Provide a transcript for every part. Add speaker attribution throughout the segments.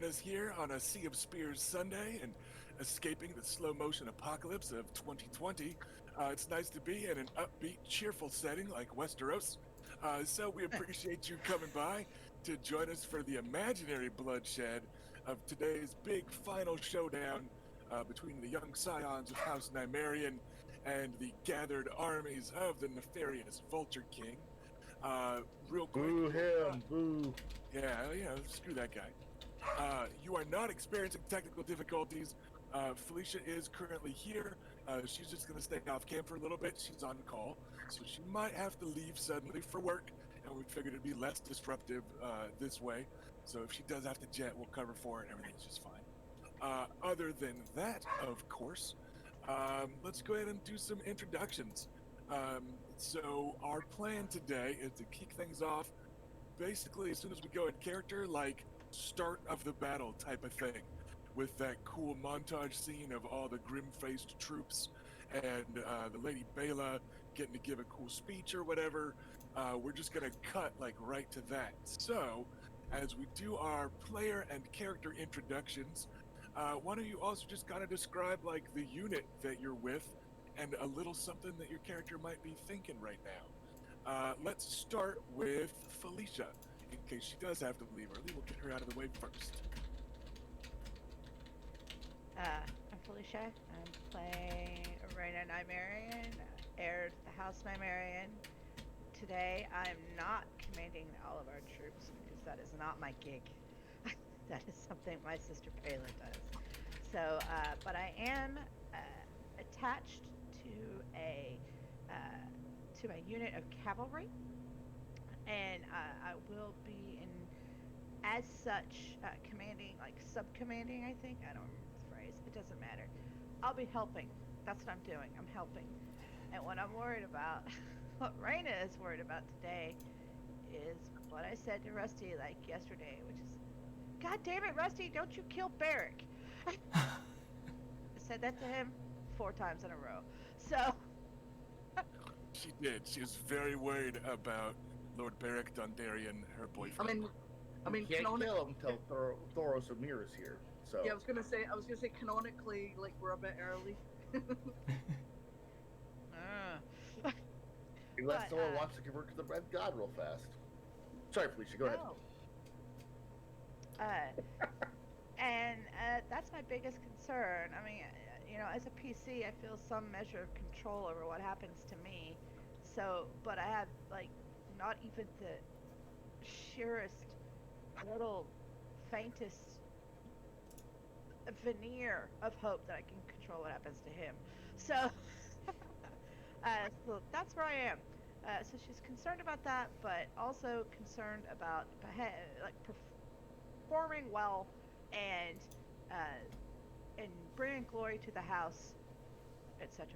Speaker 1: joining us here on a Sea of Spears Sunday and escaping the slow-motion apocalypse of 2020. It's nice to be in an upbeat, cheerful setting like Westeros. So we appreciate you coming by to join us for the imaginary bloodshed of today's big final showdown between the young scions of House Nymerian and the gathered armies of the nefarious Vulture King. Real quick.
Speaker 2: Boo him, boo.
Speaker 1: Yeah, screw that guy. You are not experiencing technical difficulties. Felicia is currently here. She's just going to stay off cam for a little bit. She's on call, so she might have to leave suddenly for work, and we figured it'd be less disruptive this way. So if she does have to jet, we'll cover for it, and everything's just fine. Other than that, of course, let's go ahead and do some introductions. So our plan today is to kick things off basically as soon as we go in character, like start of the battle type of thing, with that cool montage scene of all the grim-faced troops and the Lady Bela getting to give a cool speech or whatever. We're just gonna cut like right to that. So as we do our player and character introductions, why don't you also just kind of describe like the unit that you're with and a little something that your character might be thinking right now. Let's start with Felicia, in case she does have to leave early. We'll get her out of the way first.
Speaker 3: I'm Felicia. I'm playing Rhoyne Nymerian, heir to the House Nymerian. Today, I'm not commanding all of our troops because that is not my gig. That is something my sister Payla does. So, but I am attached to a unit of cavalry, and I will be in, as such, commanding, like sub-commanding, I think. I don't remember the phrase. It doesn't matter. I'll be helping. That's what I'm doing. I'm helping. And what I'm worried about, what Rhoyne is worried about today, is what I said to Rusty like yesterday, which is, God damn it, Rusty, don't you kill Barrick. I said that to him 4 times in a row. So
Speaker 1: She did. She was very worried about Lord Beric Dondarrion, her boyfriend.
Speaker 2: I mean, can't kill him until Thoros Amir is here. So
Speaker 4: yeah, I was gonna say canonically, like we're a bit early.
Speaker 2: Unless someone wants to convert to the Red God real fast. Sorry, Felicia, go ahead.
Speaker 3: And that's my biggest concern. I mean, as a PC, I feel some measure of control over what happens to me. So, but I have, like, not even the sheerest little faintest veneer of hope that I can control what happens to him. So, so that's where I am. So she's concerned about that, but also concerned about performing well and bringing glory to the house, etc.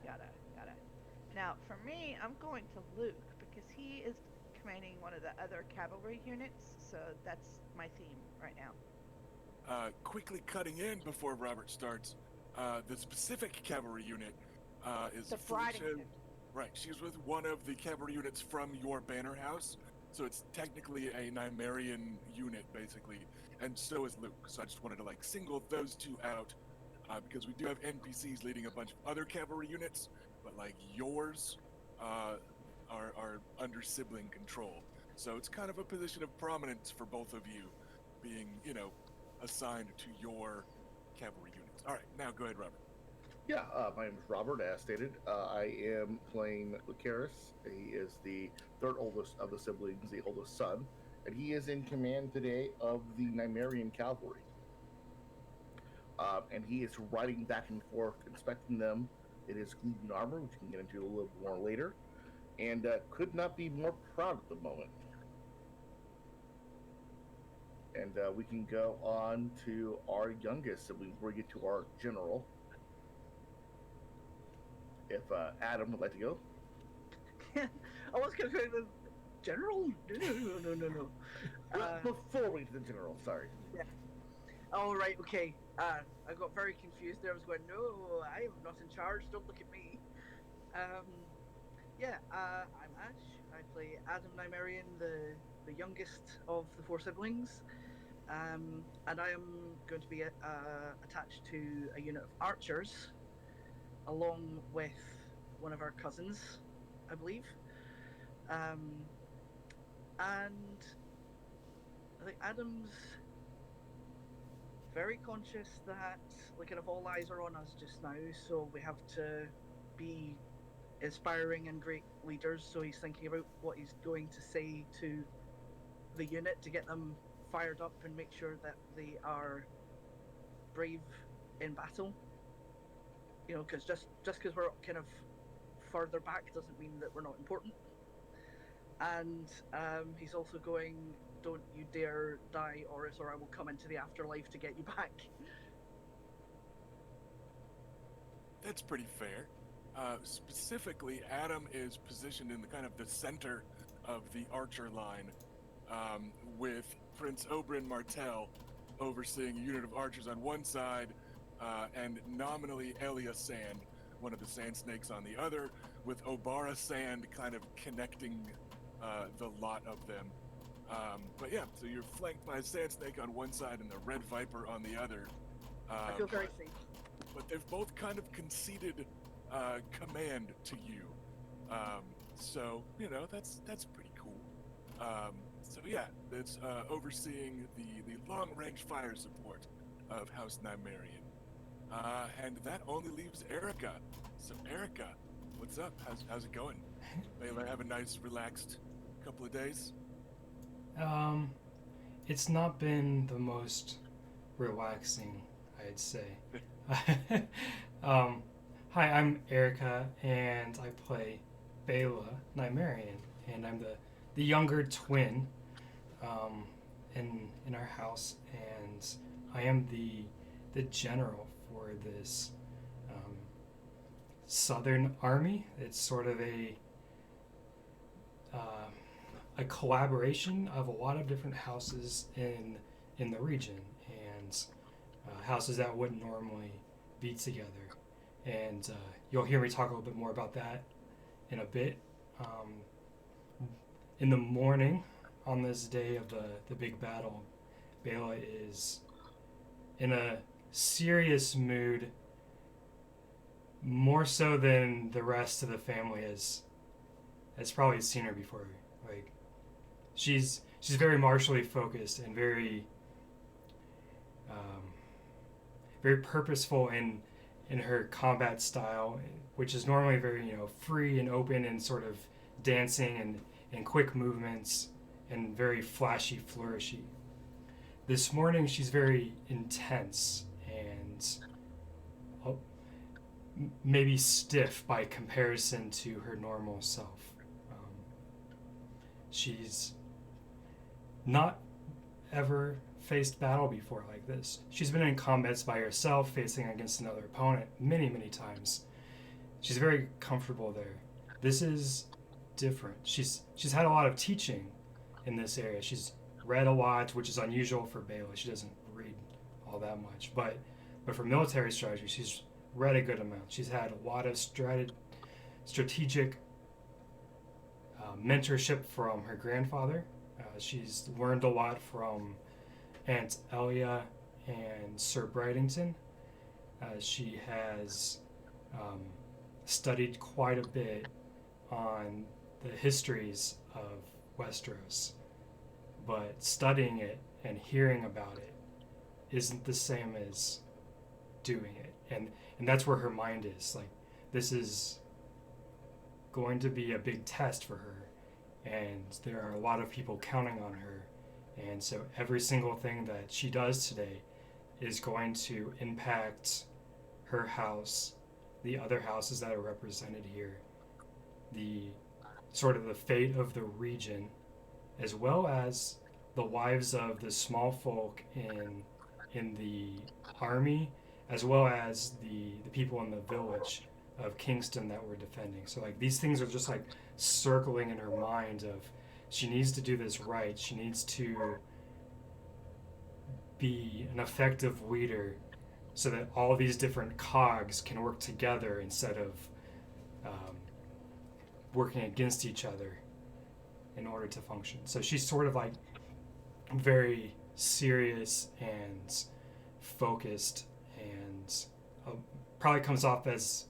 Speaker 3: Yada yada. Now, for me, I'm going to Luke because he is commanding one of the other cavalry units, so that's my theme right now.
Speaker 1: Quickly cutting in before Robert starts, the specific cavalry unit is
Speaker 3: the
Speaker 1: Felicia.
Speaker 3: Baratheon.
Speaker 1: Right, she's with one of the cavalry units from your banner house, so it's technically a Nymerian unit, basically, and so is Luke. So I just wanted to like single those two out because we do have NPCs leading a bunch of other cavalry units, but like yours are under sibling control. So it's kind of a position of prominence for both of you being, assigned to your cavalry units. All right, now go ahead, Robert.
Speaker 2: Yeah, my name is Robert, as stated. I am playing Lucaris. He is the third oldest of the siblings, the oldest son, and he is in command today of the Nymerian cavalry. And he is riding back and forth, inspecting them. It is Gluten armor, which we can get into a little more later, and could not be more proud at the moment. And we can go on to our youngest sibling before we get to our general. If Adam would like to go.
Speaker 4: I was gonna say the general. No.
Speaker 2: Before we get to the general, sorry.
Speaker 4: Yeah. Oh right, okay. I got very confused there. I was going, no, I am not in charge. Don't look at me. I'm Ash. I play Adam Nymerian, the youngest of the 4 siblings. and I am going to be attached to a unit of archers, along with one of our cousins, I believe. And I think Adam's very conscious that kind of all eyes are on us just now, so we have to be inspiring and great leaders. So he's thinking about what he's going to say to the unit to get them fired up and make sure that they are brave in battle. Because just because we're kind of further back doesn't mean that we're not important. And he's also going, don't you dare die, Oris, or I will come into the afterlife to get you back.
Speaker 1: That's pretty fair. Specifically, Adam is positioned in the kind of the center of the archer line, with Prince Oberyn Martell overseeing a unit of archers on one side, and nominally Elia Sand, one of the Sand Snakes, on the other, with Obara Sand kind of connecting the lot of them. But yeah, so you're flanked by a Sand Snake on one side and the Red Viper on the other.
Speaker 4: I feel very safe.
Speaker 1: But they've both kind of conceded command to you. So, that's pretty cool. So yeah, it's overseeing the long-range fire support of House Nymerian. And that only leaves Erica. So Erica, what's up? How's it going? Maybe have a nice, relaxed couple of days?
Speaker 5: It's not been the most relaxing, I'd say. Hi, I'm Erica, and I play Bela Nymerian, and I'm the younger twin in our house, and I am the general for this Southern Army. It's sort of a collaboration of a lot of different houses in the region, and houses that wouldn't normally be together. And you'll hear me talk a little bit more about that in a bit. In the morning, on this day of the big battle, Bela is in a serious mood, more so than the rest of the family has probably seen her before. Like, she's very martially focused and very purposeful in her combat style, which is normally very free and open and sort of dancing and quick movements and very flashy, flourishy. This morning she's very intense and maybe stiff by comparison to her normal self. She's not ever faced battle before like this. She's been in combats by herself, facing against another opponent many, many times. She's very comfortable there. This is different. She's had a lot of teaching in this area. She's read a lot, which is unusual for Bela. She doesn't read all that much. But for military strategy, she's read a good amount. She's had a lot of strategic mentorship from her grandfather. She's learned a lot from Aunt Elia and Sir Bridington. She has studied quite a bit on the histories of Westeros, but studying it and hearing about it isn't the same as doing it, and that's where her mind is. Like, this is going to be a big test for her, and there are a lot of people counting on her, and so every single thing that she does today is going to impact her house, the other houses that are represented here, the sort of the fate of the region, as well as the lives of the small folk in the army, as well as the people in the village of Kingston that we're defending. So like, these things are just like circling in her mind of, she needs to do this right. She needs to be an effective leader so that all these different cogs can work together instead of working against each other in order to function. So she's sort of like very serious and focused, and probably comes off as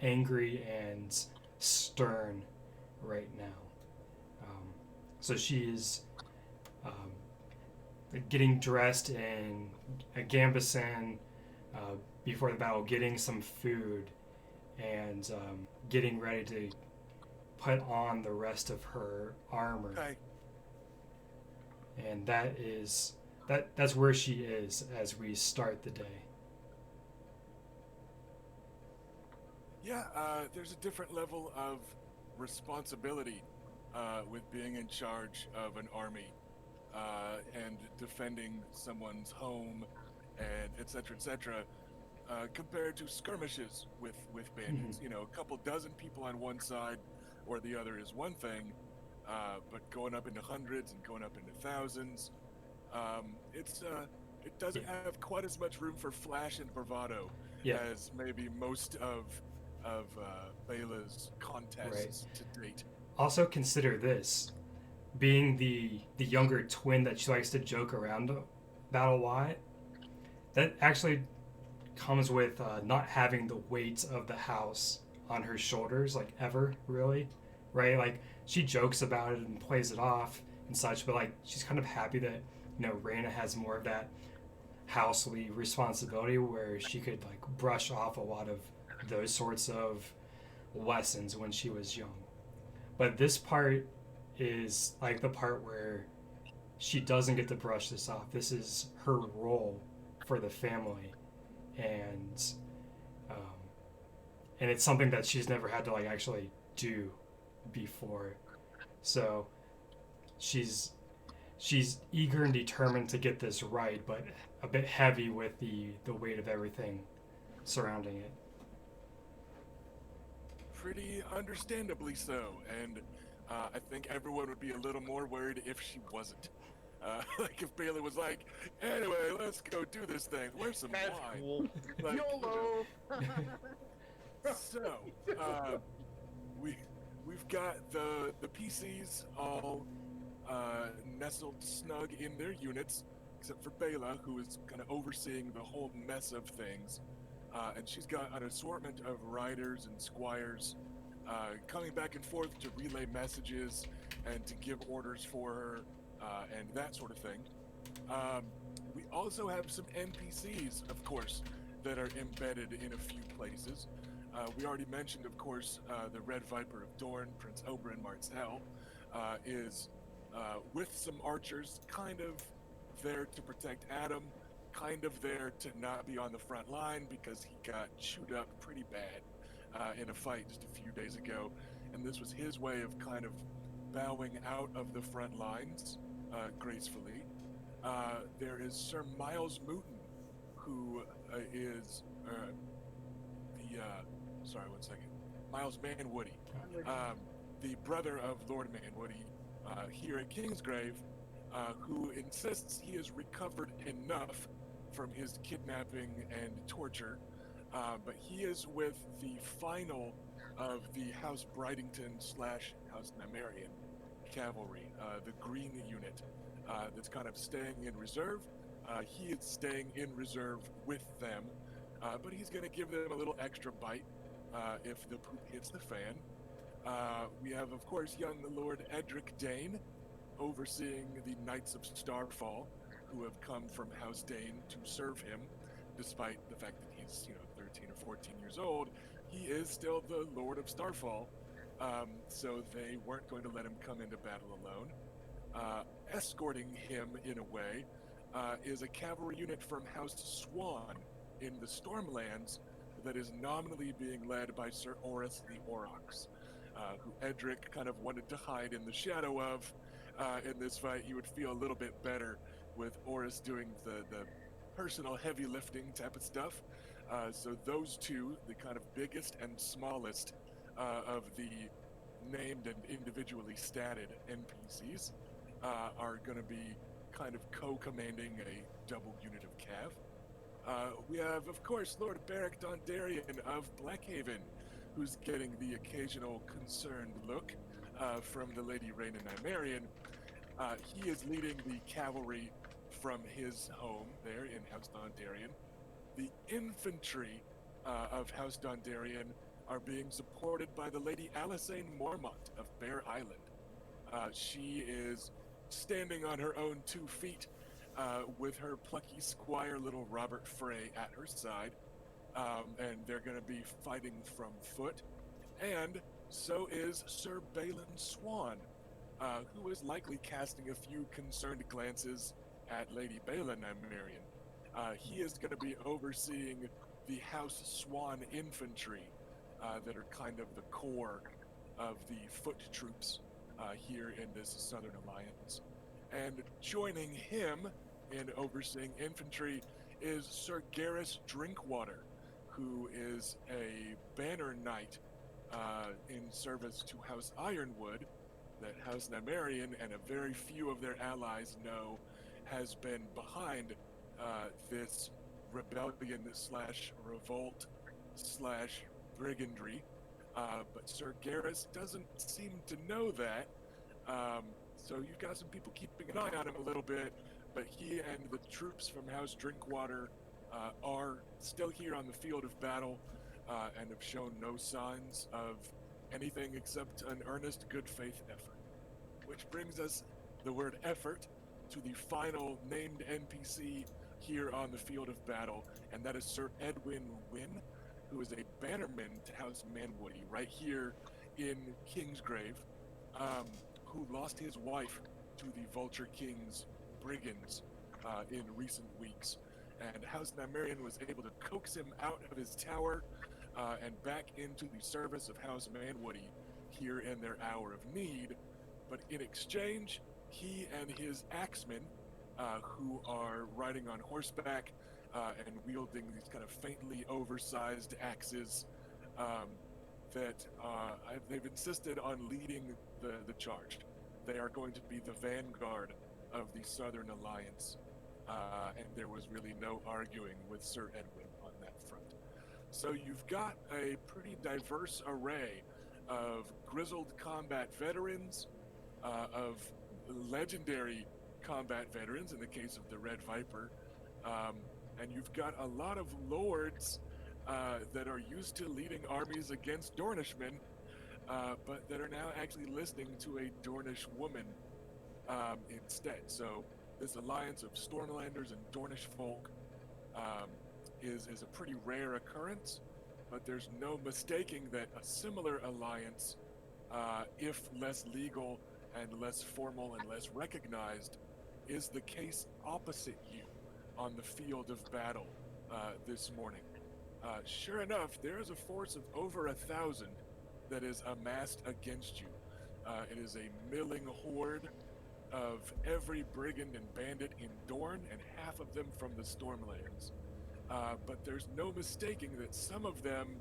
Speaker 5: angry and stern right now. So she is getting dressed in a gambeson before the battle, getting some food, and getting ready to put on the rest of her armor.
Speaker 1: Okay.
Speaker 5: And that's where she is as we start the day.
Speaker 1: Yeah, there's a different level of responsibility with being in charge of an army and defending someone's home and et cetera, compared to skirmishes with bandits. You know, a couple dozen people on one side or the other is one thing, but going up into hundreds and going up into thousands, it doesn't have quite as much room for flash and bravado as maybe most of Bela's contests to date.
Speaker 5: Also consider this, being the younger twin that she likes to joke around about a lot, that actually comes with not having the weight of the house on her shoulders, like, ever, really, right? Like, she jokes about it and plays it off and such, but, like, she's kind of happy that, you know, Rhaena has more of that housely responsibility where she could, like, brush off a lot of those sorts of lessons when she was young. But this part is, like, the part where she doesn't get to brush this off. This is her role for the family, and it's something that she's never had to, like, actually do before. So she's eager and determined to get this right, but a bit heavy with the weight of everything surrounding it.
Speaker 1: Pretty understandably so, and I think everyone would be a little more worried if she wasn't. Like if Bailey was like, anyway, let's go do this thing. Where's some
Speaker 2: That's
Speaker 1: wine?
Speaker 2: cool.
Speaker 1: Like,
Speaker 2: YOLO.
Speaker 1: So, we've got the PCs all nestled snug in their units, except for Bela, who is kind of overseeing the whole mess of things. And she's got an assortment of riders and squires coming back and forth to relay messages and to give orders for her and that sort of thing. We also have some NPCs, of course, that are embedded in a few places. We already mentioned, of course, the Red Viper of Dorne, Prince Oberyn Martell, is with some archers, kind of there to protect Adam, kind of there to not be on the front line because he got chewed up pretty bad in a fight just a few days ago, and this was his way of kind of bowing out of the front lines gracefully. There is Sir Miles Mooton, who is Miles Manwoody, the brother of Lord Manwoody here at Kingsgrave, who insists he has recovered enough from his kidnapping and torture, but he is with the final of the House Bridington / House Nymeria cavalry, the green unit that's kind of staying in reserve. He is staying in reserve with them, but he's going to give them a little extra bite if the poop hits the fan. We have, of course, young Lord Edric Dane overseeing the Knights of Starfall, who have come from House Dane to serve him, despite the fact that he's, 13 or 14 years old. He is still the Lord of Starfall, so they weren't going to let him come into battle alone. Escorting him, in a way, is a cavalry unit from House Swan in the Stormlands that is nominally being led by Sir Orys the Aurochs, who Edric kind of wanted to hide in the shadow of. In this fight, he would feel a little bit better with Orys doing the personal heavy lifting type of stuff. So those two, the kind of biggest and smallest of the named and individually statted NPCs, are going to be kind of co-commanding a double unit of cav. We have, of course, Lord Beric Dondarrion of Blackhaven, who's getting the occasional concerned look from the Lady Rhaena Nymerian. He is leading the cavalry from his home there in House Dondarrion. The infantry of House Dondarrion are being supported by the Lady Alysain Mormont of Bear Island. She is standing on her own 2 feet with her plucky squire, little Robert Frey, at her side. And they're going to be fighting from foot. And so is Sir Balin Swan, who is likely casting a few concerned glances at Lady Balin Nymeria. He is going to be overseeing the House Swan infantry that are kind of the core of the foot troops here in this Southern Alliance. And joining him in overseeing infantry is Sir Garrus Drinkwater, who is a banner knight in service to House Ironwood that House Nymeria and a very few of their allies know has been behind this rebellion slash revolt slash brigandry. But Sir Garrus doesn't seem to know that. So you've got some people keeping an eye on him a little bit, but he and the troops from House Drinkwater are still here on the field of battle and have shown no signs of anything except an earnest good faith effort. Which brings us the word effort to the final named NPC here on the field of battle, and that is Sir Edwin Wynn, who is a bannerman to House Manwoody right here in Kingsgrave, who lost his wife to the Vulture King's brigands in recent weeks. And House Nymeria was able to coax him out of his tower and back into the service of House Manwoody here in their hour of need. But in exchange, he and his axemen, who are riding on horseback and wielding these kind of faintly oversized axes, they've insisted on leading the charge. They are going to be the vanguard of the Southern Alliance. And there was really no arguing with Sir Edwin on that front. So you've got a pretty diverse array of grizzled combat veterans, of legendary combat veterans in the case of the Red Viper, and you've got a lot of lords that are used to leading armies against Dornishmen, but that are now actually listening to a Dornish woman instead. So this alliance of Stormlanders and Dornish folk is a pretty rare occurrence, but there's no mistaking that a similar alliance, if less legal and less formal and less recognized, is the case opposite you on the field of battle this morning. Sure enough, there is a force of over 1,000 that is amassed against you. It is a milling horde of every brigand and bandit in Dorne, and half of them from the Stormlands. But there's no mistaking that some of them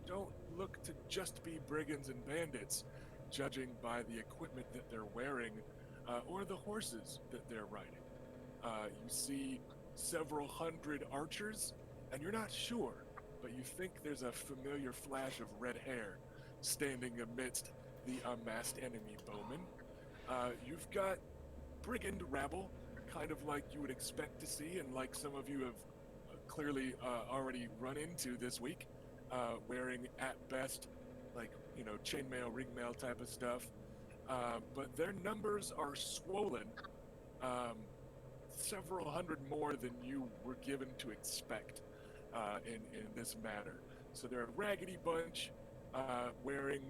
Speaker 1: don't look to just be brigands and bandits, judging by the equipment that they're wearing or the horses that they're riding. You see several hundred archers, and you're not sure, but you think there's a familiar flash of red hair standing amidst the amassed enemy bowmen. You've got brigand rabble, kind of like you would expect to see, and like some of you have clearly already run into this week, wearing at best, like, chainmail, ringmail type of stuff. But their numbers are swollen, several hundred more than you were given to expect in this matter. So they're a raggedy bunch, wearing,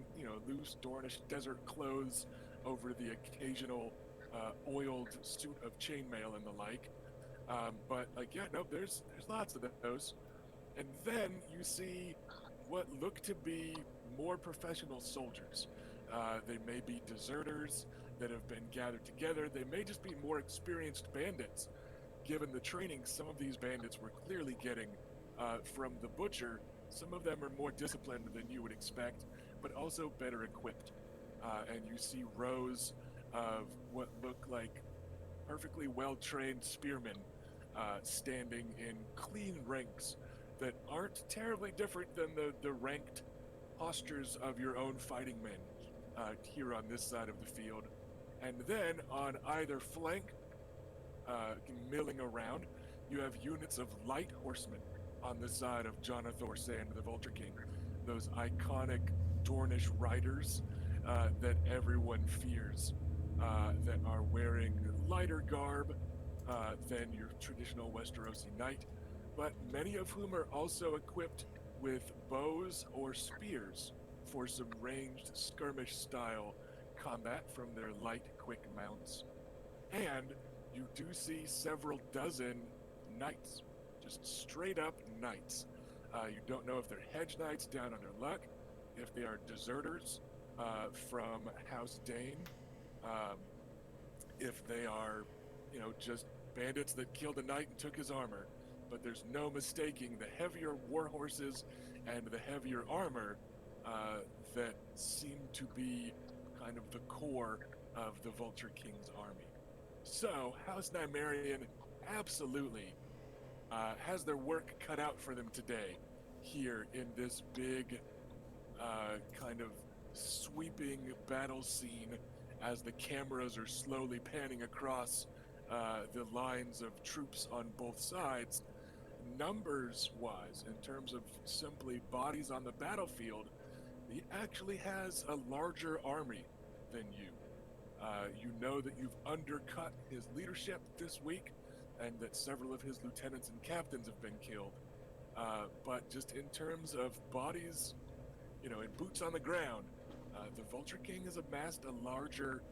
Speaker 1: loose Dornish desert clothes over the occasional oiled suit of chainmail and the like. But there's lots of those. And then you see what look to be more professional soldiers. They may be deserters that have been gathered together. They may just be more experienced bandits. Given the training some of these bandits were clearly getting from the Butcher, some of them are more disciplined than you would expect, but also better equipped. And you see rows of what look like perfectly well-trained spearmen standing in clean ranks that aren't terribly different than the ranked postures of your own fighting men here on this side of the field. And then on either flank, milling around. You have units of light horsemen on the side of Jonathor Sand, the Vulture King. Those iconic Dornish riders that everyone fears, that are wearing lighter garb than your traditional Westerosi knight, but many of whom are also equipped with bows or spears for some ranged skirmish-style combat from their light, quick mounts. And you do see several dozen knights, just straight-up knights. You don't know if they're hedge knights down on their luck, if they are deserters from House Dane, if they are, just bandits that killed a knight and took his armor. But there's no mistaking the heavier war horses and the heavier armor that seem to be kind of the core of the Vulture King's army. So, House Nymerian absolutely has their work cut out for them today here in this big kind of sweeping battle scene as the cameras are slowly panning across the lines of troops on both sides. Numbers-wise, in terms of simply bodies on the battlefield, he actually has a larger army than you. You know that you've undercut his leadership this week, and that several of his lieutenants and captains have been killed. But just in terms of bodies, and boots on the ground, the Vulture King has amassed a larger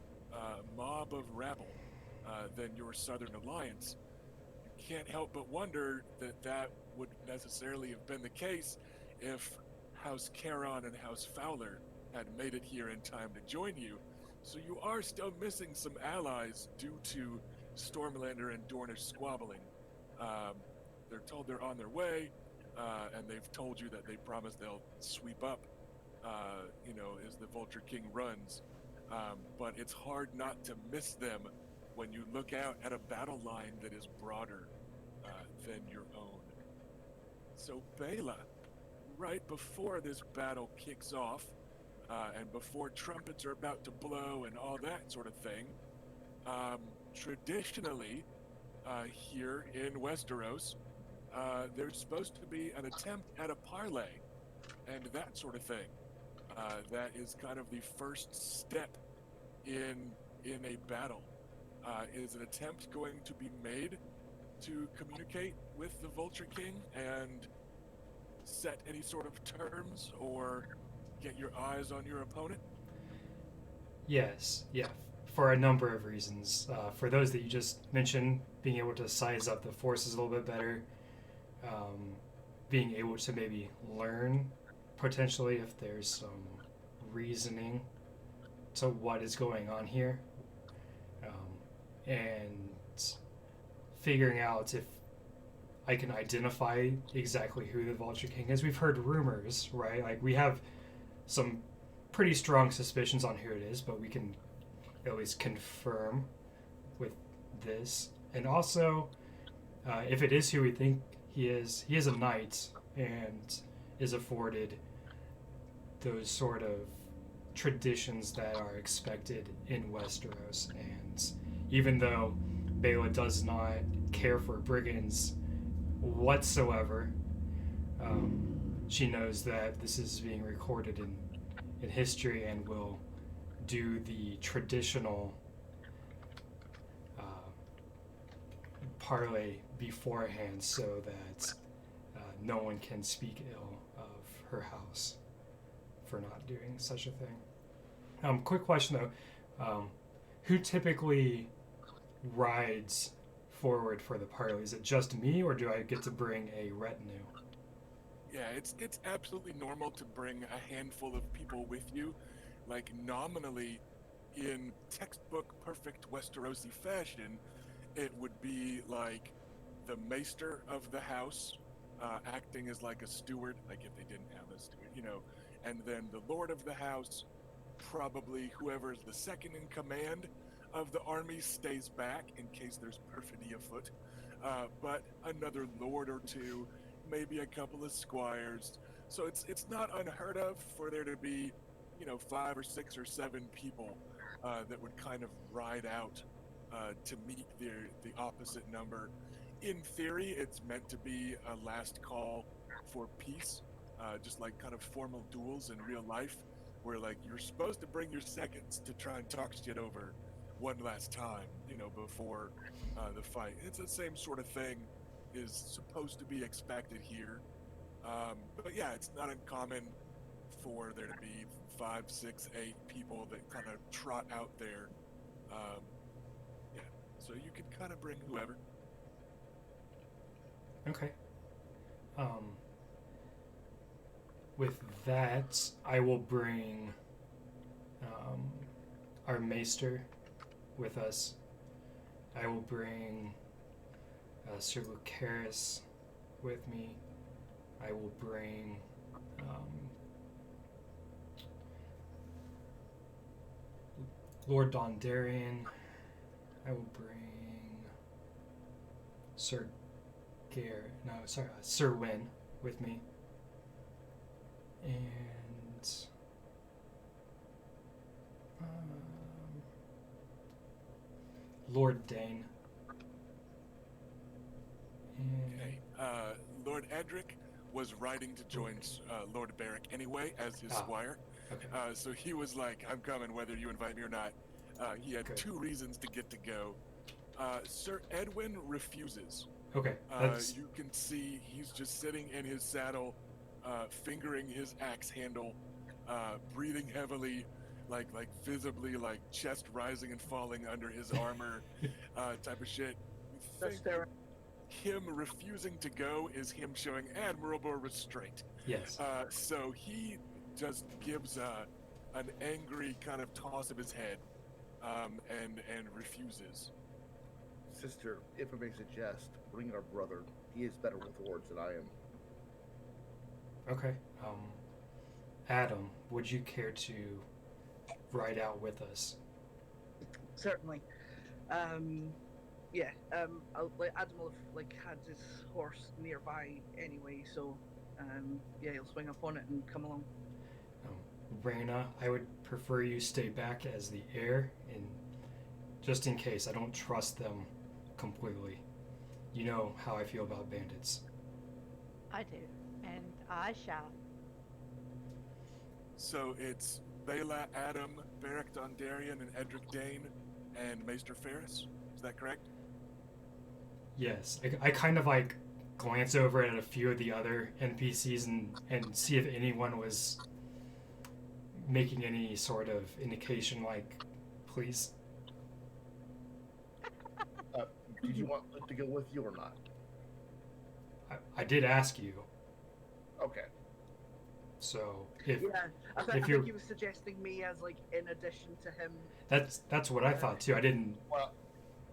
Speaker 1: mob of rabble than your Southern Alliance. You can't help but wonder that would necessarily have been the case if House Caron and House Fowler had made it here in time to join you. So you are still missing some allies due to Stormlander and Dornish squabbling. They're told they're on their way, and they've told you that they promise they'll sweep up, as the Vulture King runs. But it's hard not to miss them when you look out at a battle line that is broader than your own. So Bela, right before this battle kicks off, and before trumpets are about to blow and all that sort of thing, traditionally, here in Westeros, there's supposed to be an attempt at a parlay and that sort of thing. That is kind of the first step in a battle. Is an attempt going to be made to communicate with the Vulture King and set any sort of terms or get your eyes on your opponent?
Speaker 5: Yes, yeah, for a number of reasons. For those that you just mentioned, being able to size up the forces a little bit better, being able to maybe learn potentially if there's some reasoning to what is going on here, and figuring out if I can identify exactly who the Vulture King is. We've heard rumors, right? Like, we have some pretty strong suspicions on who it is, but we can at least confirm with this. And also, if it is who we think he is a knight and is afforded those sort of traditions that are expected in Westeros. And even though Bela does not care for brigands whatsoever, she knows that this is being recorded in history and will do the traditional parlay beforehand so that no one can speak ill of her house for not doing such a thing. Quick question though, who typically rides forward for the parlay? Is it just me, or do I get to bring a retinue?
Speaker 1: Yeah, it's absolutely normal to bring a handful of people with you. Like, nominally, in textbook perfect Westerosi fashion, it would be like the maester of the house acting as like a steward, like if they didn't have a steward, and then the lord of the house, probably whoever is the second in command of the army, stays back in case there's perfidy afoot, but another lord or two, maybe a couple of squires. So it's not unheard of for there to be 5 or 6 or 7 people that would kind of ride out to meet the opposite number. In theory, it's meant to be a last call for peace, just like kind of formal duels in real life, where like you're supposed to bring your seconds to try and talk shit over one last time, before the fight. It's the same sort of thing is supposed to be expected here. But yeah, it's not uncommon for there to be 5, 6, 8 people that kind of trot out there. Yeah, so you can kind of bring whoever.
Speaker 5: Okay. With that, I will bring our maester with us. I will bring Sir Lucaris with me. I will bring Lord Dondarrion. I will bring Sir Wyn with me. And Lord Dane.
Speaker 1: Okay. Lord Edric was riding to join Lord Beric anyway as his squire.
Speaker 5: Okay.
Speaker 1: So he was like, I'm coming whether you invite me or not. He had
Speaker 5: Good.
Speaker 1: 2 reasons to get to go. Sir Edwin refuses.
Speaker 5: Okay.
Speaker 1: You can see he's just sitting in his saddle, fingering his axe handle, breathing heavily, like visibly like chest rising and falling under his armor, type of shit.
Speaker 4: That's their
Speaker 1: Him refusing to go is him showing admirable restraint.
Speaker 5: Yes.
Speaker 1: So he just gives an angry kind of toss of his head, and refuses.
Speaker 2: Sister, if I may suggest, bring our brother. He is better with words than I am.
Speaker 5: Okay. Adam, would you care to ride out with us?
Speaker 4: certainly. Yeah. Adam will have had his horse nearby anyway, so yeah, he'll swing up on it and come along.
Speaker 5: Reyna, I would prefer you stay back as the heir, and just in case, I don't trust them completely. You know how I feel about bandits.
Speaker 3: I do, and I shall.
Speaker 1: So it's Bela, Adam, Beric Dondarrion, and Edric Dane, and Maester Ferris. Is that correct?
Speaker 5: Yes, I kind of glance over at a few of the other NPCs and see if anyone was making any sort of indication please.
Speaker 2: Did you want to go with you or not?
Speaker 5: I did ask you,
Speaker 2: Okay.
Speaker 5: so if
Speaker 4: Yeah, I think
Speaker 5: you're-
Speaker 4: he was suggesting me as in addition to him.
Speaker 5: that's what I thought too. I didn't.
Speaker 2: Well,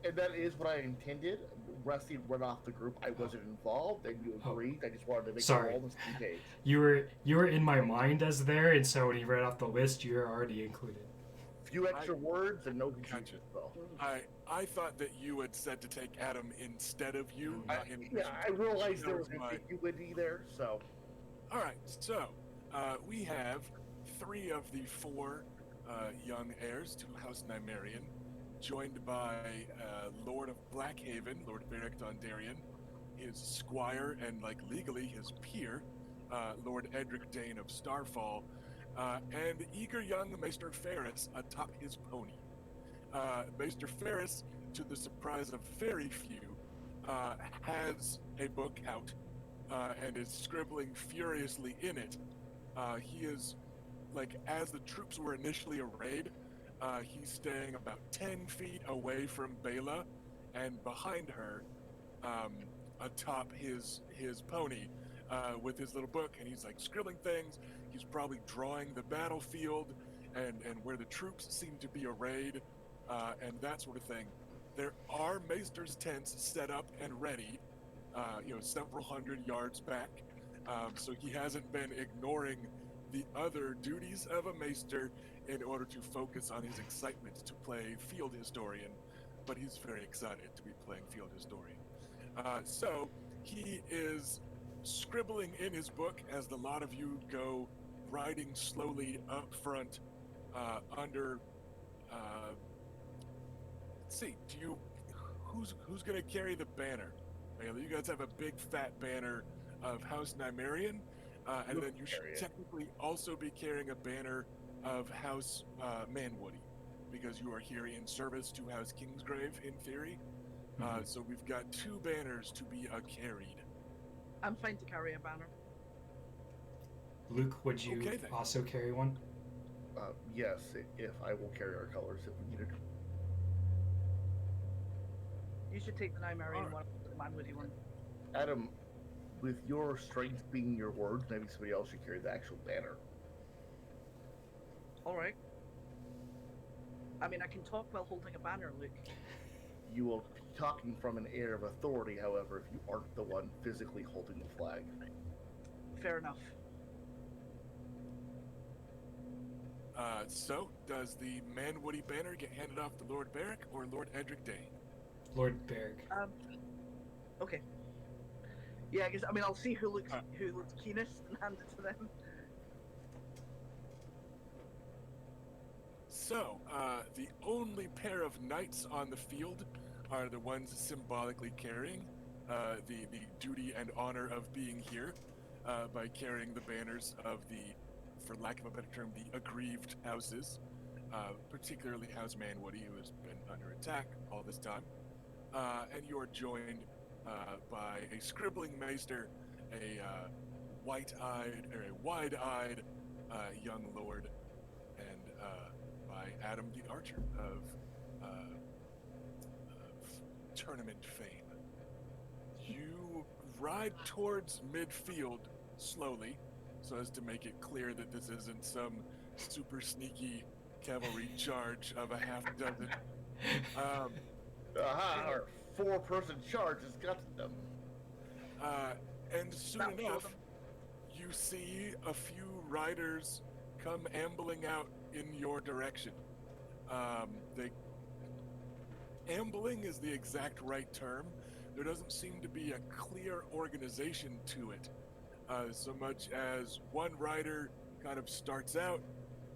Speaker 2: and that is what I intended. Rusty went off the group. I wasn't involved, and you agreed. I just wanted to make
Speaker 5: Sorry.
Speaker 2: all on the same page.
Speaker 5: You were in my mind as there, and so when you read off the list, you're already included.
Speaker 2: Few extra words and no confusion.
Speaker 1: Gotcha.
Speaker 2: Though.
Speaker 1: I thought that you had said to take Adam instead of you. Not in
Speaker 2: Yeah, I realized there was
Speaker 1: That was my-
Speaker 2: ambiguity there, so.
Speaker 1: All right, so we have 3 of the 4 young heirs to House Nymerian, joined by Lord of Blackhaven, Lord Beric Dondarrion, his squire and legally his peer, Lord Edric Dane of Starfall, and eager young Maester Ferris atop his pony. Maester Ferris, to the surprise of very few, has a book out and is scribbling furiously in it. He is, as the troops were initially arrayed, he's staying about 10 feet away from Bela and behind her, atop his pony, with his little book, and he's scribbling things. He's probably drawing the battlefield and where the troops seem to be arrayed, and that sort of thing. There are Maester's tents set up and ready, several hundred yards back. So he hasn't been ignoring the other duties of a Maester in order to focus on his excitement to play field historian, but he's very excited to be playing field historian. So he is scribbling in his book as the lot of you go riding slowly up front, under let's see. Who's gonna carry the banner? You guys have a big fat banner of House Nymerian, and then you should
Speaker 2: Carry it.
Speaker 1: technically also be carrying a banner of House Manwoody, because you are here in service to House Kingsgrave in theory. So we've got 2 banners to be carried.
Speaker 4: I'm fine to carry a banner.
Speaker 5: Luke, would you
Speaker 1: Okay, then.
Speaker 5: also carry one?
Speaker 2: Yes, if I will carry our colors if we need it.
Speaker 4: You should take the Nymerian
Speaker 1: Alright.
Speaker 4: one, the Manwoody one.
Speaker 2: Adam, with your strength being your words, maybe somebody else should carry the actual banner.
Speaker 4: Alright. I mean, I can talk while holding a banner, Luke.
Speaker 2: You will be talking from an air of authority, however, if you aren't the one physically holding the flag.
Speaker 4: Fair enough.
Speaker 1: So, does the Manwoody banner get handed off to Lord Beric or Lord Edric Dane?
Speaker 5: Lord Berg.
Speaker 4: Okay. Yeah, I guess. I mean, I'll see who looks
Speaker 1: Alright.
Speaker 4: keenest and hand it to them.
Speaker 1: So, the only pair of knights on the field are the ones symbolically carrying the duty and honor of being here by carrying the banners of the, for lack of a better term, the aggrieved houses, particularly House Manwoody, who has been under attack all this time. And you are joined by a scribbling maester, a wide-eyed young lord, and by Adam the Archer of tournament fame. You ride towards midfield slowly, so as to make it clear that this isn't some super sneaky cavalry charge of a half dozen.
Speaker 2: Our 4-person charge has got them.
Speaker 1: And soon
Speaker 4: That'll show
Speaker 1: enough,
Speaker 4: them.
Speaker 1: you see a few riders come ambling out in your direction. Ambling is the exact right term. There doesn't seem to be a clear organization to it, so much as one rider kind of starts out,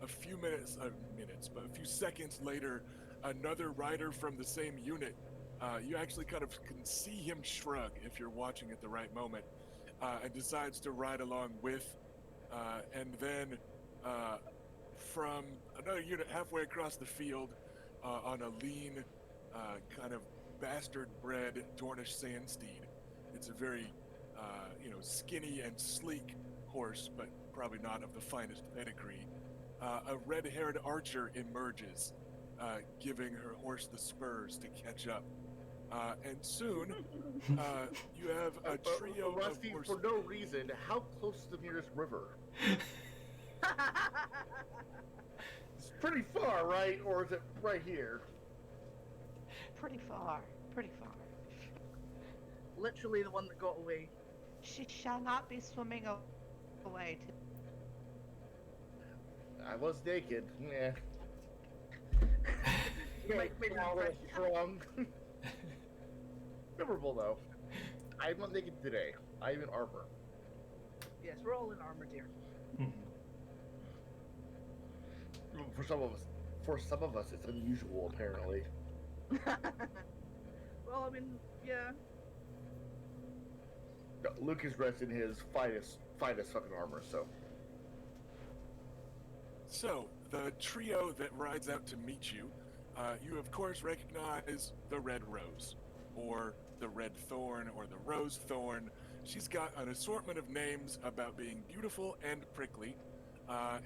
Speaker 1: a few but a few seconds later, another rider from the same unit, you actually kind of can see him shrug if you're watching at the right moment, and decides to ride along with, and then from another unit halfway across the field, on a lean, kind of bastard-bred Dornish sandsteed. It's a very, skinny and sleek horse, but probably not of the finest pedigree. A red-haired archer emerges, giving her horse the spurs to catch up. And soon, you have a trio of
Speaker 2: Rusty,
Speaker 1: horses.
Speaker 2: for no reason, how close is the nearest river? It's pretty far, right? Or is it right here?
Speaker 3: Pretty far. Pretty far.
Speaker 4: Literally the one that got away.
Speaker 3: She shall not be swimming away to
Speaker 2: I was naked. Yeah.
Speaker 4: You might make an
Speaker 2: a little
Speaker 4: impression.
Speaker 2: strong. Memorable though. I'm not naked today. I'm in armor.
Speaker 4: Yes, we're all in armor, dear.
Speaker 2: For some of us, it's unusual apparently.
Speaker 4: Well, I mean, yeah.
Speaker 2: No, Luke is dressed in his finest fucking armor, so.
Speaker 1: So, the trio that rides out to meet you, you of course recognize the Red Rose, or the Red Thorn, or the Rose Thorn. She's got an assortment of names about being beautiful and prickly,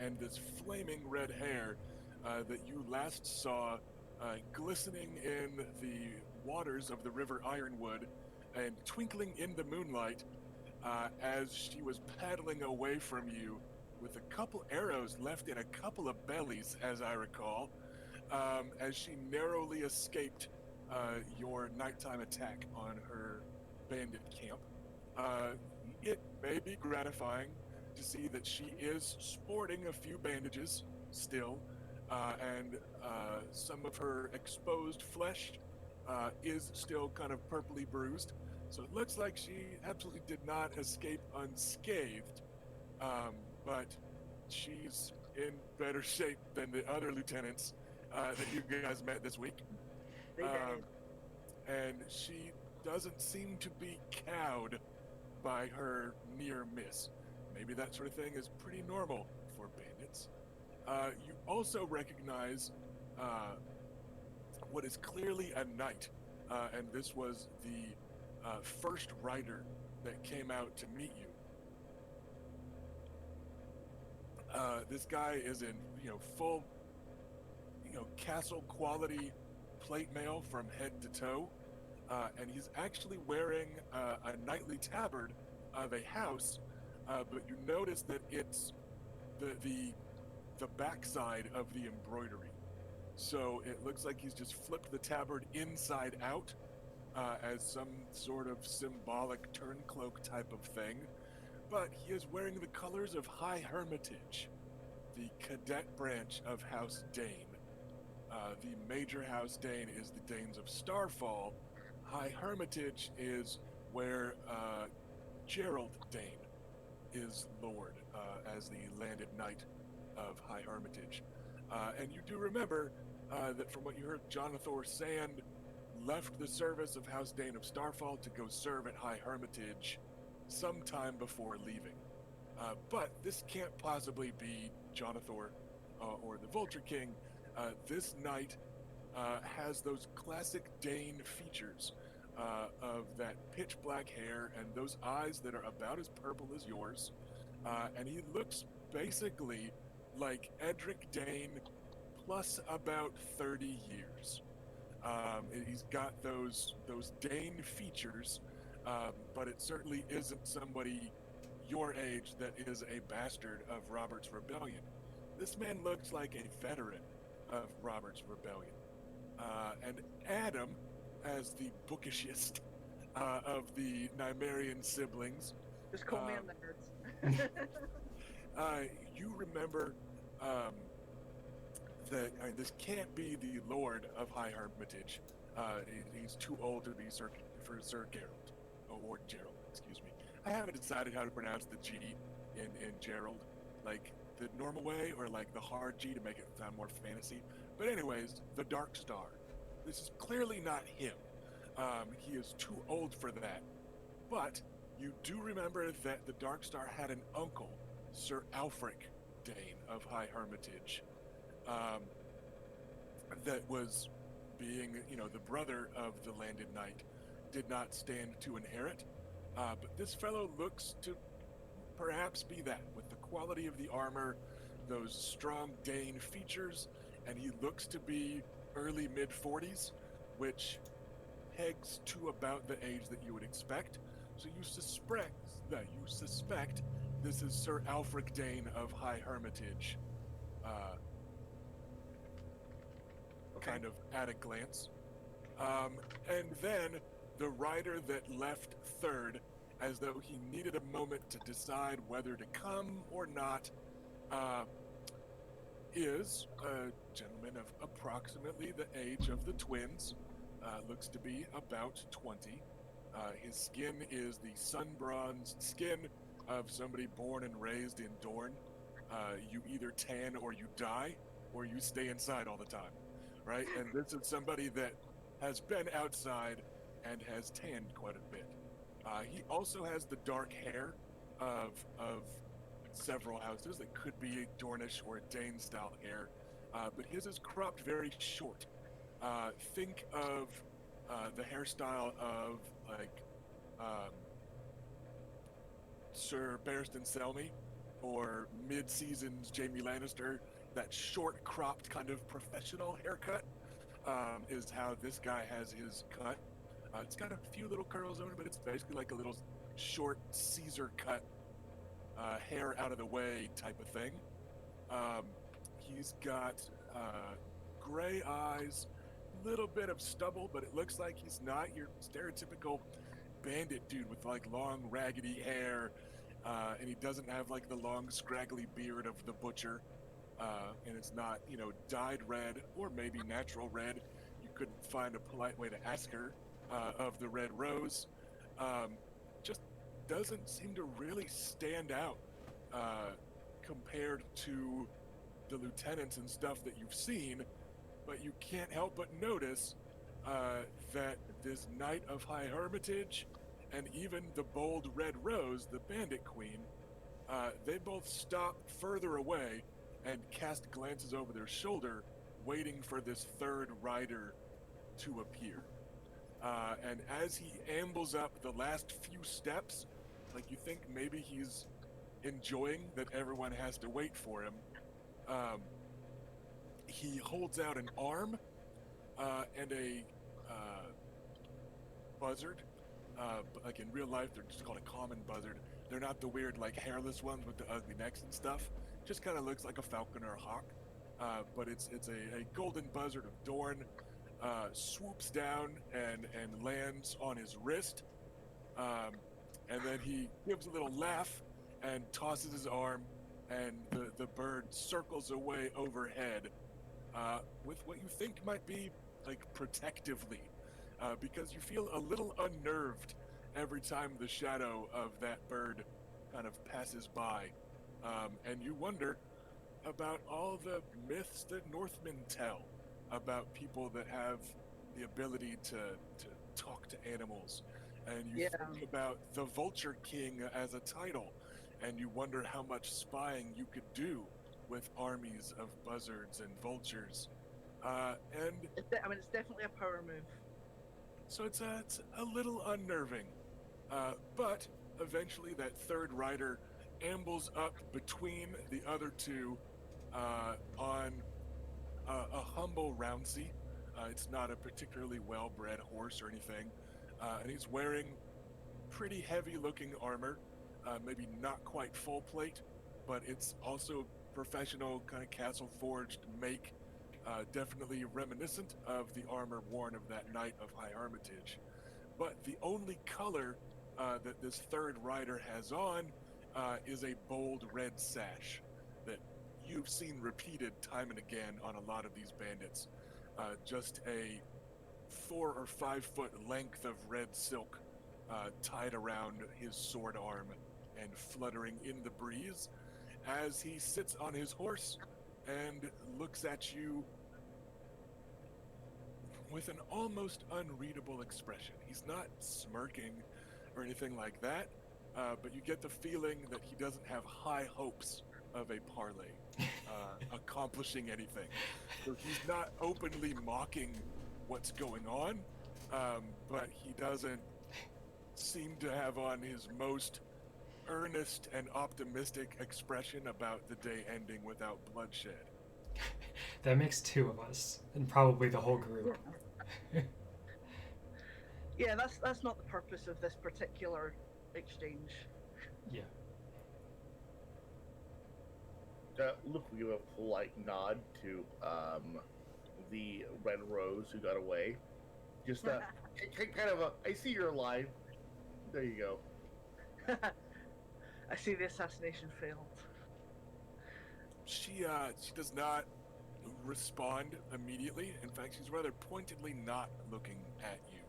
Speaker 1: and this flaming red hair that you last saw glistening in the waters of the River Ironwood and twinkling in the moonlight as she was paddling away from you with a couple arrows left in a couple of bellies, as I recall, as she narrowly escaped your nighttime attack on her bandit camp. It may be gratifying to see that she is sporting a few bandages still, and some of her exposed flesh is still kind of purpley bruised. So it looks like she absolutely did not escape unscathed, but she's in better shape than the other lieutenants that you guys met this week.
Speaker 4: They did.
Speaker 1: And she doesn't seem to be cowed by her near miss. Maybe that sort of thing is pretty normal for bandits. You also recognize what is clearly a knight, and this was the first rider that came out to meet you. This guy is in, full, castle quality plate mail from head to toe, and he's actually wearing a knightly tabard of a house, but you notice that it's the backside of the embroidery. So it looks like he's just flipped the tabard inside out as some sort of symbolic turncloak type of thing. But he is wearing the colors of High Hermitage, the cadet branch of House Dane. The major House Dane is the Danes of Starfall. High Hermitage is where Gerald Dane is lord, as the landed knight of High Hermitage. And you do remember that from what you heard, Jonathan Sand left the service of House Dane of Starfall to go serve at High Hermitage sometime before leaving. But this can't possibly be Jonathan or the Vulture King. This knight has those classic Dane features of that pitch black hair and those eyes that are about as purple as yours. And he looks basically like Edric Dane plus about 30 years. He's got those Dane features, but it certainly isn't somebody your age that is a bastard of Robert's Rebellion. This man looks like a veteran of Robert's Rebellion. And Adam, as the bookishest of the Nymerian siblings,
Speaker 4: Just call me a nerd.
Speaker 1: you remember that this can't be the Lord of High Hermitage. He's too old to be for Sir Gerald, or Gerald, excuse me. I haven't decided how to pronounce the G in Gerald, like the normal way or like the hard G to make it sound more fantasy. But anyways, the Dark Star. This is clearly not him. He is too old for that. But you do remember that the Dark Star had an uncle, Sir Alfric Dane of High Hermitage, that was being, the brother of the landed knight, did not stand to inherit. But this fellow looks to perhaps be that, with the quality of the armor, those strong Dane features, and he looks to be early mid-40s, which pegs to about the age that you would expect. So you suspect this is Sir Alfric Dane of High Hermitage, kind of at a glance. And then the rider that left third, as though he needed a moment to decide whether to come or not, is a gentleman of approximately the age of the twins. Looks to be about 20. His skin is the sun-bronzed skin of somebody born and raised in Dorne. You either tan or you die, or you stay inside all the time, right? And this is somebody that has been outside and has tanned quite a bit. He also has the dark hair of several houses that could be Dornish or Dane-style hair, but his is cropped very short. Think of the hairstyle of Sir Barristan Selmy or mid-season's Jaime Lannister. That short, cropped kind of professional haircut is how this guy has his cut. It's got a few little curls on it, but it's basically like a little short Caesar cut, hair out of the way type of thing. He's got gray eyes, little bit of stubble, but it looks like he's not your stereotypical bandit dude with like long raggedy hair, and he doesn't have like the long scraggly beard of the butcher, and it's not, dyed red or maybe natural red. You couldn't find a polite way to ask her of the red rose. Just doesn't seem to really stand out compared to the lieutenants and stuff that you've seen, but you can't help but notice that this Knight of High Hermitage and even the bold Red Rose, the Bandit Queen, they both stop further away and cast glances over their shoulder, waiting for this third rider to appear. And as he ambles up the last few steps, like you think maybe he's enjoying that everyone has to wait for him, he holds out an arm and a buzzard. Like in real life, they're just called a common buzzard. They're not the weird, like, hairless ones with the ugly necks and stuff. Just kind of looks like a falcon or a hawk. But it's a golden buzzard of Dorne. Swoops down and lands on his wrist. And then he gives a little laugh and tosses his arm, and the bird circles away overhead with what you think might be, like, protectively. Because you feel a little unnerved every time the shadow of that bird kind of passes by. And you wonder about all the myths that Northmen tell about people that have the ability to talk to animals. And you think about the Vulture King as a title, and you wonder how much spying you could do with armies of buzzards and vultures. And
Speaker 4: it's definitely a power move.
Speaker 1: So it's a little unnerving. But eventually that third rider ambles up between the other two on a humble Roundsey. It's not a particularly well-bred horse or anything. And he's wearing pretty heavy-looking armor. Maybe not quite full plate, but it's also professional, kind of castle-forged make. Definitely reminiscent of the armor worn of that Knight of High Hermitage. But the only color that this third rider has on is a bold red sash that you've seen repeated time and again on a lot of these bandits. Just a 4 or 5 foot length of red silk tied around his sword arm and fluttering in the breeze as he sits on his horse and looks at you with an almost unreadable expression. He's not smirking or anything like that, but you get the feeling that he doesn't have high hopes of a parley accomplishing anything. So he's not openly mocking what's going on, but he doesn't seem to have on his most earnest and optimistic expression about the day ending without bloodshed.
Speaker 5: That makes 2 of us, and probably the whole group.
Speaker 4: Yeah, that's not the purpose of this particular exchange.
Speaker 5: Yeah.
Speaker 2: Look, we give a polite nod to the Red Rose who got away. Just kind of I see you're alive. There you go.
Speaker 4: I see the assassination failed.
Speaker 1: She does not respond immediately. In fact, she's rather pointedly not looking at you.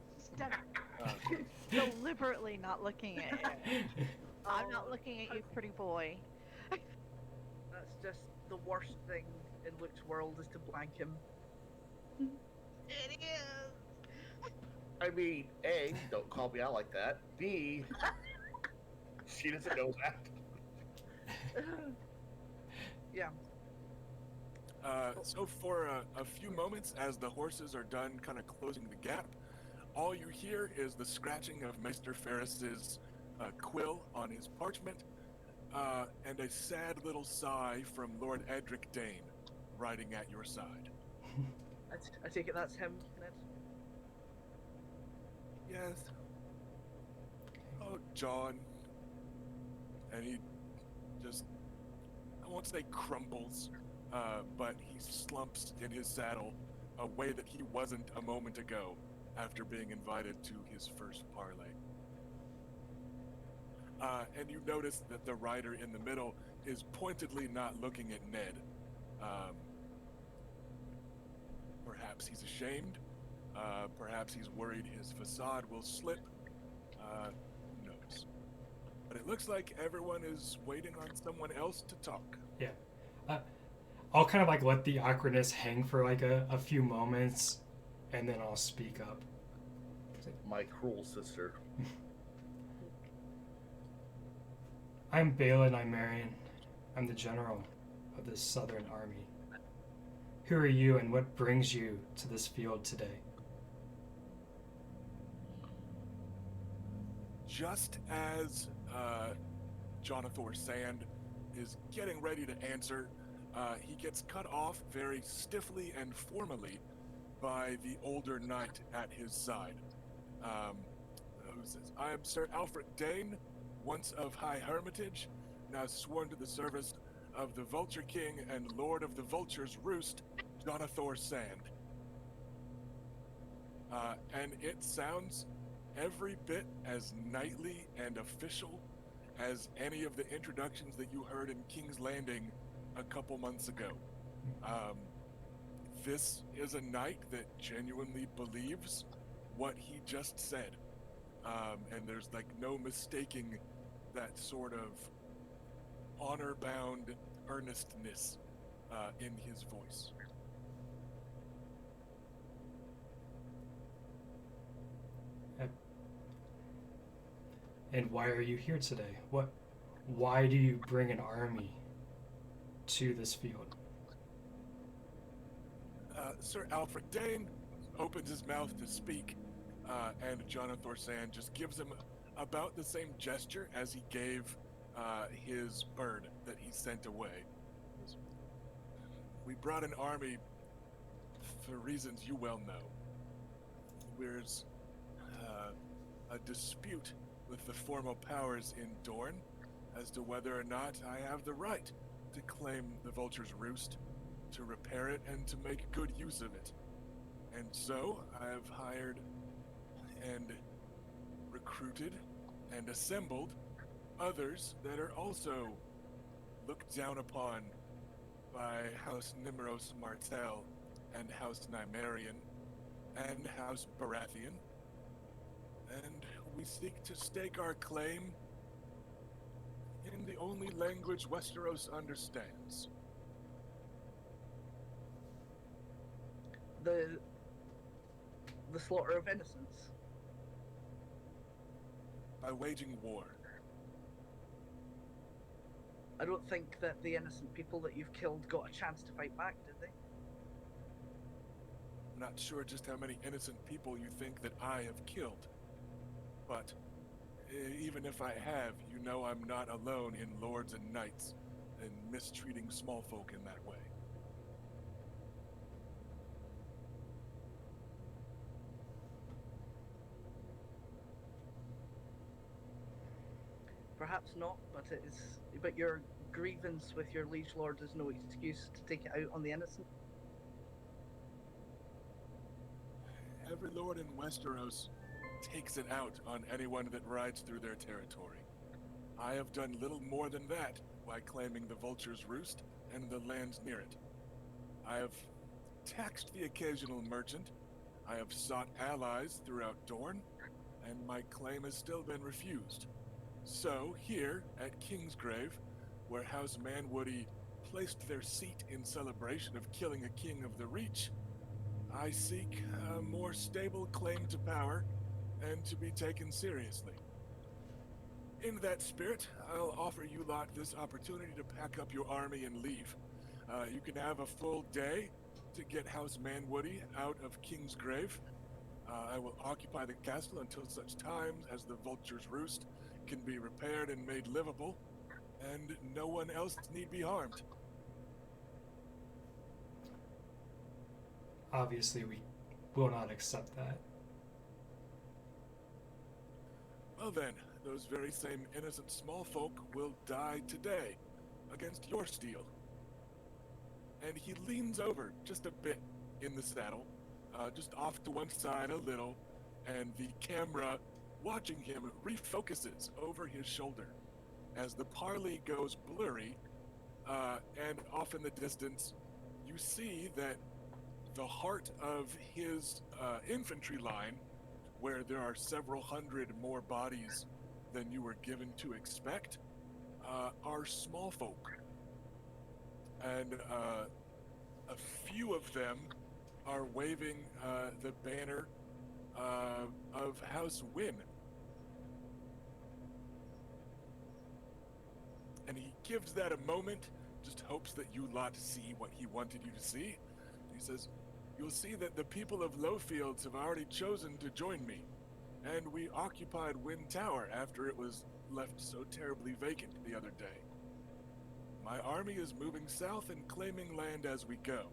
Speaker 3: Deliberately not looking at you. I'm not looking at you, pretty boy.
Speaker 4: That's just the worst thing in Luke's world is to blank him.
Speaker 3: It is.
Speaker 2: I mean, A, don't call me out like that. B, she doesn't know that.
Speaker 4: Yeah.
Speaker 1: So for a few moments, as the horses are done kind of closing the gap, all you hear is the scratching of Maester Ferris's quill on his parchment, and a sad little sigh from Lord Edric Dane, riding at your side.
Speaker 4: I take it that's him, Ned?
Speaker 1: Yes. Oh, Jon. And he just, I won't say crumbles, but he slumps in his saddle a way that he wasn't a moment ago after being invited to his first parley. And you notice that the rider in the middle is pointedly not looking at Ned. Perhaps he's ashamed. Perhaps he's worried his facade will slip. Who knows? But it looks like everyone is waiting on someone else to talk.
Speaker 5: Yeah. I'll kind of like let the awkwardness hang for like a few moments, and then I'll speak up.
Speaker 2: My cruel sister.
Speaker 5: I'm Balin Imerian. I'm the general of this southern army. Who are you and what brings you to this field today?
Speaker 1: Just as Jonathan Sand is getting ready to answer, he gets cut off very stiffly and formally by the older knight at his side. Who's this? I am Sir Alfred Dane, once of High Hermitage, now sworn to the service of the Vulture King and Lord of the Vulture's Roost, Jonathan Sand. And it sounds every bit as knightly and official as any of the introductions that you heard in King's Landing a couple months ago. This is a knight that genuinely believes what he just said. And there's like no mistaking that sort of honor-bound earnestness in his voice.
Speaker 5: And why are you here today? Why do you bring an army to this field?
Speaker 1: Sir Alfred Dane opens his mouth to speak, and Jonathan Sand just gives him about the same gesture as he gave his bird that he sent away. We brought an army for reasons you well know. There's a dispute with the formal powers in Dorne as to whether or not I have the right to claim the Vulture's Roost, to repair it, and to make good use of it. And so I have hired and recruited and assembled others that are also looked down upon by House Nimros Martell and House Nymerian and House Baratheon. And we seek to stake our claim in the only language Westeros understands.
Speaker 4: The slaughter of innocents.
Speaker 1: By waging war.
Speaker 4: I don't think that the innocent people that you've killed got a chance to fight back, did they?
Speaker 1: I'm not sure just how many innocent people you think that I have killed. But even if I have, you know I'm not alone in lords and knights and mistreating small folk in that way.
Speaker 4: Perhaps not, but it is. But your grievance with your liege lord is no excuse to take it out on the innocent.
Speaker 1: Every lord in Westeros takes it out on anyone that rides through their territory. I have done little more than that by claiming the Vulture's Roost and the lands near it. I have taxed the occasional merchant. I have sought allies throughout Dorne, and my claim has still been refused. So, here at Kingsgrave, where House Manwoody placed their seat in celebration of killing a king of the Reach, I seek a more stable claim to power and to be taken seriously. In that spirit, I'll offer you lot this opportunity to pack up your army and leave. You can have a full day to get House Manwoody out of Kingsgrave. I will occupy the castle until such time as the Vulture's Roost can be repaired and made livable, and no one else need be harmed.
Speaker 5: Obviously, we will not accept that.
Speaker 1: Well then, those very same innocent small folk will die today against your steel. And he leans over just a bit in the saddle, just off to one side a little, and the camera watching him refocuses over his shoulder as the parley goes blurry, and off in the distance you see that the heart of his infantry line, where there are several hundred more bodies than you were given to expect, are small folk. And a few of them are waving the banner of House Wynn. And he gives that a moment, just hopes that you lot see what he wanted you to see. He says, "You'll see that the people of Lowfields have already chosen to join me, and we occupied Wynn Tower after it was left so terribly vacant the other day. My army is moving south and claiming land as we go.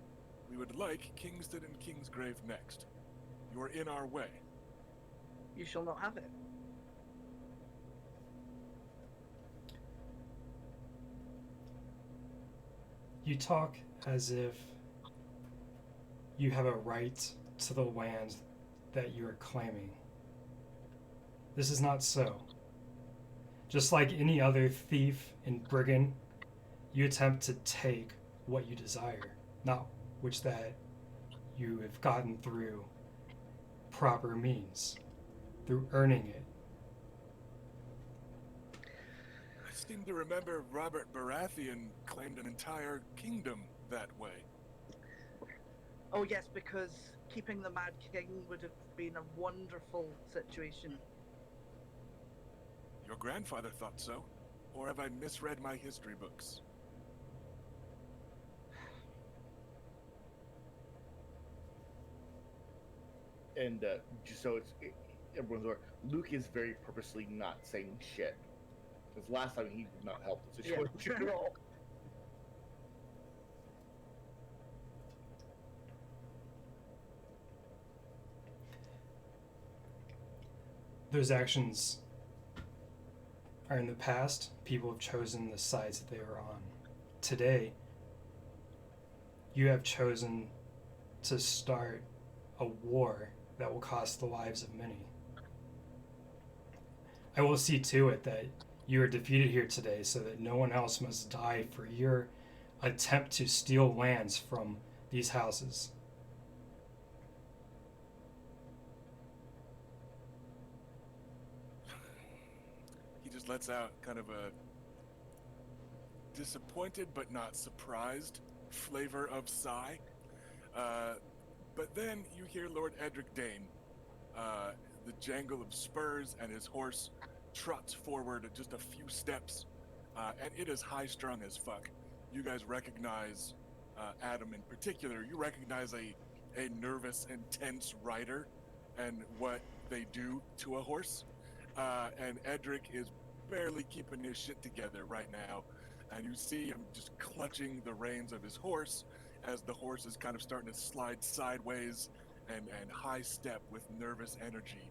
Speaker 1: We would like Kingston and Kingsgrave next. You are in our way."
Speaker 4: You shall not have it.
Speaker 5: You talk as if you have a right to the land that you are claiming. This is not so. Just like any other thief and brigand, you attempt to take what you desire, not which that you have gotten through proper means, through earning it.
Speaker 1: I seem to remember Robert Baratheon claimed an entire kingdom that way.
Speaker 4: Oh yes, because keeping the Mad King would have been a wonderful situation.
Speaker 1: Your grandfather thought so, or have I misread my history books?
Speaker 2: And just so everyone's aware, Luke is very purposely not saying shit. Because last time he did not help the situation at all.
Speaker 5: Those actions are in the past. People have chosen the sides that they are on. Today, you have chosen to start a war that will cost the lives of many. I will see to it that you are defeated here today so that no one else must die for your attempt to steal lands from these houses.
Speaker 1: He just lets out kind of a disappointed but not surprised flavor of sigh. But then you hear Lord Edric Dane, the jangle of spurs, and his horse trots forward just a few steps, and it is high-strung as fuck. You guys recognize, Adam in particular, you recognize a nervous and tense rider and what they do to a horse. And Edric is barely keeping his shit together right now, and you see him just clutching the reins of his horse as the horse is kind of starting to slide sideways and high step with nervous energy.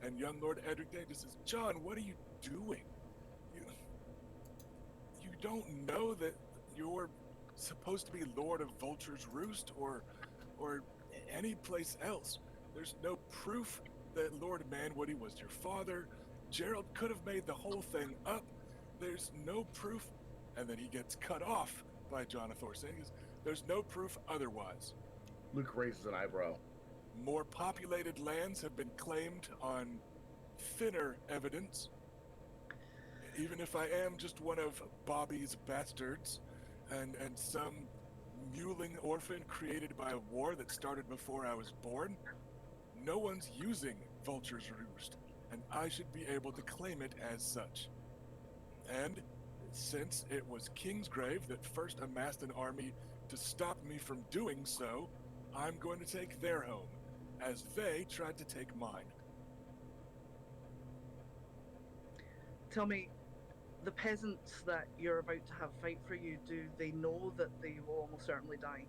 Speaker 1: And young Lord Edric Dane just says, "Jon, what are you doing? You don't know that you're supposed to be Lord of Vulture's Roost or any place else. There's no proof that Lord Manwoody was your father. Gerald could have made the whole thing up. There's no proof." And then he gets cut off by Jonathor saying, "There's no proof otherwise.
Speaker 2: Luke raises an eyebrow.
Speaker 1: More populated lands have been claimed on thinner evidence. Even if I am just one of Bobby's bastards and some mewling orphan created by a war that started before I was born, no one's using Vulture's Roost, and I should be able to claim it as such. And since it was Kingsgrave that first amassed an army to stop me from doing so, I'm going to take their home, as they tried to take mine."
Speaker 4: Tell me, the peasants that you're about to have fight for you, do they know that they will almost certainly die?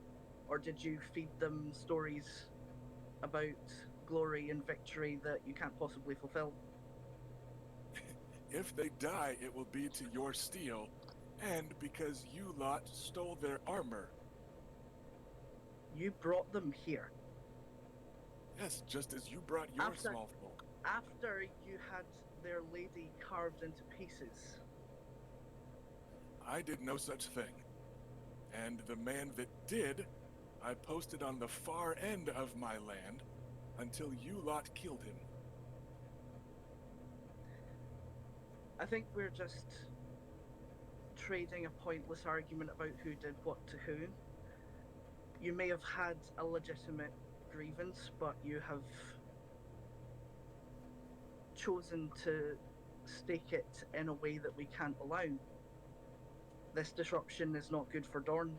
Speaker 4: Or did you feed them stories about glory and victory that you can't possibly fulfill?
Speaker 1: If they die, it will be to your steel, and because you lot stole their armor.
Speaker 4: You brought them here.
Speaker 1: Yes, just as you brought your
Speaker 4: After-
Speaker 1: small folk.
Speaker 4: After you had their lady carved into pieces.
Speaker 1: I did no such thing. And the man that did, I posted on the far end of my land until you lot killed him.
Speaker 4: I think we're just trading a pointless argument about who did what to who. you may have had a legitimate grievance, but you have chosen to stake it in a way that we can't allow. This disruption is not good for Dorne,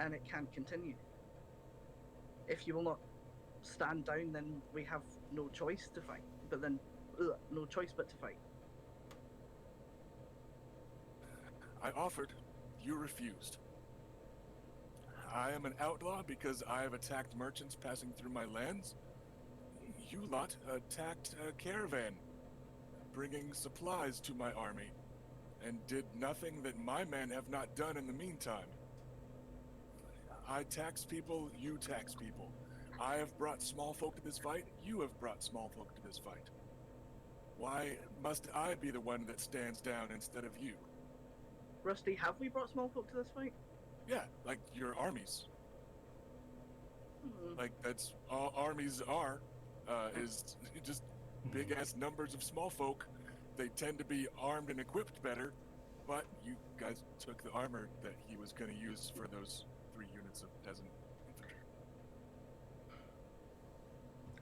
Speaker 4: and it can't continue. If you will not stand down, then we have no choice to fight. But then, no choice but to fight.
Speaker 1: I offered. You refused. I am an outlaw because I have attacked merchants passing through my lands. You lot attacked a caravan, bringing supplies to my army, and did nothing that my men have not done in the meantime. I tax people, you tax people. I have brought small folk to this fight, you have brought small folk to this fight. Why must I be the one that stands down instead of you?
Speaker 4: Rusty, have we brought small folk to this fight?
Speaker 1: Yeah, like your armies. Like that's all armies are, is just big ass numbers of small folk. They tend to be armed and equipped better, but you guys took the armor that he was going to use for those 3 units of peasant infantry.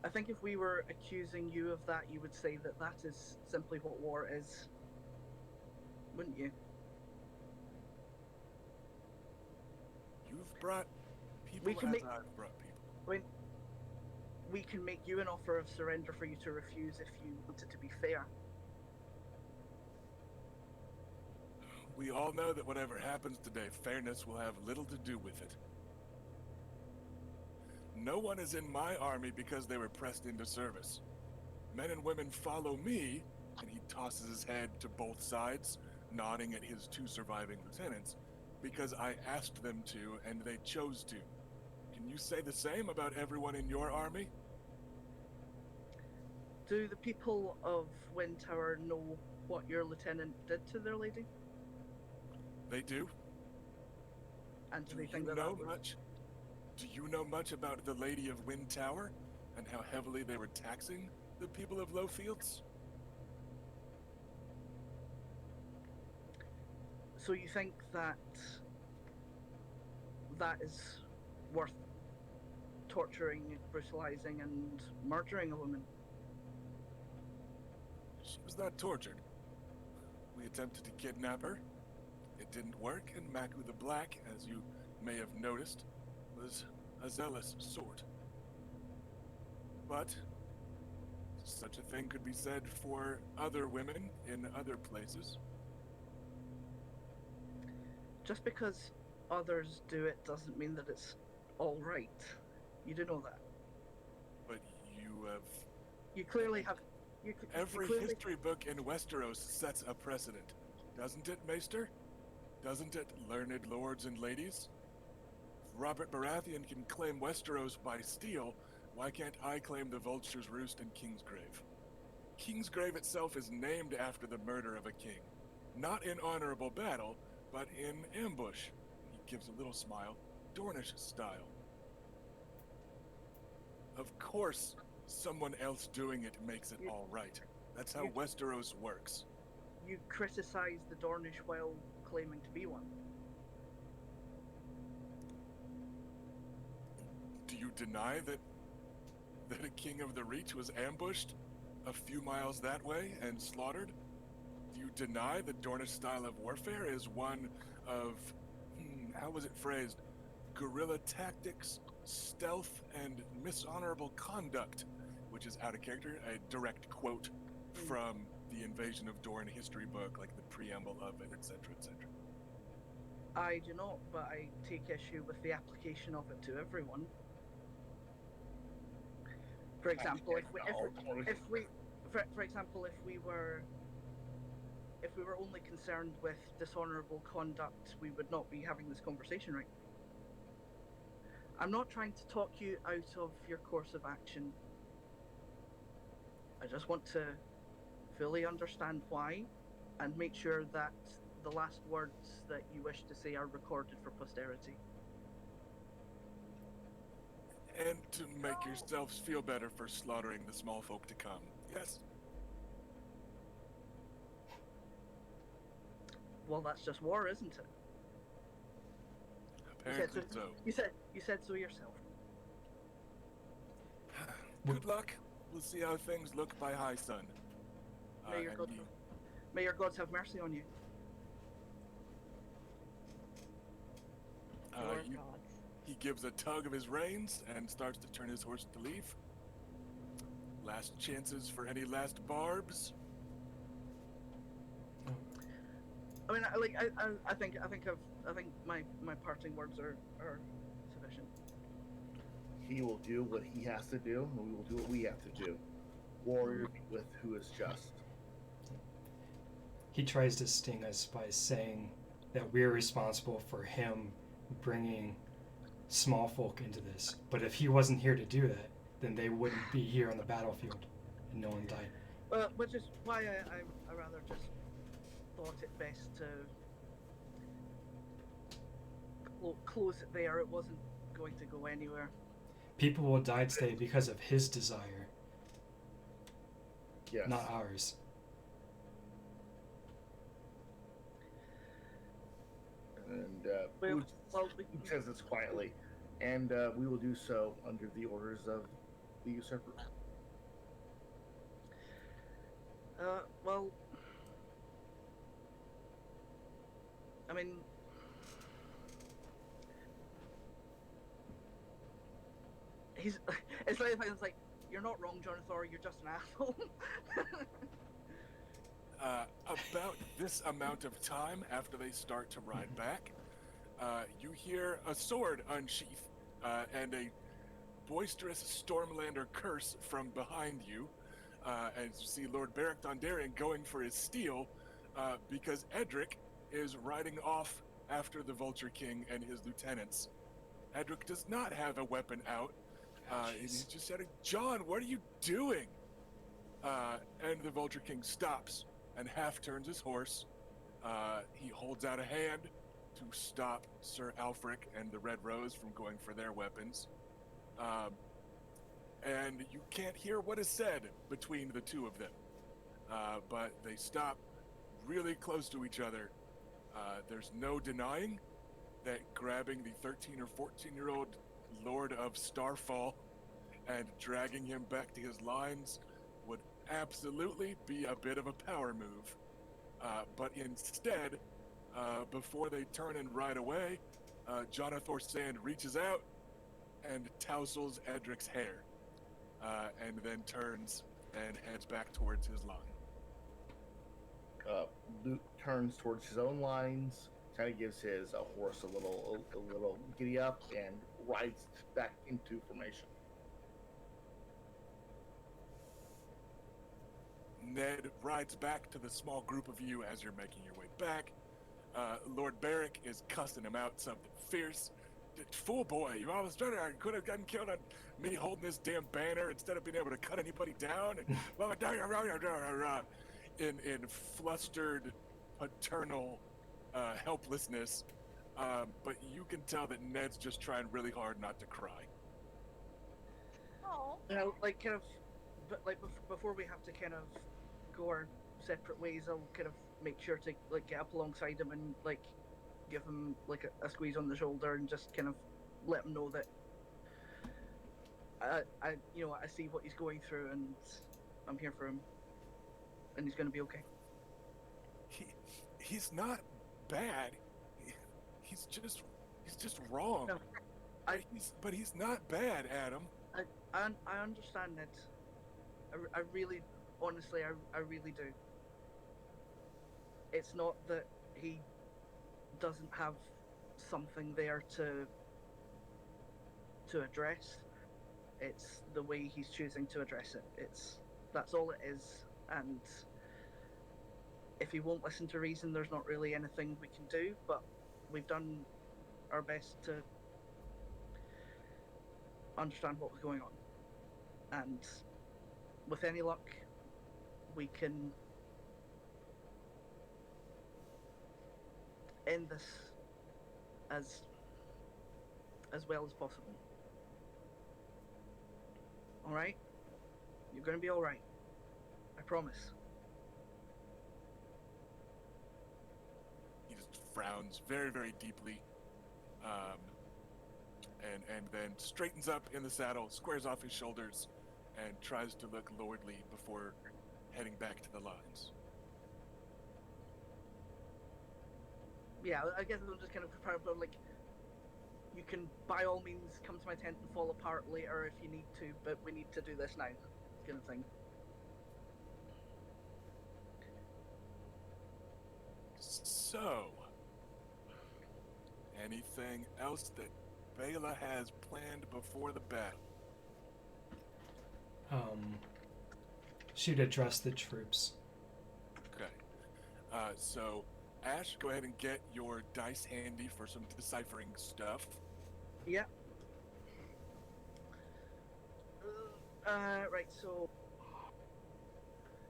Speaker 4: I think if we were accusing you of that, you would say that that is simply what war is. Wouldn't you?
Speaker 1: You've brought people
Speaker 4: We can
Speaker 1: as
Speaker 4: make-
Speaker 1: I've brought people.
Speaker 4: I mean, we can make you an offer of surrender for you to refuse if you want it to be fair.
Speaker 1: We all know that whatever happens today, fairness will have little to do with it. No one is in my army because they were pressed into service. Men and women follow me, and he tosses his head to both sides, nodding at his 2 surviving lieutenants, because I asked them to, and they chose to. Can you say the same about everyone in your army?
Speaker 4: Do the people of Windtower know what your lieutenant did to their lady?
Speaker 1: They do.
Speaker 4: And do
Speaker 1: Do
Speaker 4: they
Speaker 1: you
Speaker 4: think that
Speaker 1: know
Speaker 4: that was...
Speaker 1: much? Do you know much about the Lady of Wind Tower and how heavily they were taxing the people of Lowfields?
Speaker 4: So you think that that is worth torturing, brutalizing, and murdering a woman?
Speaker 1: She was not tortured. We attempted to kidnap her. It didn't work, and Maku the Black, as you may have noticed, was a zealous sort. But such a thing could be said for other women in other places.
Speaker 4: Just because others do it doesn't mean that it's all right. You do know that.
Speaker 1: But you have...
Speaker 4: You clearly have...
Speaker 1: Every
Speaker 4: clearly...
Speaker 1: history book in Westeros sets a precedent. Doesn't it, Maester? Doesn't it, learned lords and ladies? If Robert Baratheon can claim Westeros by steal, why can't I claim the Vulture's Roost and Kingsgrave? Kingsgrave itself is named after the murder of a king. Not in honorable battle, but in ambush. He gives a little smile, Dornish style. Of course, someone else doing it makes it all right. That's how Westeros works.
Speaker 4: You criticize the Dornish while claiming to be one.
Speaker 1: Do you deny that a king of the Reach was ambushed a few miles that way and slaughtered? Do you deny the Dornish style of warfare is one of, how was it phrased? Guerrilla tactics, stealth, and mishonorable conduct, which is out of character, a direct quote from the Invasion of Dorne history book, like the preamble of it, etc., etc.
Speaker 4: I do not, but I take issue with the application of it to everyone. For example, for example, if we were only concerned with dishonorable conduct, we would not be having this conversation, right? I'm not trying to talk you out of your course of action. I just want to fully understand why and make sure that the last words that you wish to say are recorded for posterity.
Speaker 1: And to make yourselves feel better for slaughtering the small folk to come. Yes?
Speaker 4: Well, that's just war, isn't it?
Speaker 1: Apparently so.
Speaker 4: You said so yourself.
Speaker 1: Good luck. We'll see how things look by high sun.
Speaker 4: May your
Speaker 1: And
Speaker 4: gods, may your gods have mercy on you.
Speaker 3: Your
Speaker 1: he,
Speaker 3: gods.
Speaker 1: he gives a tug of his reins and starts to turn his horse to leave. Last chances for any last barbs.
Speaker 4: I mean, I think my parting words are sufficient.
Speaker 2: He will do what he has to do, and we will do what we have to do. Warrior with who is just.
Speaker 5: He tries to sting us by saying that we're responsible for him bringing small folk into this. But if he wasn't here to do that, then they wouldn't be here on the battlefield, and no one died.
Speaker 4: Well, which is why I rather just thought it best to close it there. It wasn't going to go anywhere.
Speaker 5: People will die today because of his desire,
Speaker 2: Yes.
Speaker 5: not ours.
Speaker 2: And
Speaker 4: Well,
Speaker 2: who
Speaker 4: well,
Speaker 2: says this quietly, and we will do so under the orders of the usurper.
Speaker 4: well, I mean, he's. It's like you're not wrong, Jonathan. You're just an asshole.
Speaker 1: About this amount of time after they start to ride back, you hear a sword unsheath and a boisterous Stormlander curse from behind you, and you see Lord Beric Dondarrion going for his steel because Edric is riding off after the Vulture King and his lieutenants. Edric does not have a weapon out. He's just saying, "Jon, what are you doing?" And the Vulture King stops and half turns his horse. He holds out a hand to stop Sir Alfric and the Red Rose from going for their weapons. And you can't hear what is said between the two of them. But they stop really close to each other. There's no denying that grabbing the 13 or 14-year-old Lord of Starfall and dragging him back to his lines would absolutely be a bit of a power move. But instead, before they turn and ride away, Jonathan Sand reaches out and tousles Edric's hair, and then turns and heads back towards his line.
Speaker 2: Luke turns towards his own lines, kind of gives his horse a little giddy up, and rides back into formation.
Speaker 1: Ned rides back to the small group of you as you're making your way back. Lord Beric is cussing him out something fierce. Fool boy, you always better. I could have gotten killed on me holding this damn banner instead of being able to cut anybody down. In flustered, paternal helplessness. But you can tell that Ned's just trying really hard not to cry.
Speaker 3: Oh.
Speaker 4: Like kind of, but like before we have to kind of go our separate ways, I'll kind of make sure to like get up alongside him and like give him like a squeeze on the shoulder and just kind of let him know that I see what he's going through and I'm here for him and he's going to be okay.
Speaker 1: He's not bad. He's just wrong.
Speaker 4: No,
Speaker 1: but he's not bad, Adam.
Speaker 4: I understand that. I really, honestly, I really do. It's not that he doesn't have something there to address. It's the way he's choosing to address it. That's all it is. And if he won't listen to reason, there's not really anything we can do. But we've done our best to understand what was going on. And with any luck, we can end this as well as possible. All right? You're going to be all right. I promise.
Speaker 1: He just frowns very, very deeply. and then straightens up in the saddle, squares off his shoulders, and tries to look lordly before heading back to the lines.
Speaker 4: Yeah, I guess I'm just kind of prepared for, like, you can by all means come to my tent and fall apart later if you need to, but we need to do this now, kind of thing.
Speaker 1: So, anything else that Bela has planned before the battle?
Speaker 5: She'd address the troops.
Speaker 1: Okay. So, Ash, go ahead and get your dice handy for some deciphering stuff.
Speaker 4: Yeah. Right, so...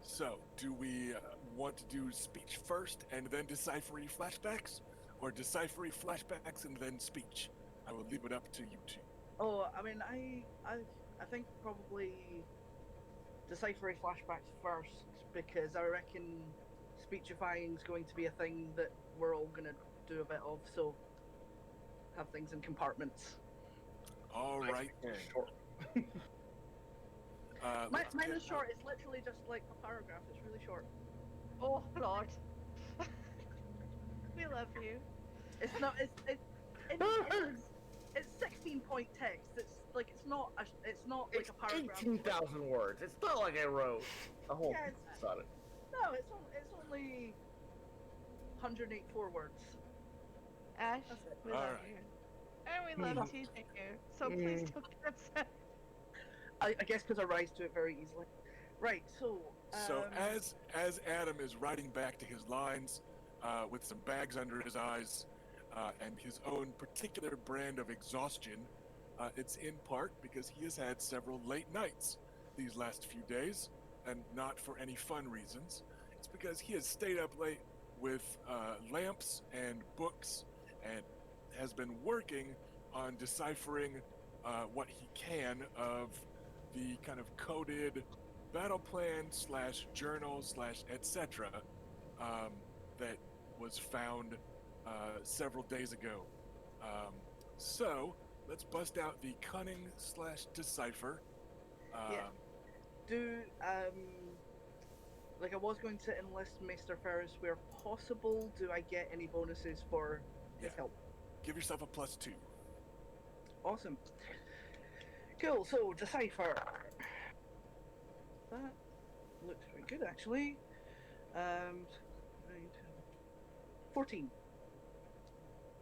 Speaker 1: So, do we want to do speech first and then deciphery flashbacks? Or deciphery flashbacks and then speech? I will leave it up to you two.
Speaker 4: Oh, I mean, I think probably deciphery flashbacks first, because I reckon speechifying is going to be a thing that we're all going to do a bit of, so have things in compartments.
Speaker 1: All right then.
Speaker 2: Short.
Speaker 4: Mine is short. It's literally just like a paragraph. It's really short.
Speaker 3: Oh Lord. We love you.
Speaker 4: It's not. It's 16-point text. It's not like a paragraph.
Speaker 2: 18,000 words. It's not like I wrote a whole
Speaker 4: Yeah,
Speaker 2: piece on it.
Speaker 4: No, it's only 184 words.
Speaker 3: Ash,
Speaker 4: That's it.
Speaker 3: we
Speaker 1: All
Speaker 3: love
Speaker 1: right.
Speaker 3: you. And we love teasing you. So please don't get upset.
Speaker 4: I guess because I rise to it very easily. Right. So.
Speaker 1: So as Adam is riding back to his lines, with some bags under his eyes, and his own particular brand of exhaustion, it's in part because he has had several late nights these last few days, and not for any fun reasons. It's because he has stayed up late with lamps and books, and has been working on deciphering what he can of the kind of coded battle plan / journal / etc. That was found several days ago. So let's bust out the cunning / decipher.
Speaker 4: Yeah. Like I was going to enlist Maester Ferris where possible. Do I get any bonuses for his
Speaker 1: Yeah.
Speaker 4: help?
Speaker 1: Give yourself a +2.
Speaker 4: Awesome. Cool. So decipher. That looks very good, actually. 14.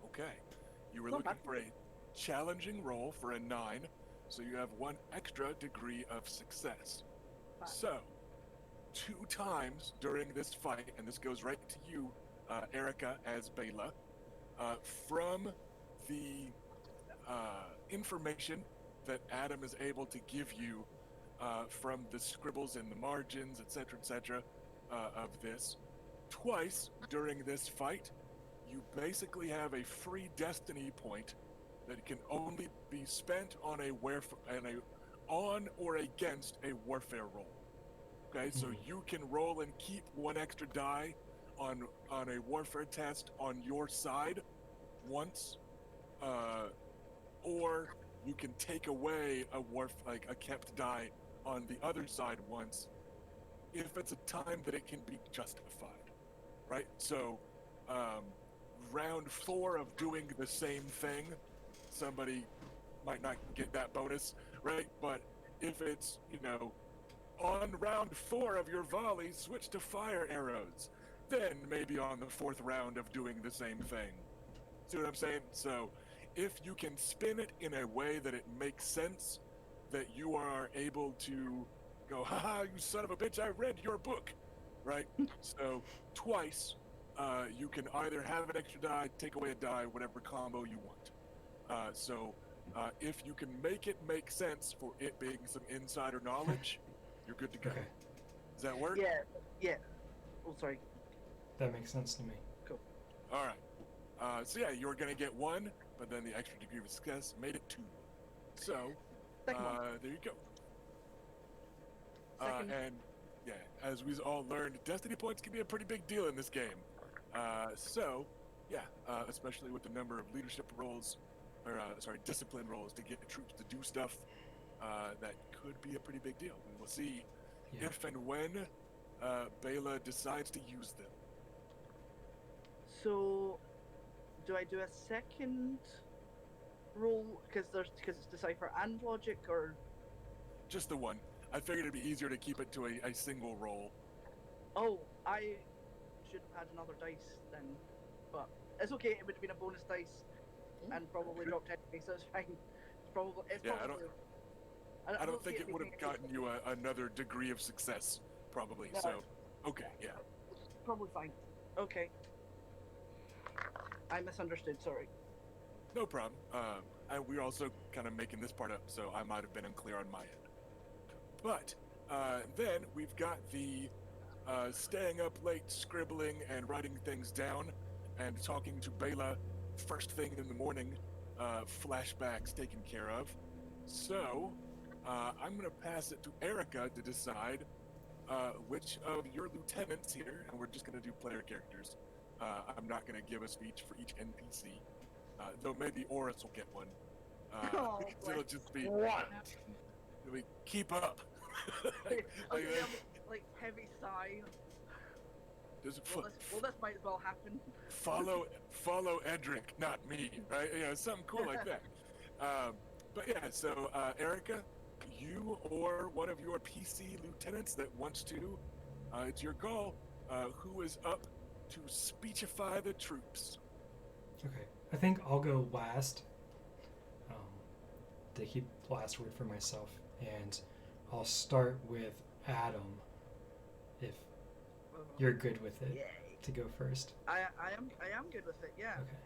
Speaker 1: Okay. You were
Speaker 4: Not
Speaker 1: looking
Speaker 4: bad.
Speaker 1: for a challenging roll for a 9, so you have 1 extra degree of success.
Speaker 4: Fine.
Speaker 1: So, 2 times during this fight, and this goes right to you, Erica, as Bela, from the information that Adam is able to give you from the scribbles in the margins, etc., of this, twice during this fight, you basically have a free destiny point that can only be spent on on or against a warfare roll. Okay, so you can roll and keep 1 extra die on a warfare test on your side once, or you can take away a kept die on the other side once, if it's a time that it can be justified, right? So, round 4 of doing the same thing, somebody might not get that bonus, right? But if it's, on round 4 of your volley, switch to fire arrows, then maybe on the 4th round of doing the same thing. See what I'm saying? So, if you can spin it in a way that it makes sense, that you are able to go, haha, you son of a bitch, I read your book, right? So, twice, you can either have an extra die, take away a die, whatever combo you want. So, if you can make it make sense for it being some insider knowledge, you're good to go.
Speaker 5: Okay.
Speaker 1: Does that work?
Speaker 4: Yeah. Oh, sorry.
Speaker 5: That makes sense to me.
Speaker 1: All right. So yeah, you were gonna get 1, but then the extra degree of success made it 2. So,
Speaker 4: Second one.
Speaker 1: there you go.
Speaker 4: Second.
Speaker 1: And yeah, as we all learned, destiny points can be a pretty big deal in this game. So yeah, especially with the number of leadership roles discipline rolls to get troops to do stuff that could be a pretty big deal. We will see
Speaker 5: Yeah.
Speaker 1: if and when Bela decides to use them.
Speaker 4: So, do I do a second roll because it's decipher and logic, or
Speaker 1: Just the one. I figured it'd be easier to keep it to a single roll.
Speaker 4: oh, I should have had another dice then, but it's okay. It would have been a bonus dice and probably dropped anyway, so it's fine. It's probably
Speaker 1: Yeah, I
Speaker 4: probably.
Speaker 1: I don't
Speaker 4: see
Speaker 1: think it would
Speaker 4: being
Speaker 1: have
Speaker 4: a-
Speaker 1: gotten you another degree of success, probably.
Speaker 4: No.
Speaker 1: So, okay, yeah.
Speaker 4: It's probably fine. Okay. I misunderstood. Sorry.
Speaker 1: No problem. And we're also kind of making this part up, so I might have been unclear on my end. But then we've got the staying up late, scribbling and writing things down, and talking to Bela first thing in the morning. Flashbacks taken care of. So I'm going to pass it to Erica to decide which of your lieutenants here, and we're just going to do player characters. I'm not going to give a speech for each NPC. Though maybe Oris will get one.
Speaker 4: Oh,
Speaker 1: It'll just be,
Speaker 2: What?
Speaker 1: it'll be keep up.
Speaker 4: Like heavy sigh.
Speaker 1: Just
Speaker 4: Well, this might as well happen.
Speaker 1: follow Edric, not me, right? You know, something cool like that. But yeah, so Erica, you or one of your PC lieutenants that wants to, it's your call. Who is up to speechify the troops?
Speaker 5: Okay. I think I'll go last. To keep last word for myself, and I'll start with Adam, if you're good with it,
Speaker 4: Yay.
Speaker 5: to go first.
Speaker 4: I am good with it. Yeah.
Speaker 5: Okay.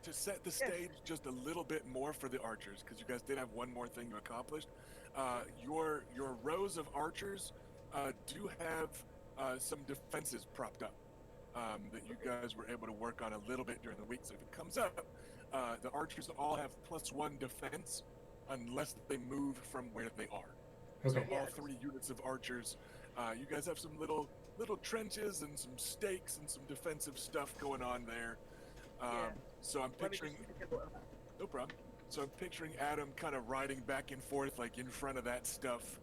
Speaker 1: To set the stage just a little bit more for the archers, because you guys did have one more thing to accomplish. Your rows of archers do have some defenses propped up that you guys were able to work on a little bit during the week. So if it comes up, the archers all have +1 defense unless they move from where they are.
Speaker 5: Okay.
Speaker 1: So all 3 units of archers, you guys have some little trenches and some stakes and some defensive stuff going on there. So I'm
Speaker 4: Let me
Speaker 1: picturing,
Speaker 4: just take a look at that.
Speaker 1: no problem. So I'm picturing Adam kind of riding back and forth like in front of that stuff,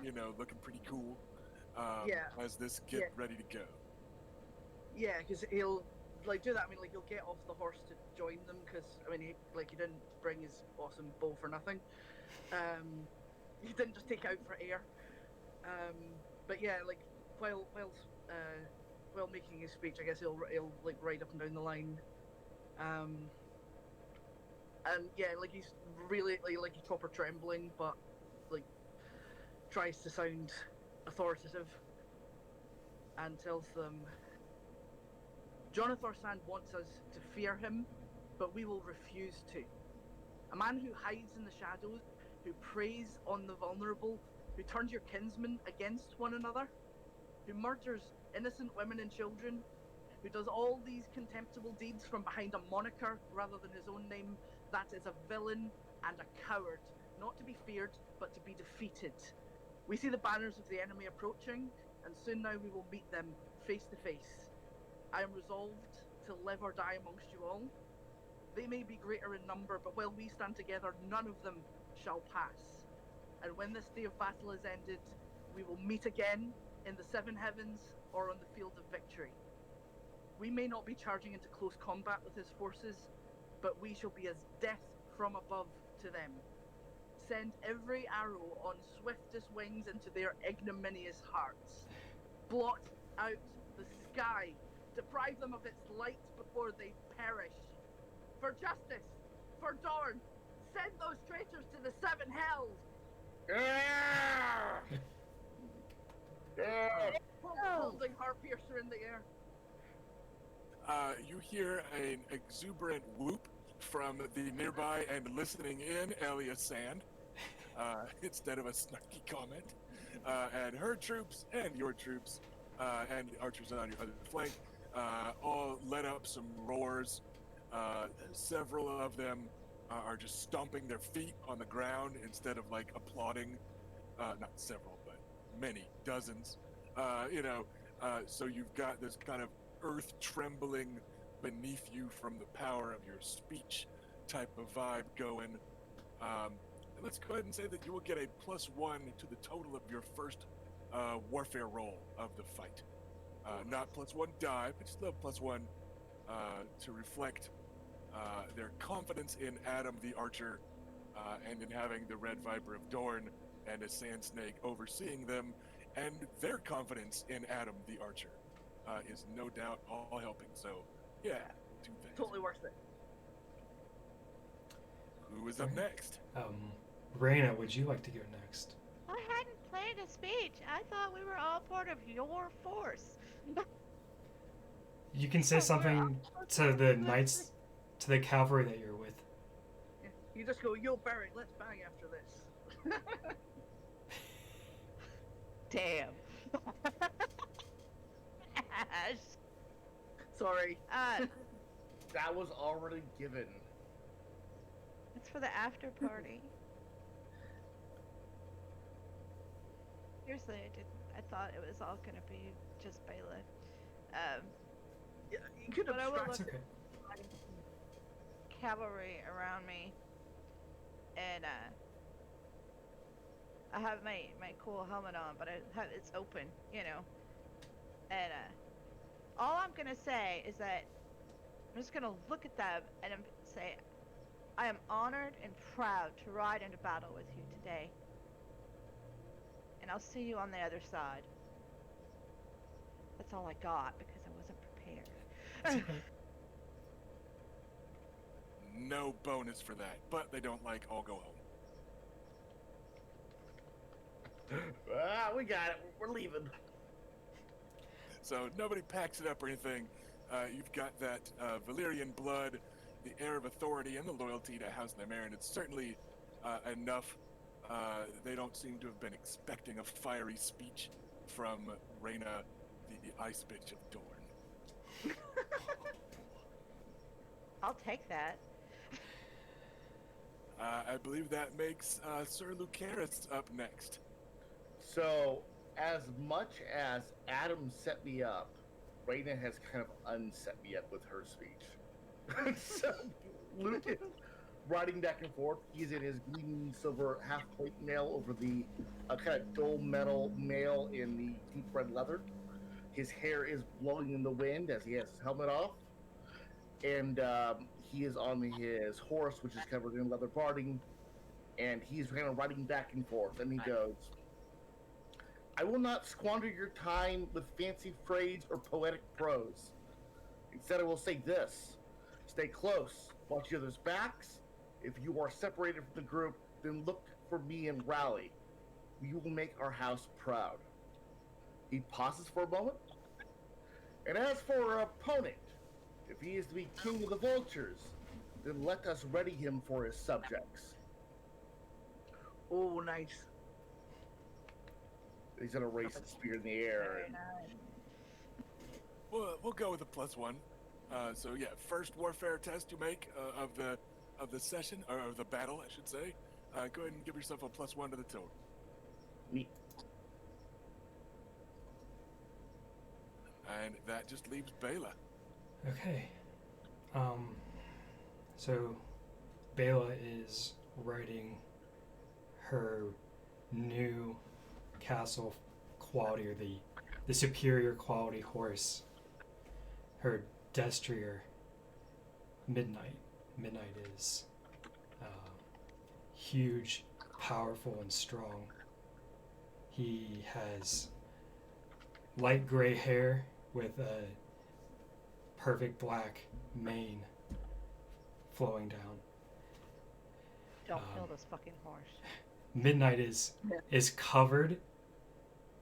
Speaker 1: you know, looking pretty cool as this get ready to go.
Speaker 4: Yeah, because he'll like do that. I mean, like he'll get off the horse to join them because I mean, he didn't bring his awesome bow for nothing. He didn't just take out for air. But yeah, like while making his speech, I guess he'll like ride up and down the line. And yeah, like he's really like he's proper trembling, but like tries to sound authoritative and tells them, Jonathan Sand wants us to fear him, but we will refuse to. A man who hides in the shadows, who preys on the vulnerable, who turns your kinsmen against one another, who murders innocent women and children, who does all these contemptible deeds from behind a moniker rather than his own name, that is a villain and a coward, not to be feared, but to be defeated. We see the banners of the enemy approaching, and soon now we will meet them face to face. I am resolved to live or die amongst you all. They may be greater in number, but while we stand together, none of them shall pass. And when this day of battle is ended, we will meet again in the seven heavens or on the field of victory. We may not be charging into close combat with his forces, but we shall be as death from above to them. Send every arrow on swiftest wings into their ignominious hearts. Blot out the sky. Deprive them of its light before they perish. For justice, for Dorne, send those traitors to the seven hells. Holding Heartpiercer in the air.
Speaker 1: You hear an exuberant whoop from the nearby and listening in Elia Sand, instead of a snarky comment. And her troops and your troops and the archers on your other flank all let up some roars. Several of them are just stomping their feet on the ground instead of like applauding. Not several, but many, dozens. So you've got this kind of earth trembling beneath you from the power of your speech type of vibe going. And let's go ahead and say that you will get a +1 to the total of your first warfare roll of the fight. Not +1 die, but still +1 to reflect their confidence in Adam the Archer and in having the Red Viper of Dorne and a Sand Snake overseeing them, and their confidence in Adam the Archer is no doubt all helping. So, yeah, do things.
Speaker 4: Totally worth it.
Speaker 1: Who is up next?
Speaker 5: Reyna, would you like to go next?
Speaker 3: I hadn't planned a speech. I thought we were all part of your force.
Speaker 5: You can say something to the knights, to the cavalry that you're with.
Speaker 4: Yeah. You just go, yo, Barry, let's bang after this.
Speaker 3: Damn. Ash.
Speaker 4: Sorry.
Speaker 2: That was already given.
Speaker 3: It's for the after party. Seriously, I thought it was all gonna be just Bela.
Speaker 4: Yeah, you could
Speaker 3: But I will
Speaker 4: abstract
Speaker 5: It's
Speaker 3: look
Speaker 5: okay.
Speaker 3: at cavalry around me, and I have my cool helmet on, but it's open, you know. And all I'm gonna say is that I'm just gonna look at them and say, I am honored and proud to ride into battle with you today. And I'll see you on the other side. That's all I got because I wasn't prepared.
Speaker 5: It's okay.
Speaker 1: No bonus for that, but they don't like I'll go home.
Speaker 2: We got it. We're leaving.
Speaker 1: So nobody packs it up or anything. You've got that Valyrian blood, the air of authority, and the loyalty to House Nymerin. It's certainly enough. They don't seem to have been expecting a fiery speech from Reyna, the Ice Bitch of Dorne.
Speaker 3: I'll take that.
Speaker 1: I believe that makes Sir Lucaris up next.
Speaker 2: So, as much as Adam set me up, Reyna has kind of unset me up with her speech. So, Luke is riding back and forth. He's in his gleaming silver half-plate mail over the kind of dull metal mail in the deep red leather. His hair is blowing in the wind as he has his helmet off. And he is on his horse, which is covered in leather barding. And he's kind of riding back and forth. And he goes, I will not squander your time with fancy phrase or poetic prose. Instead, I will say this. Stay close. Watch each other's backs. If you are separated from the group, then look for me and rally. We will make our house proud. He pauses for a moment. And as for our opponent, if he is to be king of the vultures, then let us ready him for his subjects.
Speaker 4: Oh, nice.
Speaker 2: He's gonna raise his spear in the air.
Speaker 3: Very
Speaker 2: And
Speaker 3: nice.
Speaker 1: We'll go with a +1. So yeah, first warfare test you make of the session, or of the battle, I should say. Go ahead and give yourself a +1 to the total.
Speaker 2: Neat.
Speaker 1: And that just leaves Bela.
Speaker 5: Okay. So Bela is riding her new castle quality, or the superior quality horse. Her destrier, Midnight. Midnight is huge, powerful, and strong. He has light gray hair with a perfect black mane flowing down.
Speaker 3: Don't kill this fucking horse.
Speaker 5: Midnight is covered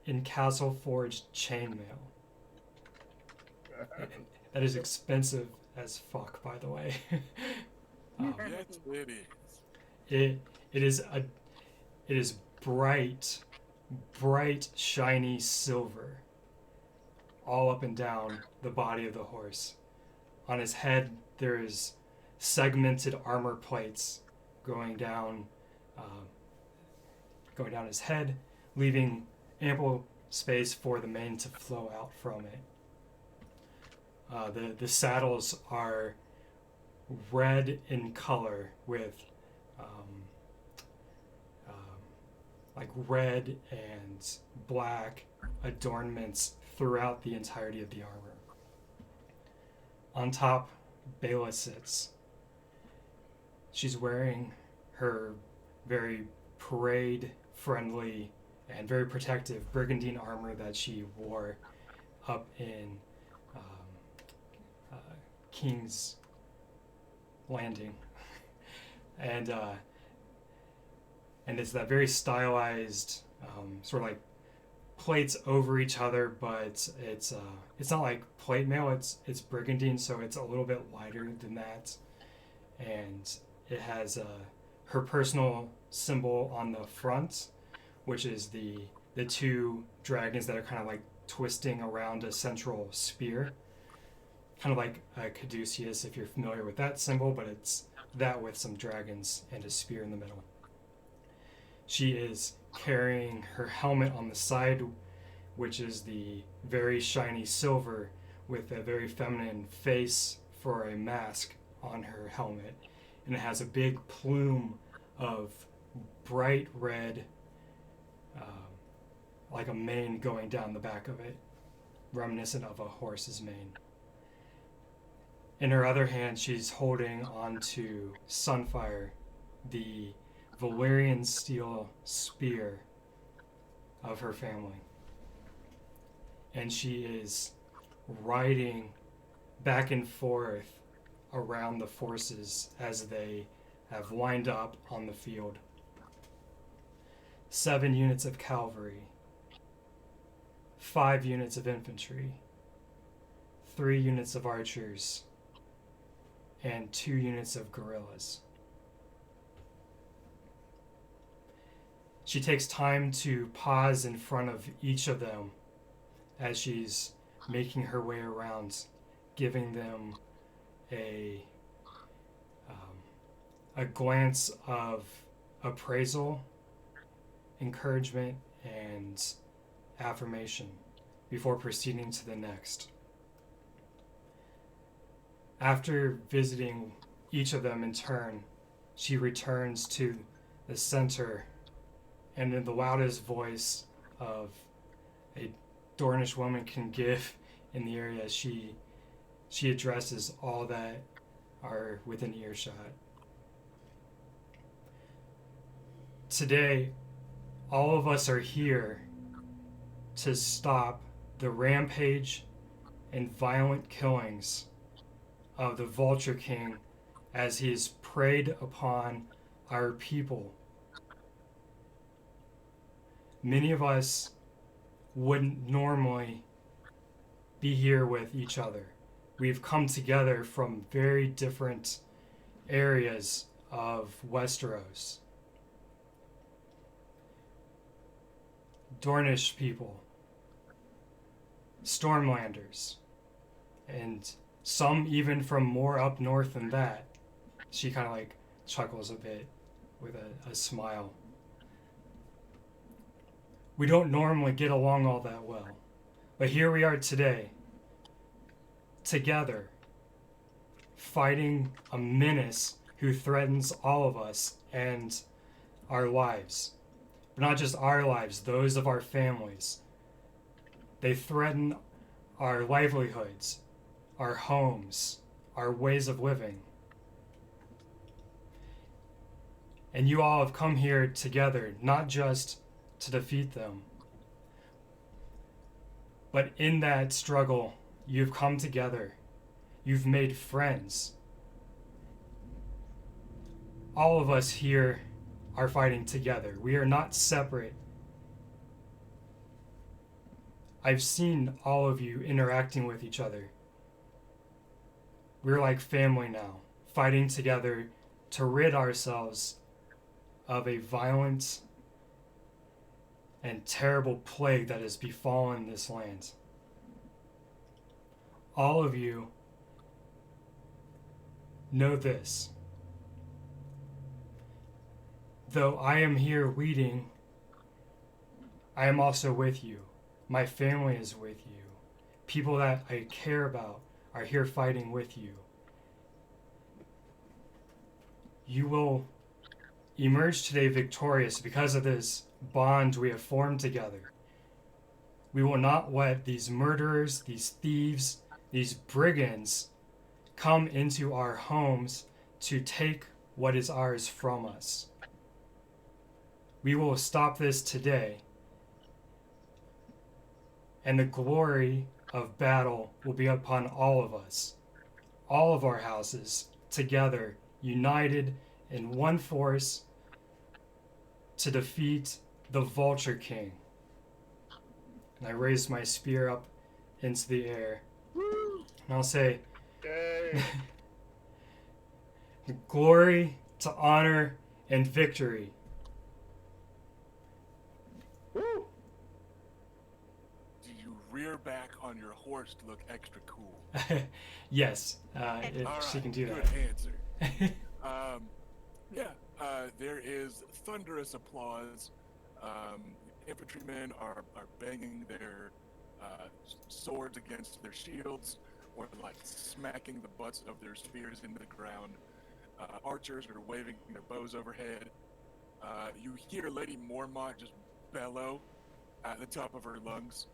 Speaker 5: in Castle Forged chainmail. That is expensive as fuck, by the way.
Speaker 1: Yes, it is.
Speaker 5: It is bright, shiny silver, all up and down the body of the horse. On his head, there is segmented armor plates going down his head, leaving ample space for the mane to flow out from it. The saddles are red in color with like red and black adornments throughout the entirety of the armor. On top, Bela sits. She's wearing her very parade-friendly and very protective Brigandine armor that she wore up in King's Landing. And it's that very stylized sort of like plates over each other, but it's not like plate mail, it's Brigandine, so it's a little bit wider than that. And it has her personal symbol on the front, which is the two dragons that are kind of like twisting around a central spear. Kind of like Caduceus, if you're familiar with that symbol, but it's that with some dragons and a spear in the middle. She is carrying her helmet on the side, which is the very shiny silver with a very feminine face for a mask on her helmet. And it has a big plume of bright red, like a mane going down the back of it, reminiscent of a horse's mane. In her other hand, she's holding onto Sunfire, the Valyrian steel spear of her family. And she is riding back and forth around the forces as they have lined up on the field. 7 units of cavalry, 5 units of infantry, 3 units of archers, and 2 units of guerrillas. She takes time to pause in front of each of them as she's making her way around, giving them a glance of appraisal, encouragement, and affirmation before proceeding to the next. After visiting each of them in turn, she returns to the center, and in the loudest voice of a Dornish woman can give in the area, she addresses all that are within earshot. Today, all of us are here to stop the rampage and violent killings of the Vulture King as he has preyed upon our people. Many of us wouldn't normally be here with each other. We've come together from very different areas of Westeros. Dornish people, Stormlanders, and some even from more up north than that. She kind of like chuckles a bit with a smile. We don't normally get along all that well, but here we are today, together, fighting a menace who threatens all of us and our lives. But not just our lives, those of our families. They threaten our livelihoods, our homes, our ways of living. And you all have come here together, not just to defeat them, but in that struggle, you've come together. You've made friends. All of us here are fighting together. We are not separate. I've seen all of you interacting with each other. We're like family now, fighting together to rid ourselves of a violent and terrible plague that has befallen this land. All of you know this. Though I am here leading, I am also with you. My family is with you. People that I care about are here fighting with you. You will emerge today victorious because of this bond we have formed together. We will not let these murderers, these thieves, these brigands come into our homes to take what is ours from us. We will stop this today, and the glory of battle will be upon all of us, all of our houses, together, united in one force to defeat the Vulture King. And I raise my spear up into the air, and I'll say,
Speaker 2: Yay.
Speaker 5: glory to honor and victory.
Speaker 2: Woo.
Speaker 1: Do you rear back on your horse to look extra cool?
Speaker 5: Yes, if
Speaker 1: All
Speaker 5: she
Speaker 1: right,
Speaker 5: can do
Speaker 1: good
Speaker 5: that.
Speaker 1: answer. There is thunderous applause. Infantrymen are banging their swords against their shields, or like smacking the butts of their spears into the ground. Archers are waving their bows overhead. You hear Lady Mormont just bellow at the top of her lungs,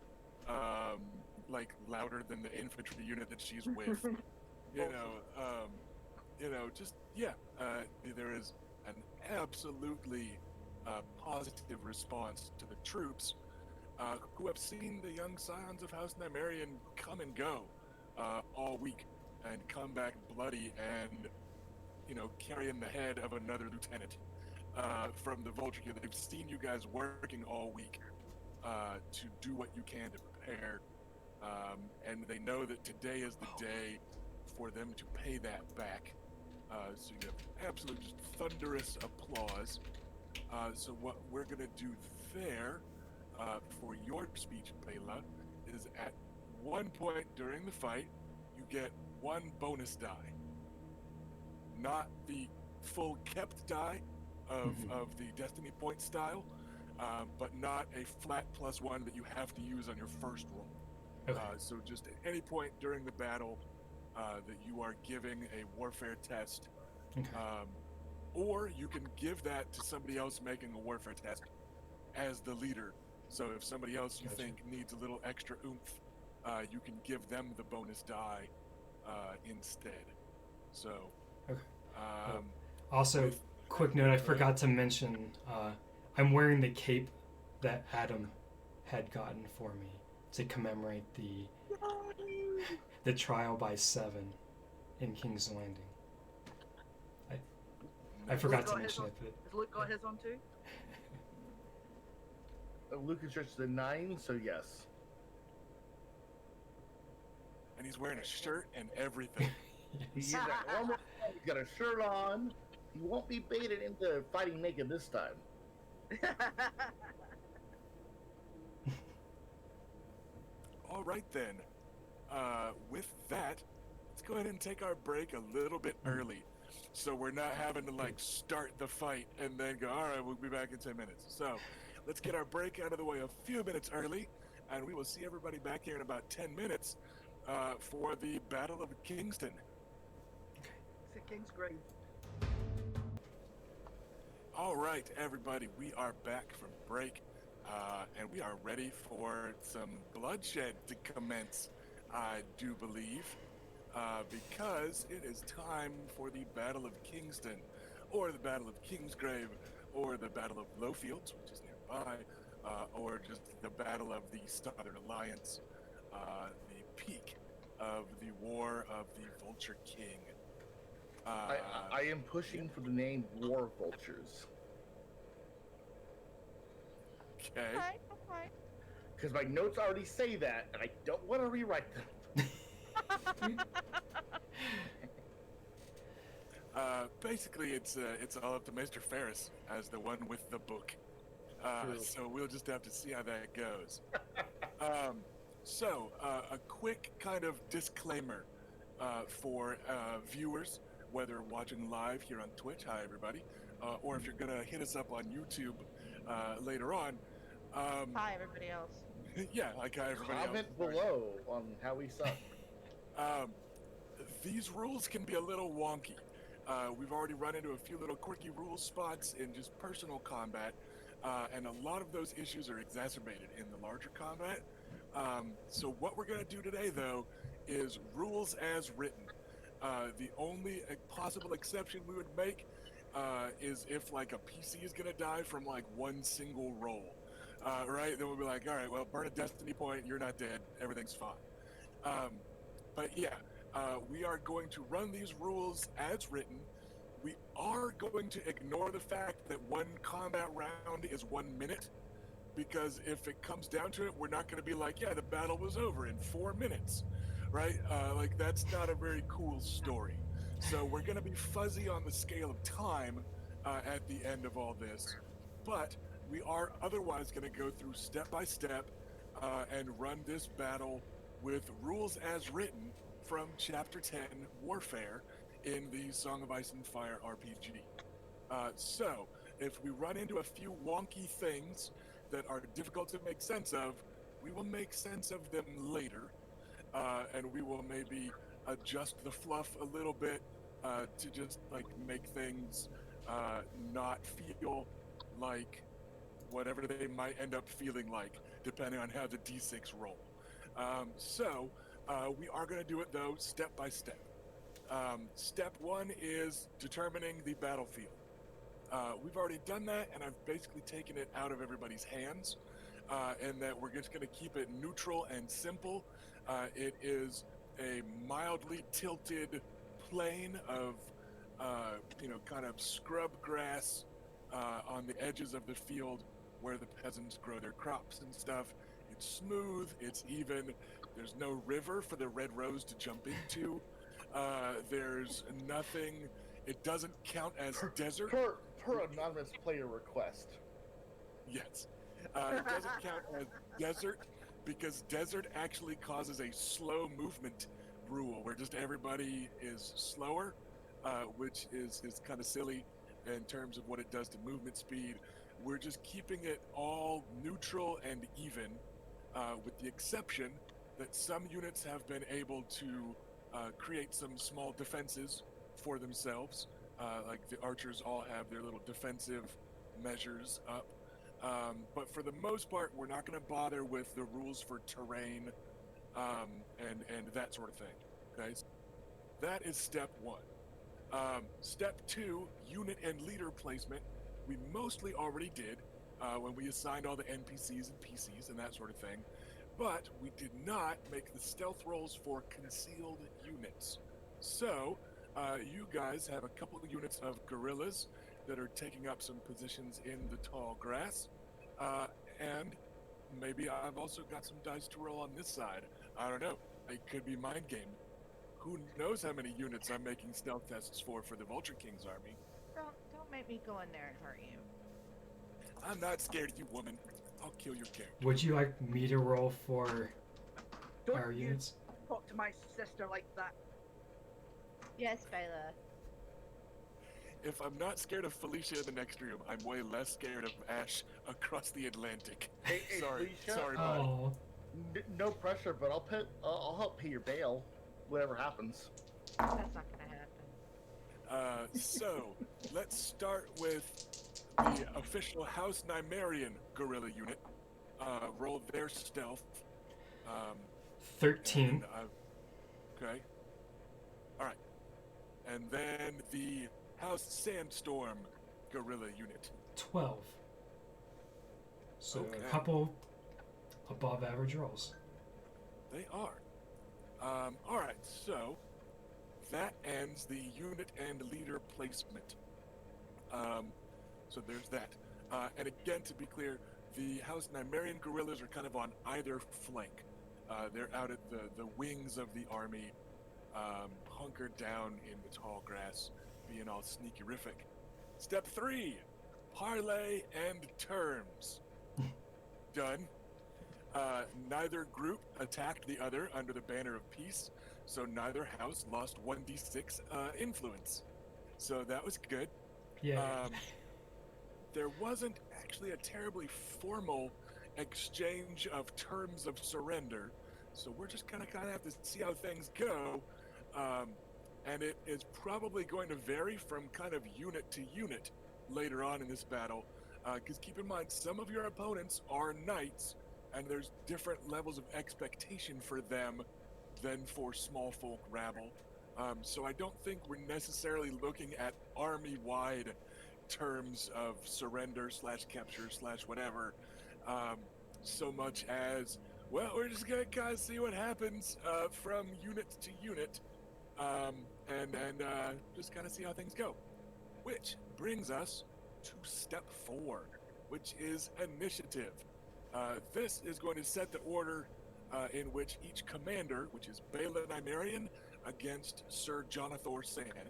Speaker 1: like louder than the infantry unit that she's with. There is an absolutely positive response to the troops who have seen the young scions of House Nymerian come and go all week and come back bloody and, carrying the head of another lieutenant from the Vulture King. They've seen you guys working all week to do what you can to prepare, and they know that today is the day for them to pay that back. So you have absolute just thunderous applause. So what we're gonna do there for your speech, Bela, is at one point during the fight, you get one bonus die. Not the full kept die of the Destiny Point style, but not a flat +1 that you have to use on your first roll.
Speaker 5: Okay.
Speaker 1: So just at any point during the battle that you are giving a warfare test,
Speaker 5: Okay.
Speaker 1: or you can give that to somebody else making a warfare test as the leader. So if somebody else you
Speaker 5: Gotcha.
Speaker 1: think needs a little extra oomph, you can give them the bonus die instead. So,
Speaker 5: Okay.
Speaker 1: um,
Speaker 5: Also,
Speaker 1: with-
Speaker 5: quick note, I forgot to mention, I'm wearing the cape that Adam had gotten for me to commemorate the trial by 7 in King's Landing. I forgot to
Speaker 4: got
Speaker 5: mention
Speaker 4: his
Speaker 5: it, but
Speaker 4: Has Luke got his on too?
Speaker 2: Luke is just the 9, so yes.
Speaker 1: and he's wearing a shirt and everything.
Speaker 2: He's got armor, he's got a shirt on. He won't be baited into fighting naked this time.
Speaker 1: All right then. With that, let's go ahead and take our break a little bit early, so we're not having to like start the fight and then go, all right, we'll be back in 10 minutes. So let's get our break out of the way a few minutes early, and we will see everybody back here in about 10 minutes for the Battle of Kingston.
Speaker 4: It's a King's Grave.
Speaker 1: All right, everybody, we are back from break, and we are ready for some bloodshed to commence, I do believe, because it is time for the Battle of Kingston, or the Battle of Kingsgrave, or the Battle of Lowfields, which is nearby, or just the Battle of the Southern Alliance, the peak of the War of the Vulture King.
Speaker 2: I am pushing for the name War Vultures.
Speaker 1: Okay.
Speaker 3: Okay.
Speaker 2: Because my notes already say that, and I don't want to rewrite them.
Speaker 1: Basically, it's all up to Mr. Ferris as the one with the book.
Speaker 2: True.
Speaker 1: So we'll just have to see how that goes. A quick kind of disclaimer for viewers, whether watching live here on Twitch, hi everybody, or if you're gonna hit us up on YouTube later on.
Speaker 3: Hi, everybody else.
Speaker 1: Yeah, like hi everybody else.
Speaker 2: Comment below on how we suck.
Speaker 1: these rules can be a little wonky. We've already run into a few little quirky rule spots in just personal combat, and a lot of those issues are exacerbated in the larger combat. So what we're going to do today, though, is rules as written. The only possible exception we would make is if like a PC is going to die from like one single roll, right? Then we'll be like, all right, well, burn a destiny point, you're not dead, everything's fine. But yeah, we are going to run these rules as written. We are going to ignore the fact that one combat round is 1 minute, because if it comes down to it, we're not going to be like, yeah, the battle was over in 4 minutes, right? Like, that's not a very cool story. So we're going to be fuzzy on the scale of time at the end of all this, but we are otherwise going to go through step by step and run this battle with rules as written from Chapter 10, Warfare, in the Song of Ice and Fire RPG. So, if we run into a few wonky things that are difficult to make sense of, we will make sense of them later, and we will maybe adjust the fluff a little bit to just like make things not feel like whatever they might end up feeling like, depending on how the D6 roll. So we are going to do it though step by step. Step 1 is determining the battlefield. We've already done that, and I've basically taken it out of everybody's hands, and that we're just going to keep it neutral and simple. It is a mildly tilted plain of, kind of scrub grass on the edges of the field where the peasants grow their crops and stuff. It's smooth, it's even. There's no river for the red rose to jump into. There's nothing. It doesn't count as desert.
Speaker 2: Per anonymous player request.
Speaker 1: Yes. It doesn't count as desert because desert actually causes a slow movement rule where just everybody is slower, which is kind of silly in terms of what it does to movement speed. We're just keeping it all neutral and even, with the exception that some units have been able to create some small defenses for themselves. Like the archers all have their little defensive measures up. But for the most part, we're not going to bother with the rules for terrain and that sort of thing. Okay, so that is step 1. Step 2, unit and leader placement, we mostly already did when we assigned all the NPCs and PCs and that sort of thing. But we did not make the stealth rolls for concealed units. So, you guys have a couple of units of guerrillas that are taking up some positions in the tall grass. And maybe I've also got some dice to roll on this side. I don't know. It could be mind game. Who knows how many units I'm making stealth tests for the Vulture King's army.
Speaker 3: Don't make me go in there and hurt you.
Speaker 1: I'm not scared of you, woman. I'll kill your character.
Speaker 5: Would you like me to roll for
Speaker 4: Don't
Speaker 5: our
Speaker 4: you
Speaker 5: units?
Speaker 4: talk to my sister like that.
Speaker 3: Yes, Bela.
Speaker 1: If I'm not scared of Felicia in the next room, I'm way less scared of Ash across the Atlantic.
Speaker 2: Hey,
Speaker 1: Sorry,
Speaker 2: Felicia,
Speaker 1: sorry, buddy.
Speaker 5: Oh,
Speaker 2: No pressure, but I'll help pay your bail, whatever happens.
Speaker 3: That's not gonna happen.
Speaker 1: So, let's start with the official House Nymerian guerrilla unit. Roll their stealth.
Speaker 5: 13.
Speaker 1: And, okay. Alright. And then the House Sandstorm guerrilla unit.
Speaker 5: 12. So
Speaker 1: Okay.
Speaker 5: a couple above average rolls.
Speaker 1: They are. Alright, so that ends the unit and leader placement. So there's that. And again, to be clear, the House Nymerian guerrillas are kind of on either flank. They're out at the wings of the army, hunkered down in the tall grass, being all sneaky-rific. Step 3, parlay and terms. Done. Neither group attacked the other under the banner of peace, so neither house lost 1d6 influence. So that was good.
Speaker 5: Yeah.
Speaker 1: There wasn't actually a terribly formal exchange of terms of surrender, so we're just kind of have to see how things go. And it is probably going to vary from kind of unit to unit later on in this battle. Because keep in mind, some of your opponents are knights, and there's different levels of expectation for them than for small folk rabble. So I don't think we're necessarily looking at army-wide terms of surrender / capture / whatever, so much as, well, we're just gonna kind of see what happens from unit to unit, and just kind of see how things go. Which brings us to step 4, which is initiative. This is going to set the order in which each commander, which is Baela Nymerian against Sir Jonathan Sand,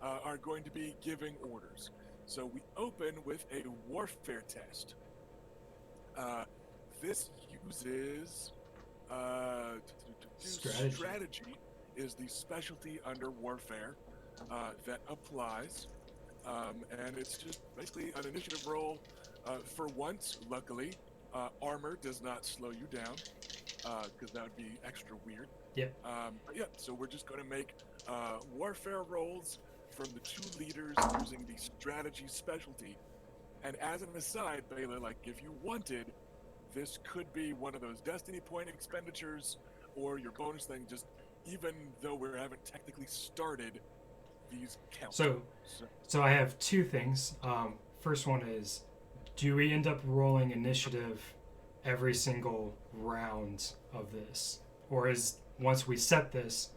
Speaker 1: are going to be giving orders. So we open with a warfare test. This uses strategy is the specialty under warfare that applies, and it's just basically an initiative roll. For once, luckily, armor does not slow you down, because that would be extra weird.
Speaker 5: Yep.
Speaker 1: But yeah, so we're just going to make warfare rolls from the 2 leaders using the strategy specialty. And as an aside, Baela, like, if you wanted, this could be one of those destiny point expenditures or your bonus thing, just even though we haven't technically started, these count.
Speaker 5: So I have 2 things. First one is, do we end up rolling initiative every single round of this? Or is, once we set this,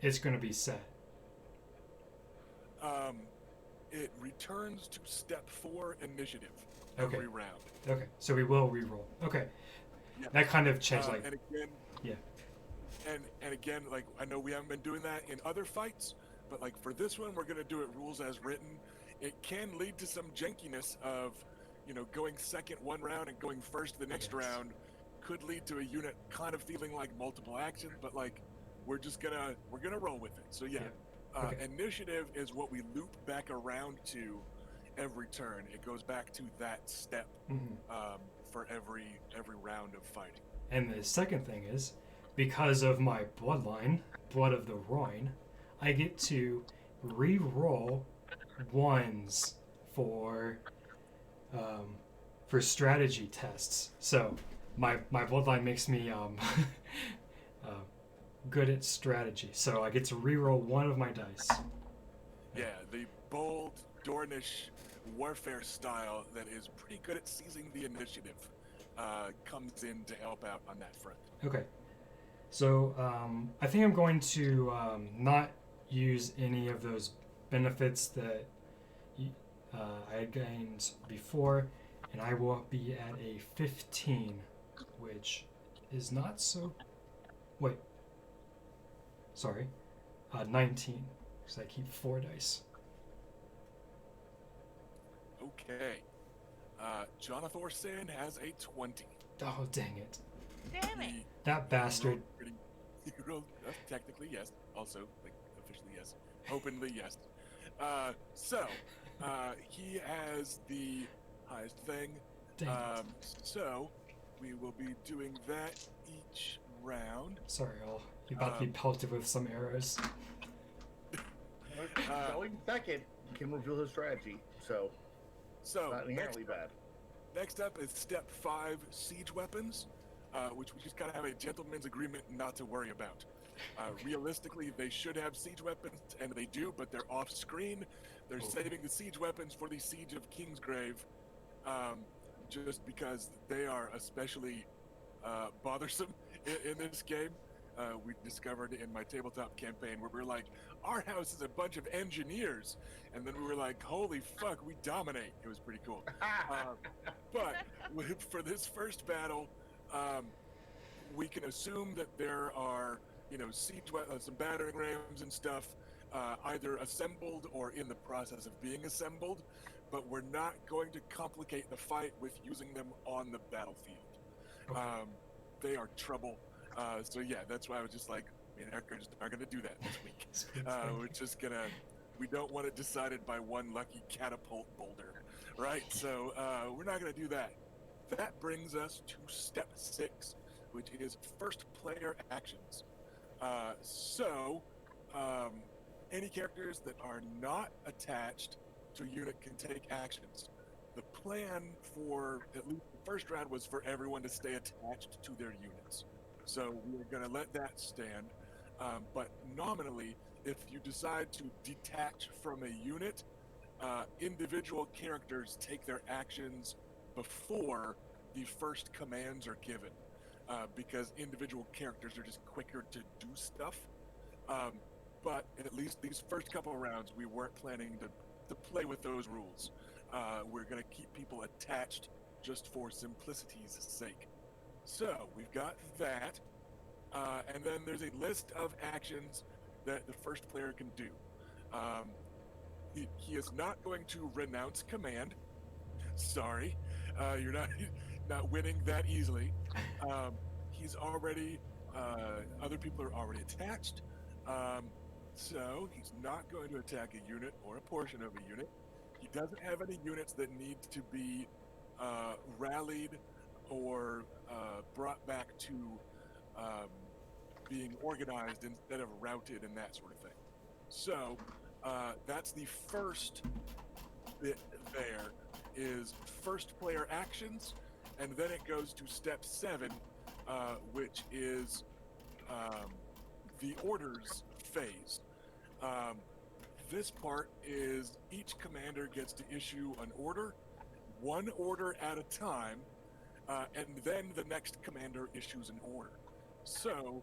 Speaker 5: it's going to be set?
Speaker 1: It returns to step 4 initiative
Speaker 5: Okay.
Speaker 1: every round.
Speaker 5: Okay, so we will re-roll. Okay.
Speaker 1: Yeah.
Speaker 5: That kind of changed, like...
Speaker 1: And again,
Speaker 5: yeah.
Speaker 1: And again, like, I know we haven't been doing that in other fights, but like for this one, we're going to do it rules as written. It can lead to some jankiness of, going second one round and going first the next round. Could lead to a unit kind of feeling like multiple actions, but like we're gonna roll with it. So yeah.
Speaker 5: Okay.
Speaker 1: Initiative is what we loop back around to every turn. It goes back to that step for every round of fighting.
Speaker 5: And the second thing is, because of my bloodline, blood of the Rhoyne, I get to re-roll 1s for strategy tests. So my bloodline makes me good at strategy. So I get to re-roll 1 of my dice.
Speaker 1: Yeah, the bold Dornish warfare style that is pretty good at seizing the initiative comes in to help out on that front.
Speaker 5: Okay. So I think I'm going to not use any of those benefits that I had gained before, and I will be at a 15, which is not so... Wait. Sorry. 19, because I keep 4 dice.
Speaker 1: Okay. Jonathan Sand has a 20.
Speaker 5: Oh, dang it.
Speaker 3: Damn it.
Speaker 5: That bastard.
Speaker 1: Technically, yes. Also, like, officially, yes. Openly, yes. So, he has the highest thing.
Speaker 5: Dang it.
Speaker 1: So, we will be doing that each round.
Speaker 5: Sorry, you're about to be pelted with some arrows.
Speaker 2: Going second, you can reveal his strategy, so not inherently bad.
Speaker 1: Next up is step 5, siege weapons, which we just kind of have a gentleman's agreement not to worry about. Realistically, they should have siege weapons, and they do, but they're off screen. They're saving the siege weapons for the siege of Kingsgrave, just because they are especially bothersome in this game. We discovered in my tabletop campaign where we were like, our house is a bunch of engineers, and then we were like, holy fuck, we dominate. It was pretty cool. But for this first battle, we can assume that there are, siege some battering rams and stuff, either assembled or in the process of being assembled, but we're not going to complicate the fight with using them on the battlefield.
Speaker 5: Okay.
Speaker 1: They are trouble. So yeah, that's why I was just like, Erica just aren't gonna do that this week. We're just we don't want it decided by one lucky catapult boulder, right? So we're not gonna do that. That brings us to step 6, which is first player actions. So, any characters that are not attached to a unit can take actions. The plan for at least the first round was for everyone to stay attached to their units. So we're going to let that stand. But nominally, if you decide to detach from a unit, individual characters take their actions before the first commands are given, because individual characters are just quicker to do stuff. But at least these first couple of rounds, we weren't planning to play with those rules. We're going to keep people attached just for simplicity's sake. So we've got that. And then there's a list of actions that the first player can do. He is not going to renounce command. Sorry, you're not winning that easily. He's already, other people are already attached. So he's not going to attack a unit or a portion of a unit. He doesn't have any units that need to be rallied or brought back to being organized instead of routed and that sort of thing. So that's the first bit there, is first player actions, and then it goes to step 7, which is the orders phase. This part is each commander gets to issue an order, one order at a time, and then the next commander issues an order. So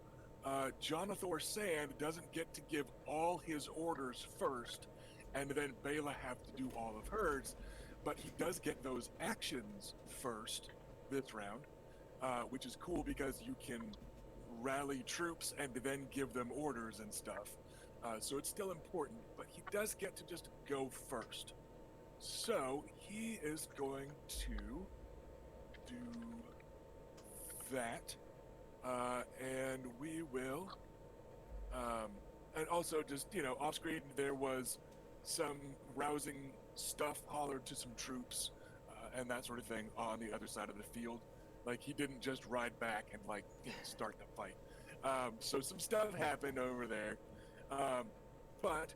Speaker 1: Jonathan Sand doesn't get to give all his orders first, and then Bela have to do all of hers, but he does get those actions first this round, which is cool because you can rally troops and then give them orders and stuff. So it's still important, but he does get to just go first. So he is going to do that, and we will, and also just, off screen there was some rousing stuff hollered to some troops, and that sort of thing on the other side of the field. Like, he didn't just ride back and start the fight. So some stuff happened over there, but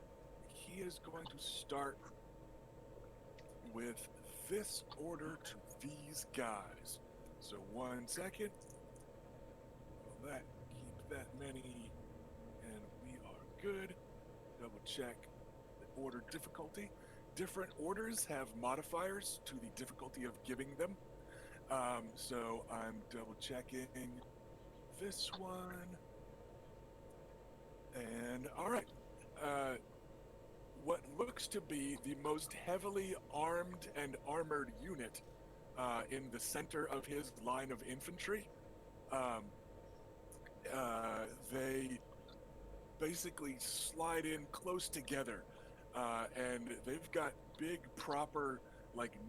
Speaker 1: he is going to start with this order to these guys. So 1 second. Keep that many, and we are good. Double check the order difficulty. Different orders have modifiers to the difficulty of giving them. So I'm double checking this one. And all right. What looks to be the most heavily armed and armored unit in the center of his line of infantry. They basically slide in close together, and they've got big, proper,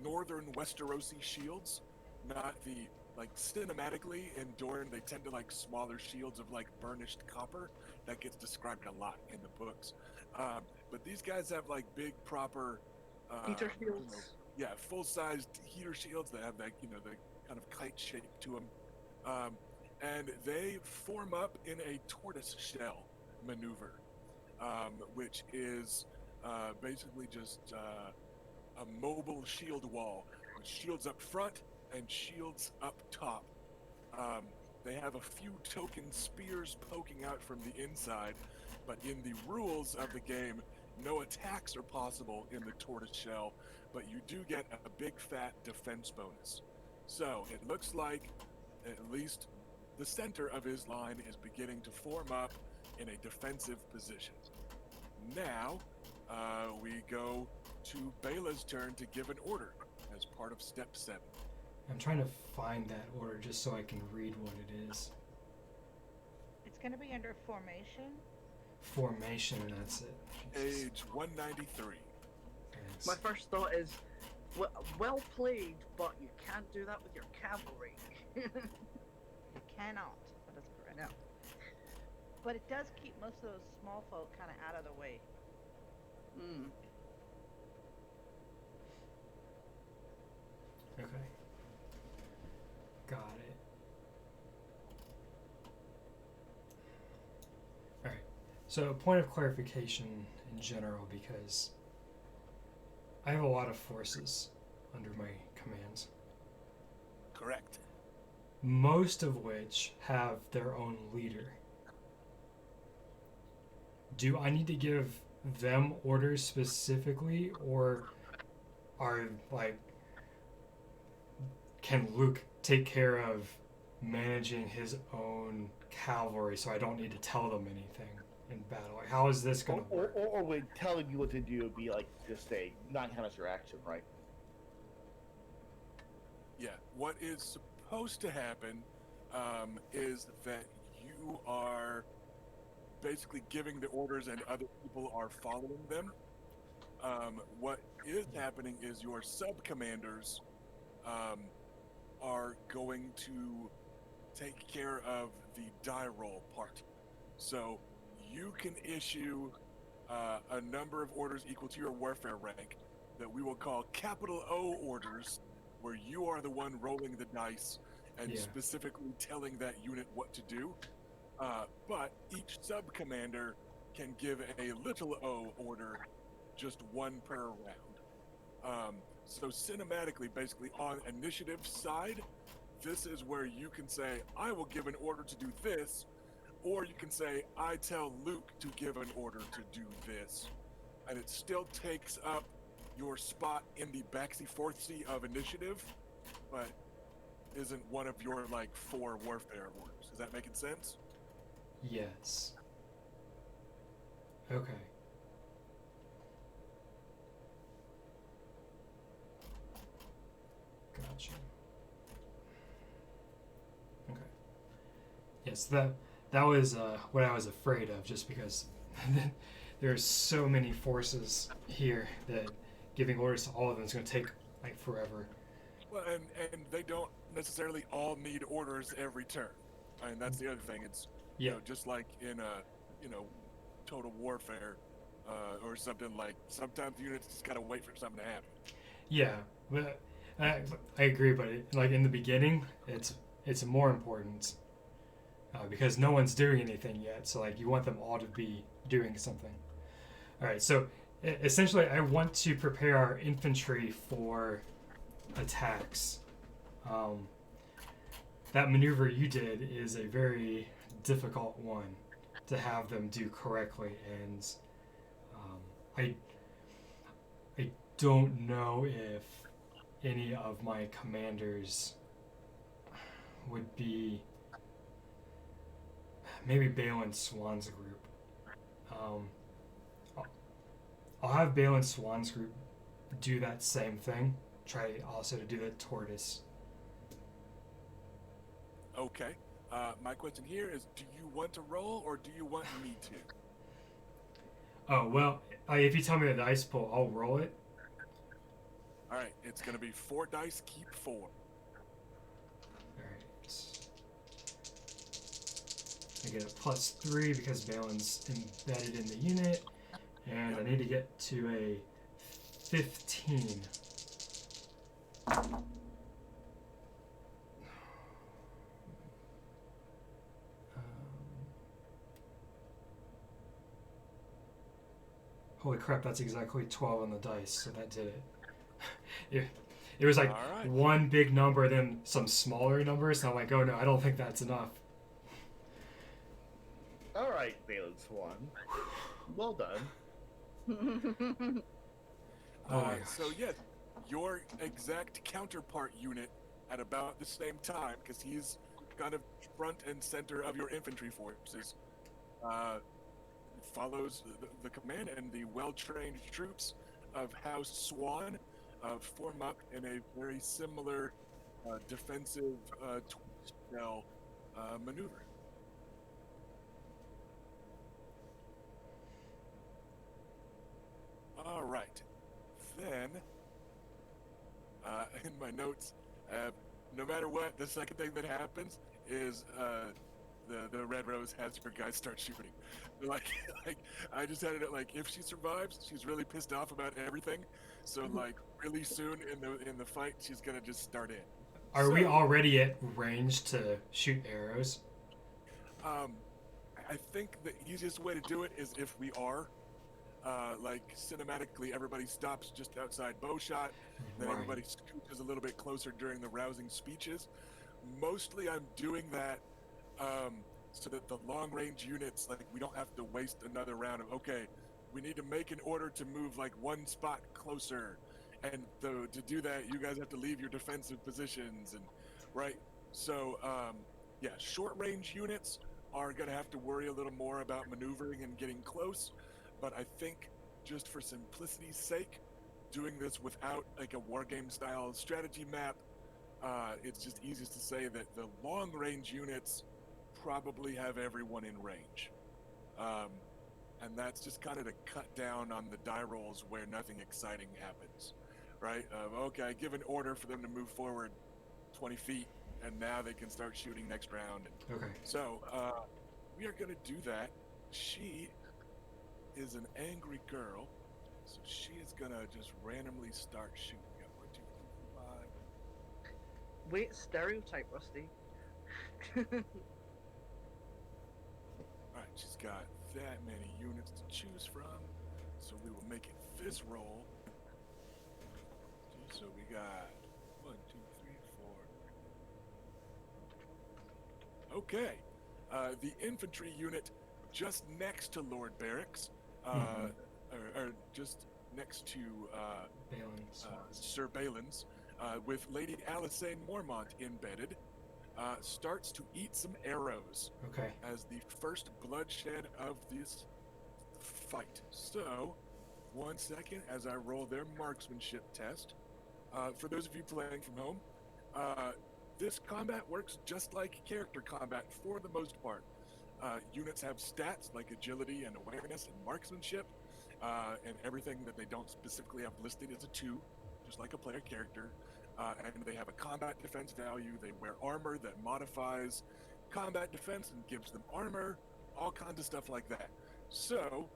Speaker 1: northern Westerosi shields. Not the, cinematically in Dorne, they tend to smaller shields of burnished copper. That gets described a lot in the books. But these guys have big, proper
Speaker 4: Heater shields.
Speaker 1: Full-sized heater shields that have the kind of kite shape to them. And they form up in a tortoise shell maneuver, which is basically just a mobile shield wall with shields up front and shields up top. They have a few token spears poking out from the inside, but in the rules of the game, no attacks are possible in the tortoise shell, but you do get a big fat defense bonus. So it looks like at least the center of his line is beginning to form up in a defensive position. Now, we go to Bela's turn to give an order as part of step 7.
Speaker 5: I'm trying to find that order just so I can read what it is.
Speaker 3: It's going to be under formation.
Speaker 5: Formation, that's it. Jesus.
Speaker 1: Page 193.
Speaker 5: Thanks.
Speaker 4: My first thought is, well played, but you can't do that with your cavalry.
Speaker 3: You cannot. That is correct.
Speaker 4: No.
Speaker 3: But it does keep most of those small folk kind of out of the way.
Speaker 4: Hmm.
Speaker 5: Okay. Got it. Alright. So, a point of clarification in general, because I have a lot of forces under my commands,
Speaker 1: Correct.
Speaker 5: most of which have their own leader. Do I need to give them orders specifically, or are like, can Luke take care of managing his own cavalry so I don't need to tell them anything in battle? Like, how is this going to work?
Speaker 2: Or would telling you what to do be like just a non-counter action, right?
Speaker 1: Yeah. What is supposed to happen is that you are basically giving the orders and other people are following them. What is happening is your sub-commanders are going to take care of the die roll part. So you can issue a number of orders equal to your warfare rank that we will call capital O orders, where you are the one rolling the dice and
Speaker 5: Yeah.
Speaker 1: specifically telling that unit what to do. But each sub-commander can give a little O order, just one per round. So cinematically, basically on initiative side, this is where you can say, I will give an order to do this, or you can say, I tell Luke to give an order to do this. And it still takes up your spot in the backseat forthsea of initiative, but isn't one of your, like, 4 warfare orders. Is that making sense?
Speaker 5: Yes. Okay. Gotcha. Okay. Yes, that was what I was afraid of, just because there's so many forces here that giving orders to all of them is going to take like forever.
Speaker 1: Well, and they don't necessarily all need orders every turn. I mean, that's the other thing. It's, you know, just like in Total Warfare, or something, like, sometimes units just gotta wait for something to happen.
Speaker 5: Yeah, but I agree. But like in the beginning, it's more important because no one's doing anything yet. So like you want them all to be doing something. All right. So essentially, I want to prepare our infantry for attacks. That maneuver you did is a very difficult one to have them do correctly, and I don't know if any of my commanders would be, maybe Balin Swan's group. I'll have Balin Swan's group do that same thing. Try also to do the tortoise.
Speaker 1: Okay. My question here is, do you want to roll, or do you want me to?
Speaker 5: Oh, well, if you tell me the dice pool, I'll roll it.
Speaker 1: Alright, it's gonna be 4 dice, keep 4.
Speaker 5: Alright. I get a +3 because Balin's embedded in the unit, and I need to get to a 15. Holy crap, that's exactly 12 on the dice, so that did it. It was like
Speaker 1: Alright.
Speaker 5: one big number, then some smaller numbers, and I'm like, oh no, I don't think that's enough.
Speaker 2: All right, Balin Swan. Well done.
Speaker 5: Oh my gosh.
Speaker 1: So yes, your exact counterpart unit at about the same time, because he's kind of front and center of your infantry forces, follows the command, and the well-trained troops of House Swan form up in a very similar defensive twist-shell maneuver. All right. Then, in my notes, no matter what, the second thing that happens is the Red Rose has her guys start shooting. Like I just had it like, if she survives, she's really pissed off about everything. So like really soon in the fight, she's gonna just start in.
Speaker 5: Are we already at range to shoot arrows?
Speaker 1: I think the easiest way to do it is if we are, like cinematically, everybody stops just outside bow shot, then
Speaker 5: Right.
Speaker 1: everybody scooches a little bit closer during the rousing speeches. Mostly I'm doing that so that the long range units, like, we don't have to waste another round of, okay, we need to make an order to move like one spot closer. And to do that, you guys have to leave your defensive positions, and right. So yeah, short range units are going to have to worry a little more about maneuvering and getting close. But I think just for simplicity's sake, doing this without like a wargame style strategy map, it's just easiest to say that the long range units probably have everyone in range. And that's just kind of to cut down on the die rolls where nothing exciting happens, right? Okay, I give an order for them to move forward 20 feet, and now they can start shooting next round.
Speaker 5: Okay.
Speaker 1: So we are going to do that. She is an angry girl, so she is going to just randomly start shooting. We got 1, 2, 3, 4, 5.
Speaker 4: Wait, stereotype, Rusty.
Speaker 1: Alright, she's got that many units to choose from, so we will make it this roll. So we got 1, 2, 3, 4. Okay, the infantry unit just next to Lord Barracks, or just next to
Speaker 5: Balin's.
Speaker 1: Sir Balin's, with Lady Alysanne Mormont embedded, starts to eat some arrows
Speaker 5: Okay.
Speaker 1: as the first bloodshed of this fight. So, 1 second as I roll their marksmanship test. For those of you playing from home, this combat works just like character combat for the most part. Units have stats like agility and awareness and marksmanship, and everything that they don't specifically have listed is a 2, just like a player character. And they have a combat defense value. They wear armor that modifies combat defense and gives them armor, all kinds of stuff like that. So,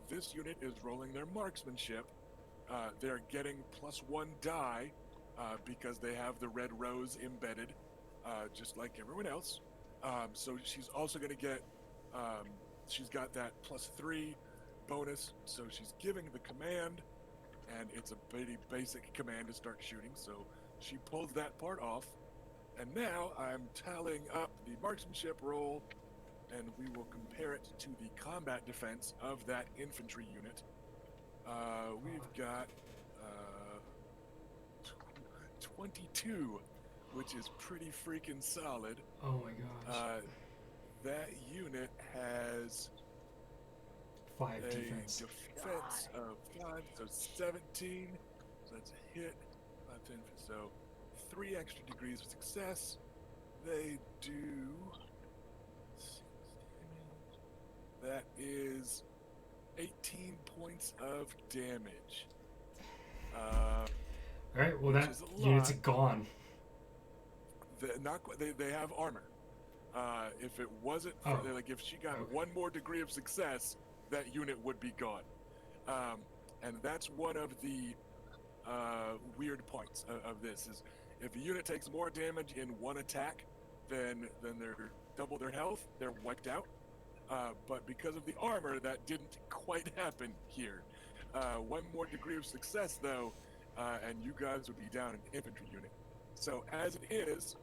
Speaker 1: this unit is rolling their marksmanship. They're getting +1 die because they have the red rose embedded, just like everyone else. So she's also going to get, she's got that +3 bonus, so she's giving the command, and it's a pretty basic command to start shooting, so she pulls that part off. And now I'm tallying up the marksmanship roll, and we will compare it to the combat defense of that infantry unit. We've got 22, which is pretty freaking solid.
Speaker 5: Oh my gosh.
Speaker 1: That unit has
Speaker 5: 5
Speaker 1: a
Speaker 5: defense.
Speaker 1: defense of 5, so 17. So that's a hit. 5, 10, so 3 extra degrees of success. They do 6 damage. That is 18 points of damage.
Speaker 5: All right. Well,
Speaker 1: which
Speaker 5: that
Speaker 1: is a
Speaker 5: unit's
Speaker 1: lot.
Speaker 5: gone.
Speaker 1: They have armor. If it wasn't for, like, if she got
Speaker 5: Okay.
Speaker 1: 1 more degree of success, that unit would be gone. And that's one of the weird points of this is if a unit takes more damage in 1 attack than they're double their health, they're wiped out. But because of the armor, that didn't quite happen here. 1 more degree of success, though, and you guys would be down an infantry unit. So as it is,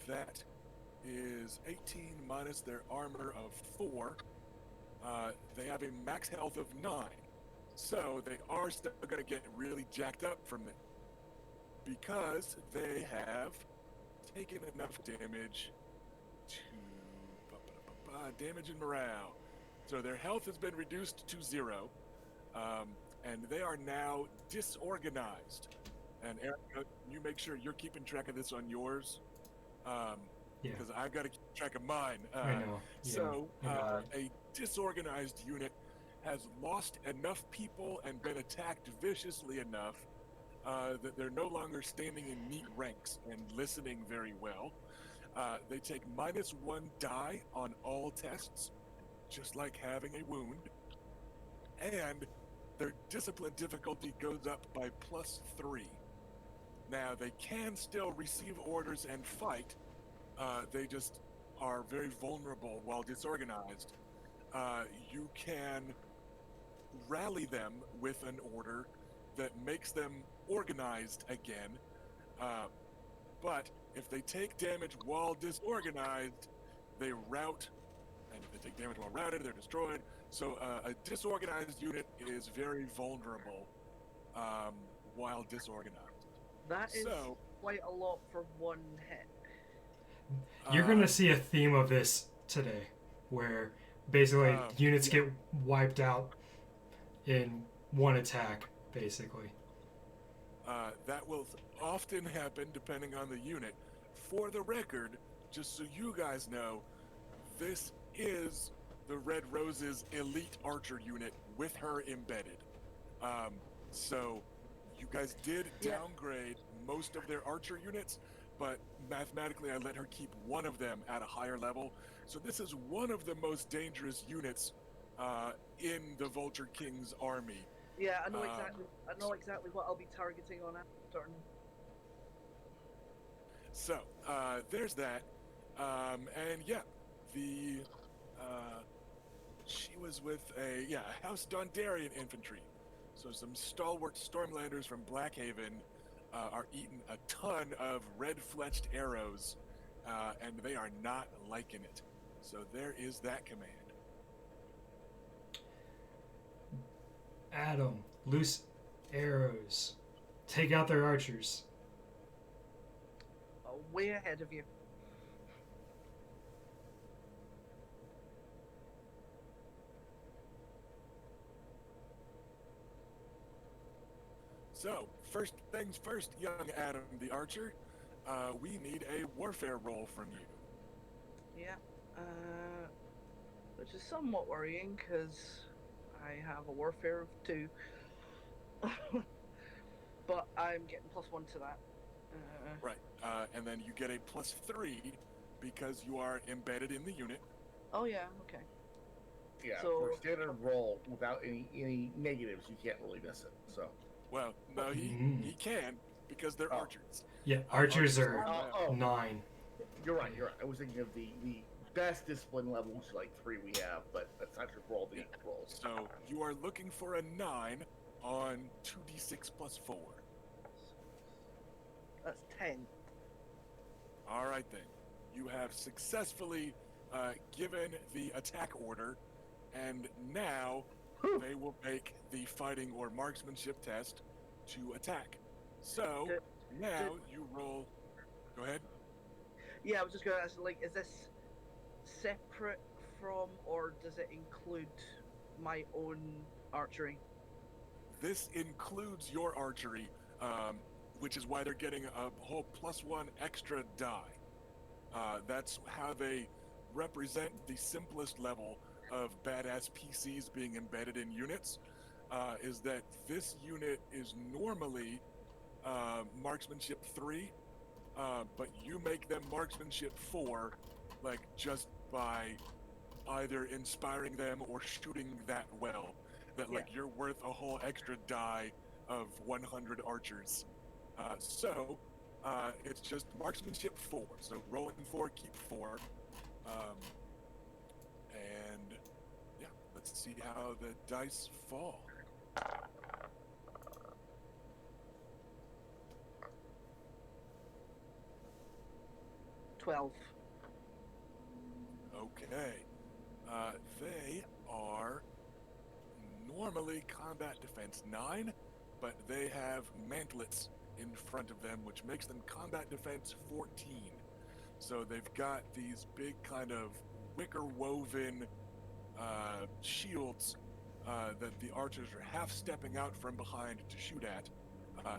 Speaker 1: that is 18 minus their armor of 4. They have a max health of 9. So they are still going to get really jacked up from it because they have taken enough damage to damage and morale. So their health has been reduced to 0, and they are now disorganized. And Erica, you make sure you're keeping track of this on yours, because I've got to keep track of mine.
Speaker 5: I know.
Speaker 1: So
Speaker 5: Yeah.
Speaker 1: a disorganized unit has lost enough people and been attacked viciously enough that they're no longer standing in neat ranks and listening very well. They take -1 die on all tests, just like having a wound. And their discipline difficulty goes up by +3. Now, they can still receive orders and fight. They just are very vulnerable while disorganized, you can rally them with an order that makes them organized again. But if they take damage while disorganized, they rout, and if they take damage while routed, they're destroyed. So a disorganized unit is very vulnerable while disorganized.
Speaker 4: That is
Speaker 1: So,
Speaker 4: quite a lot for one hit.
Speaker 5: You're gonna see a theme of this today, where basically units get wiped out in one attack, basically.
Speaker 1: That will often happen depending on the unit. For the record, just so you guys know, this is the Red Rose's elite archer unit with her embedded. So you guys did downgrade most of their archer units, but mathematically I let her keep one of them at a higher level. So this is one of the most dangerous units in the Vulture King's army.
Speaker 4: Yeah, I know exactly. I know exactly what I'll be targeting on after turn.
Speaker 1: So there's that, and yeah, the she was with a House Dondarrion infantry. So some stalwart Stormlanders from Blackhaven are eating a ton of red-fletched arrows, and they are not liking it. So there is that command.
Speaker 5: Adam, loose arrows. Take out their archers.
Speaker 4: Way ahead of you.
Speaker 1: So, first things first, young Adam the Archer, we need a warfare roll from you.
Speaker 4: Yeah. Which is somewhat worrying because I have a warfare of 2. But I'm getting +1 to that.
Speaker 1: Right, and then you get a +3 because you are embedded in the unit.
Speaker 4: Oh yeah, okay.
Speaker 2: Yeah,
Speaker 4: So-
Speaker 2: for a standard roll without any negatives, you can't really miss it. So.
Speaker 1: Well, no, he can because they're archers.
Speaker 5: Yeah, archers are
Speaker 2: Oh,
Speaker 5: 9.
Speaker 2: you're right. I was thinking of the best discipline levels, like 3 we have, but that's not your roll the rolls.
Speaker 1: So you are looking for a 9 on 2d6 + 4.
Speaker 4: That's 10.
Speaker 1: All right then, you have successfully given the attack order, and now they will make the fighting or marksmanship test to attack. So
Speaker 4: Did-
Speaker 1: now you roll. Go ahead.
Speaker 4: Yeah, I was just going to ask, like, is this separate from, or does it include my own archery?
Speaker 1: This includes your archery, which is why they're getting a whole +1 extra die. That's how they represent the simplest level of badass PCs being embedded in units, is that this unit is normally marksmanship 3, but you make them marksmanship 4, like just by either inspiring them or shooting that well, that like you're worth a whole extra die of 100 archers. So it's just marksmanship 4. So rolling 4, keep 4. And yeah, let's see how the dice fall.
Speaker 4: $12.
Speaker 1: Okay. They are normally combat defense 9, but they have mantlets in front of them, which makes them combat defense 14. So they've got these big kind of wicker woven shields that the archers are half stepping out from behind to shoot at.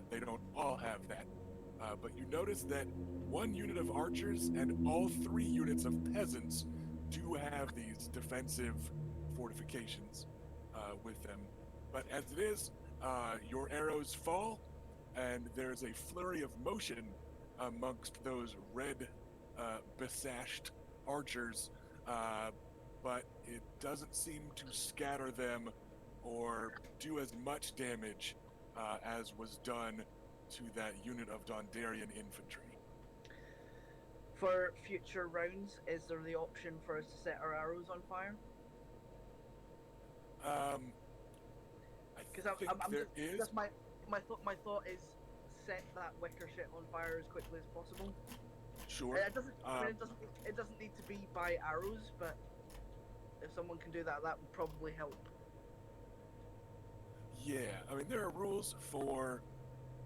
Speaker 1: They don't all have that. But you notice that one unit of archers and all 3 units of peasants do have these defensive fortifications with them. But as it is, your arrows fall, and there's a flurry of motion amongst those red besashed archers, but it doesn't seem to scatter them or do as much damage as was done to that unit of Dondarrion infantry.
Speaker 4: For future rounds, is there the option for us to set our arrows on fire?
Speaker 1: I
Speaker 4: Because
Speaker 1: think there is.
Speaker 4: That's my thought is set that wicker shit on fire as quickly as possible.
Speaker 1: Sure.
Speaker 4: It doesn't. I mean, it doesn't need to be by arrows, but if someone can do that, that would probably help.
Speaker 1: Yeah, I mean, there are rules for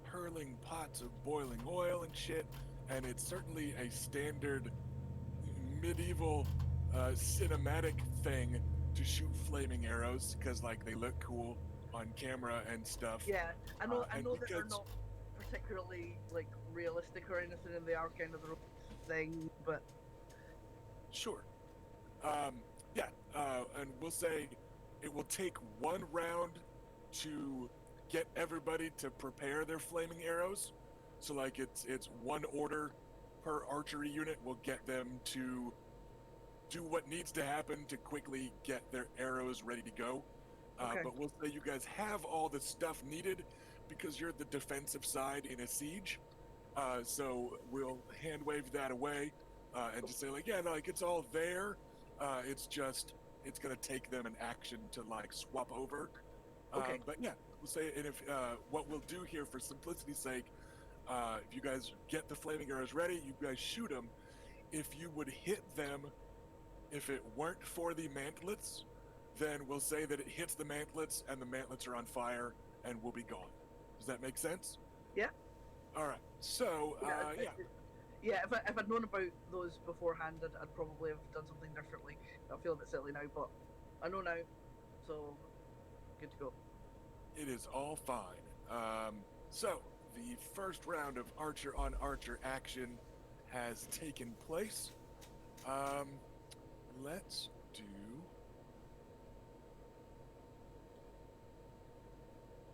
Speaker 1: hurling pots of boiling oil and shit, and it's certainly a standard medieval cinematic thing to shoot flaming arrows because, like, they look cool on camera and stuff.
Speaker 4: Yeah, I know. I
Speaker 1: and
Speaker 4: know that they're
Speaker 1: because-
Speaker 4: not particularly like realistic or anything, and they are kind of the thing, but
Speaker 1: Sure. Yeah, and we'll say it will take one round to get everybody to prepare their flaming arrows. So, like, it's one order per archery unit will get them to do what needs to happen to quickly get their arrows ready to go.
Speaker 4: Okay.
Speaker 1: But we'll say you guys have all the stuff needed because you're the defensive side in a siege. So we'll hand wave that away and just say, like, yeah, no, like, it's all there. It's just, it's going to take them an action to, like, swap over.
Speaker 4: Okay.
Speaker 1: But yeah, we'll say, and if what we'll do here for simplicity's sake, if you guys get the flaming arrows ready, you guys shoot them. If you would hit them, if it weren't for the mantlets, then we'll say that it hits the mantlets and the mantlets are on fire and we'll be gone. Does that make sense?
Speaker 4: Yeah.
Speaker 1: All right. So, yeah.
Speaker 4: Yeah, if I'd known about those beforehand, I'd probably have done something differently. I feel a bit silly now, but I know now, so good to go.
Speaker 1: It is all fine. So, the first round of Archer on Archer action has taken place. Let's do...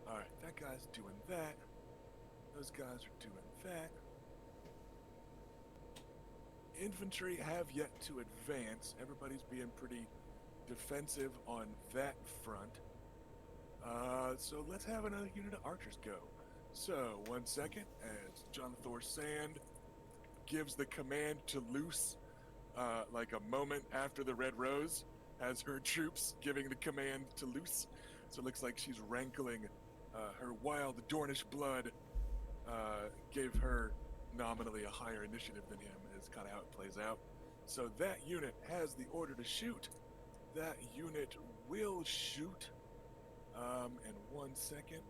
Speaker 1: Alright, that guy's doing that. Those guys are doing that. Infantry have yet to advance. Everybody's being pretty defensive on that front. So let's have another unit of archers go. So, 1 second, as John Thor Sand gives the command to loose, like a moment after the Red Rose has her troops giving the command to loose. So it looks like she's rankling. Her wild Dornish blood gave her nominally a higher initiative than him, is kind of how it plays out. So that unit has the order to shoot. That unit will shoot. And 1 second.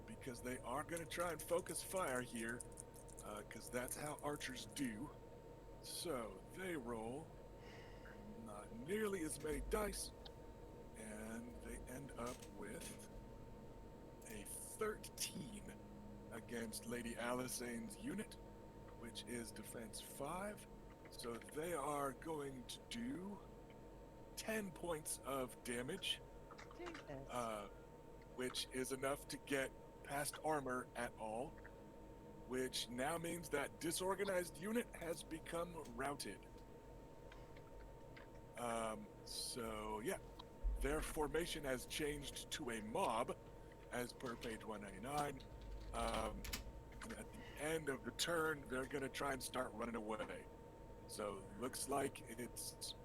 Speaker 1: Because they are going to try and focus fire here, because that's how archers do. So they roll not nearly as many dice, and they end up with a 13 against Lady Alisane's unit, which is defense 5. So they are going to do 10 points of damage,
Speaker 3: Jesus.
Speaker 1: which is enough to get past armor at all, which now means that disorganized unit has become routed. So yeah, their formation has changed to a mob, as per page 199. And at the end of the turn, they're going to try and start running away. So looks like it's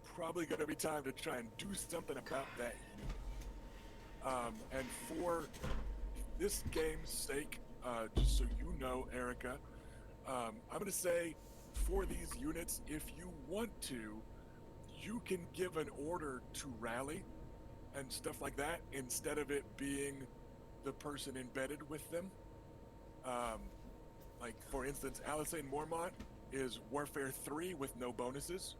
Speaker 1: probably going to be time to try and do something about that unit. And for this game's sake, just so you know, Erica, I'm going to say for these units, if you want to, you can give an order to rally and stuff like that instead of it being the person embedded with them. Like, for instance, Alisane Mormont is Warfare 3 with no bonuses.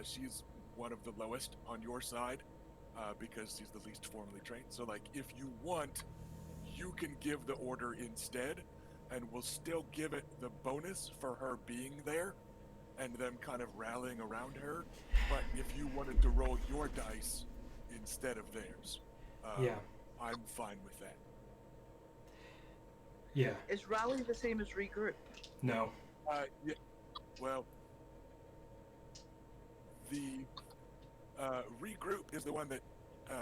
Speaker 1: She's one of the lowest on your side because she's the least formally trained. So, like, if you want, you can give the order instead, and we'll still give it the bonus for her being there and them kind of rallying around her. But if you wanted to roll your dice instead of theirs,
Speaker 5: Yeah.
Speaker 1: I'm fine with that.
Speaker 5: Yeah.
Speaker 4: Is rally the same as regroup?
Speaker 5: No.
Speaker 1: Yeah, well, the regroup is the one that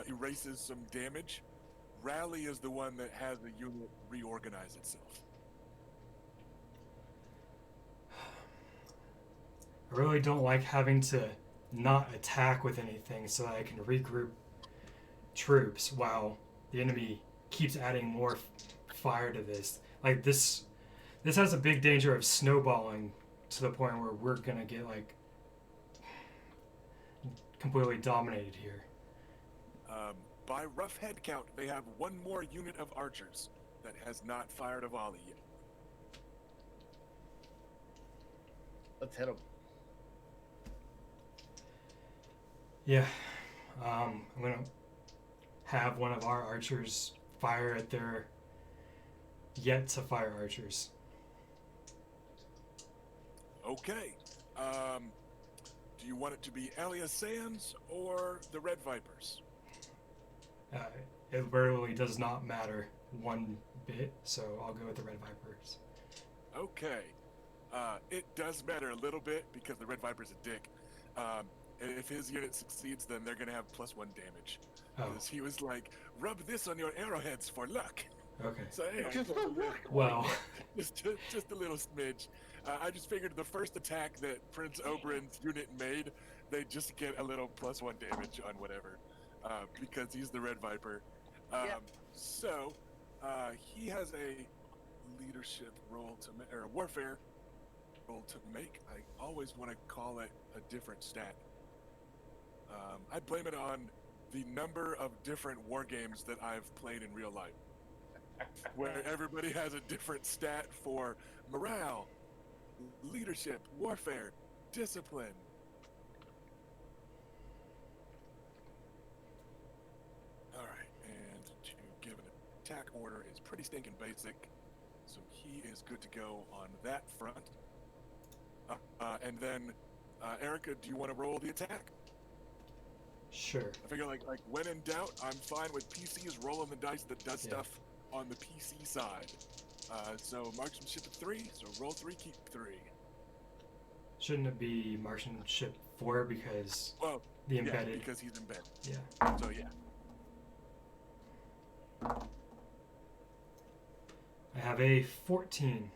Speaker 1: erases some damage. Rally is the one that has the unit reorganize itself.
Speaker 5: I really don't like having to not attack with anything so that I can regroup troops while the enemy keeps adding more fire to this. Like this has a big danger of snowballing to the point where we're gonna get like completely dominated here.
Speaker 1: By rough head count, they have one more unit of archers that has not fired a volley yet.
Speaker 2: Let's hit them.
Speaker 5: Yeah, I'm gonna have one of our archers fire at their yet to fire archers.
Speaker 1: Okay. Do you want it to be Alia Sands or the Red Vipers?
Speaker 5: It really does not matter one bit, so I'll go with the Red Vipers.
Speaker 1: Okay. It does matter a little bit because the Red Viper's a dick. And if his unit succeeds, then they're gonna have +1 damage.
Speaker 5: Oh,
Speaker 1: Because he was like, rub this on your arrowheads for luck.
Speaker 5: okay.
Speaker 1: So anyway,
Speaker 2: Just a look.
Speaker 5: Well,
Speaker 1: just a little smidge. I just figured the first attack that Prince Oberyn's unit made, they just get a little +1 damage on whatever, because he's the Red Viper.
Speaker 4: Yep.
Speaker 1: So he has a leadership role to make, or a warfare role to make. I always want to call it a different stat. I blame it on the number of different war games that I've played in real life, where everybody has a different stat for morale, leadership, warfare, discipline. All right, and to give an attack order is pretty stinking basic, so he is good to go on that front. And then, Erica, do you want to roll the attack?
Speaker 5: sure.
Speaker 1: I figure like when in doubt, I'm fine with PCs rolling the dice that does stuff on the PC side. So marksmanship at 3, so roll 3, keep 3.
Speaker 5: Shouldn't it be marksmanship 4 because
Speaker 1: Well,
Speaker 5: the
Speaker 1: yeah,
Speaker 5: embedded?
Speaker 1: because he's embedded.
Speaker 5: Yeah.
Speaker 1: So yeah.
Speaker 5: I have a 14.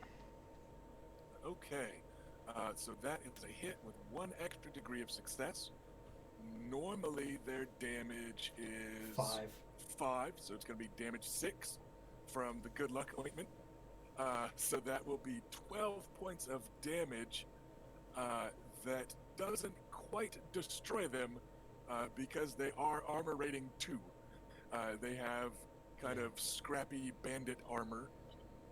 Speaker 1: Okay. So that is a hit with 1 extra degree of success. Normally their damage is 5, so it's going to be damage 6 from the good luck ointment. So that will be 12 points of damage. That doesn't quite destroy them because they are armor rating 2. They have kind of scrappy bandit armor,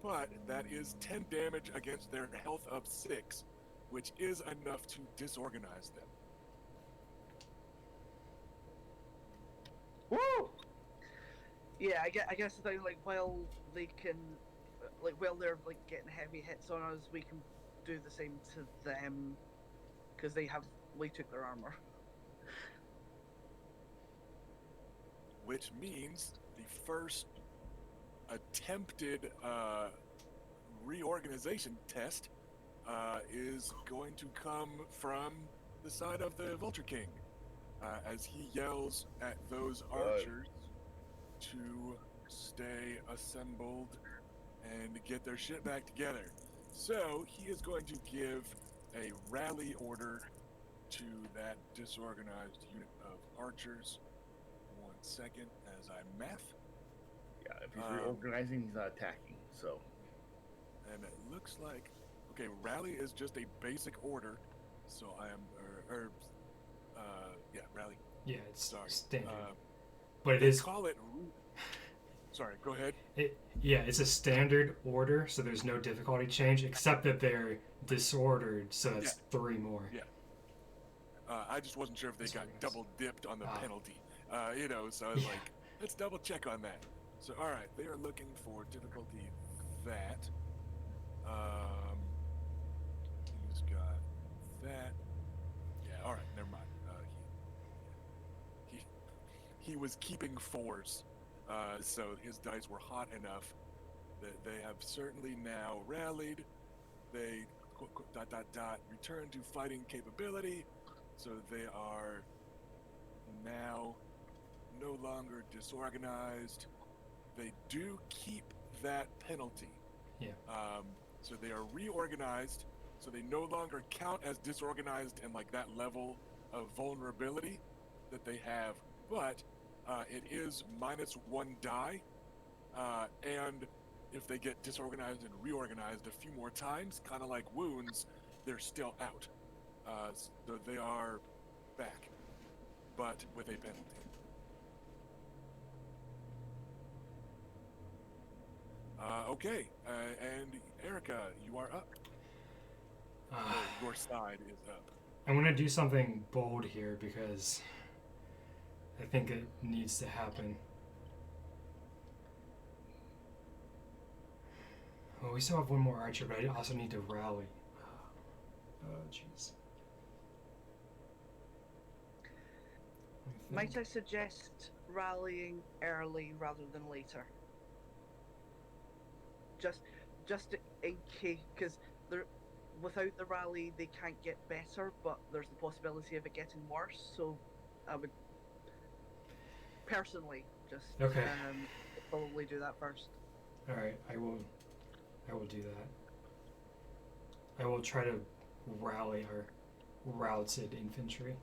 Speaker 1: but that is 10 damage against their health of 6, which is enough to disorganize them.
Speaker 4: Woo! Yeah, I guess the thing, like, while they can, like, while they're like getting heavy hits on us, we can do the same to them because we took their armor.
Speaker 1: Which means the first attempted reorganization test is going to come from the side of the Vulture King, as he yells at those archers to stay assembled and get their shit back together. So he is going to give a rally order to that disorganized unit of archers. 1 second as I math.
Speaker 2: Yeah, if he's reorganizing, he's not attacking. So,
Speaker 1: And it looks like, okay, rally is just a basic order. So I am, yeah, rally.
Speaker 5: Yeah, it's
Speaker 1: Sorry.
Speaker 5: standard. But it
Speaker 1: They
Speaker 5: is.
Speaker 1: call it. Sorry, go ahead.
Speaker 5: Yeah, it's a standard order, so there's no difficulty change, except that they're disordered, so that's 3 more.
Speaker 1: Yeah. I just wasn't sure if they got double dipped on the penalty. So I was like, let's double check on that. So, all right, they are looking for difficulty that. He's got that. Yeah, all right, never mind. He was keeping 4s, so his dice were hot enough that they have certainly now rallied. They ... return to fighting capability, so they are now no longer disorganized. They do keep that penalty.
Speaker 5: Yeah.
Speaker 1: So they are reorganized, so they no longer count as disorganized and like that level of vulnerability that they have, but it is -1 die, and if they get disorganized and reorganized a few more times, kind of like wounds, they're still out. So they are back, but with a penalty. Okay, and Erica, you are up. Or your side is up.
Speaker 5: I'm gonna do something bold here because I think it needs to happen. Oh, we still have one more archer, but I also need to rally. Oh, jeez.
Speaker 4: Might I suggest rallying early rather than later? Just in case, because without the rally they can't get better, but there's the possibility of it getting worse. So I would personally just probably do that first.
Speaker 5: All right, I will do that. I will try to rally our routed infantry.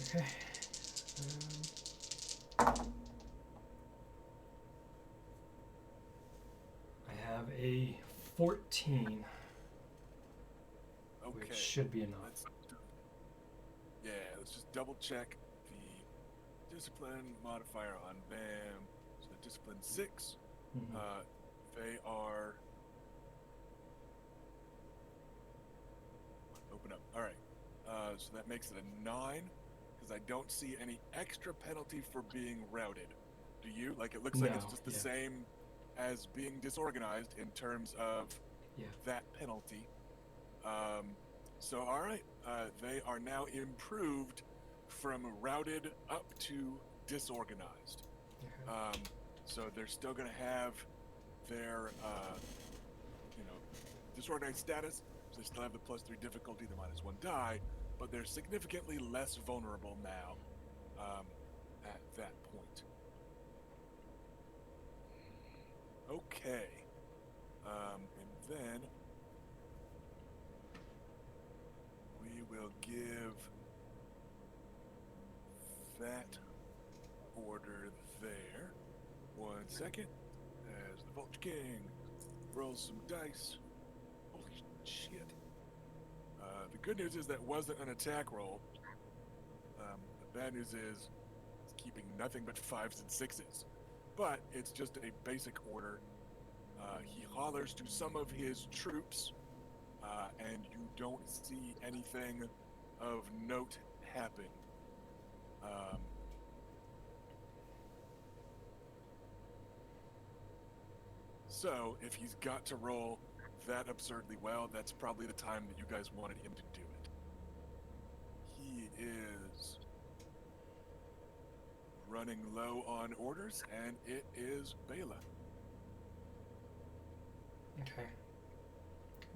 Speaker 5: Okay. I have a 14,
Speaker 1: Okay.
Speaker 5: which should be enough.
Speaker 1: Let's just double check the discipline modifier on Bam. So the discipline 6.
Speaker 5: Mhm.
Speaker 1: They are. Open up. All right. So that makes it a 9, because I don't see any extra penalty for being routed. Do you? Like, it looks like it's
Speaker 5: No,
Speaker 1: just the
Speaker 5: yeah.
Speaker 1: same as being disorganized in terms of
Speaker 5: Yeah.
Speaker 1: that penalty. So all right, they are now improved from routed up to disorganized.
Speaker 5: Okay.
Speaker 1: So they're still going to have their, disorganized status. So they still have the +3 difficulty, the -1 die, but they're significantly less vulnerable now at that point. Okay. And then we will give that order there. 1 second. As the Vulture King rolls some dice. Holy shit. The good news is that wasn't an attack roll. The bad news is it's keeping nothing but 5s and 6s. But it's just a basic order. He hollers to some of his troops, and you don't see anything of note happen. So, if he's got to roll that absurdly well, that's probably the time that you guys wanted him to do it. He is running low on orders, and it is Bela.
Speaker 5: Okay.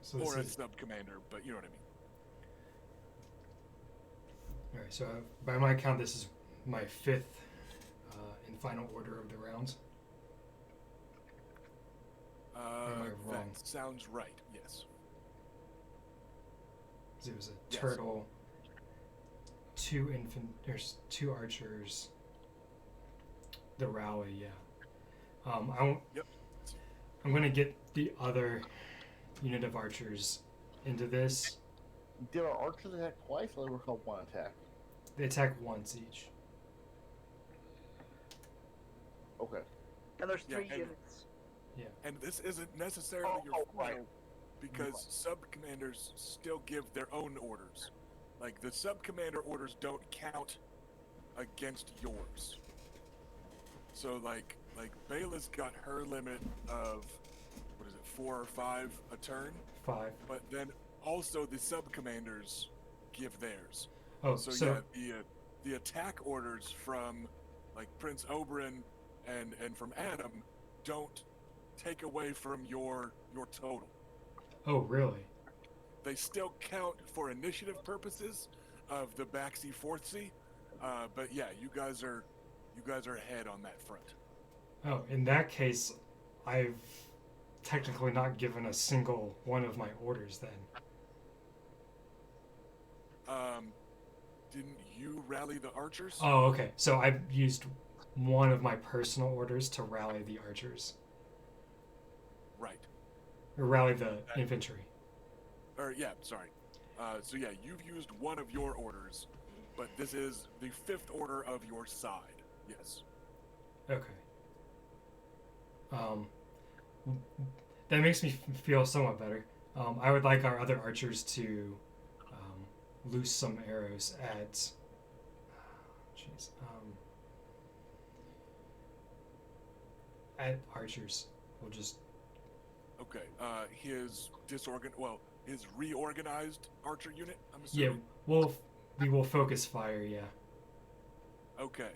Speaker 5: So this
Speaker 1: Or a
Speaker 5: is
Speaker 1: sub-commander, but you know what I mean.
Speaker 5: all right. So by my count, this is my 5th and final order of the rounds. Am I wrong?
Speaker 1: That sounds right, yes.
Speaker 5: 'Cause it was a
Speaker 1: Yes.
Speaker 5: turtle, there's 2 archers. The rally, yeah.
Speaker 1: Yep.
Speaker 5: I'm gonna get the other unit of archers into this.
Speaker 2: Did our archers attack twice, or they were called one attack?
Speaker 5: They attack once each.
Speaker 2: Okay.
Speaker 4: And there's
Speaker 1: Yeah,
Speaker 4: 3
Speaker 1: and-
Speaker 4: units.
Speaker 1: And this isn't necessarily your
Speaker 2: right.
Speaker 1: final, because sub-commanders still give their own orders. Like, the sub-commander orders don't count against yours. So, like Bela's got her limit of, 4 or 5 a turn?
Speaker 5: 5.
Speaker 1: But then also the sub-commanders give theirs.
Speaker 5: Oh,
Speaker 1: So yeah, the attack orders from, like, Prince Oberyn and from Adam don't take away from your total.
Speaker 5: Oh, really?
Speaker 1: They still count for initiative purposes of the backseat, 4th sea, but yeah, you guys are ahead on that front.
Speaker 5: Oh, in that case, I've technically not given a single one of my orders then.
Speaker 1: Didn't you rally the archers?
Speaker 5: Oh, okay. So I've used one of my personal orders to rally the archers.
Speaker 1: Right.
Speaker 5: Or rally the infantry.
Speaker 1: Or yeah, sorry. So yeah, you've used one of your orders, but this is the 5th order of your side. Yes.
Speaker 5: Okay. That makes me feel somewhat better. I would like our other archers to loose some arrows at. Jeez. At archers, we'll just.
Speaker 1: Okay. His his reorganized archer unit. I'm
Speaker 5: Yeah,
Speaker 1: assuming.
Speaker 5: we will focus fire. Yeah.
Speaker 1: Okay.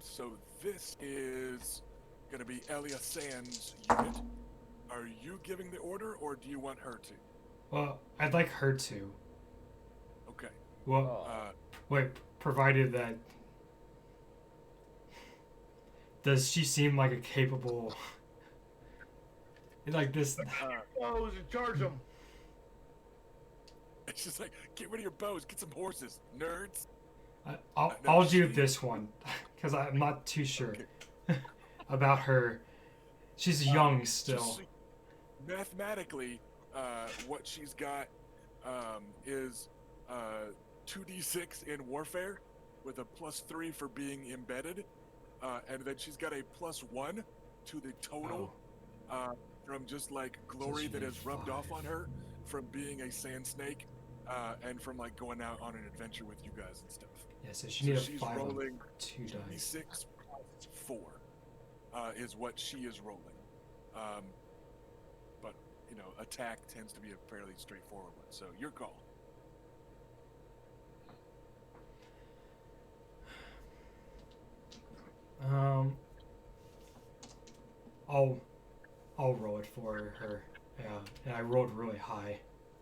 Speaker 1: So this is gonna be Elia Sand's unit. Are you giving the order, or do you want her to?
Speaker 5: Well, I'd like her to.
Speaker 1: Okay.
Speaker 5: Well,
Speaker 2: Oh.
Speaker 5: wait. Provided that. Does she seem like a capable? Like this.
Speaker 2: Bows and charge them.
Speaker 1: It's just like, get rid of your bows, get some horses, nerds.
Speaker 5: I'll
Speaker 1: No,
Speaker 5: do
Speaker 1: she-
Speaker 5: this one because I'm not too sure
Speaker 1: Okay.
Speaker 5: about her. She's young
Speaker 1: Just
Speaker 5: still.
Speaker 1: so- mathematically, what she's got is 2d6 in warfare with a +3 for being embedded, and then she's got a +1 to the total from just like glory
Speaker 5: she
Speaker 1: that
Speaker 5: need
Speaker 1: has rubbed off
Speaker 5: 5?
Speaker 1: on her from being a sand snake, and from like going out on an adventure with you guys and stuff.
Speaker 5: Yeah, so she
Speaker 1: So
Speaker 5: needs a
Speaker 1: she's
Speaker 5: 5 on
Speaker 1: rolling
Speaker 5: 2 dice.
Speaker 1: 2d6 + 4 is what she is rolling. But you know, attack tends to be a fairly straightforward one. So your call.
Speaker 5: I'll roll it for her. Yeah, and I rolled really high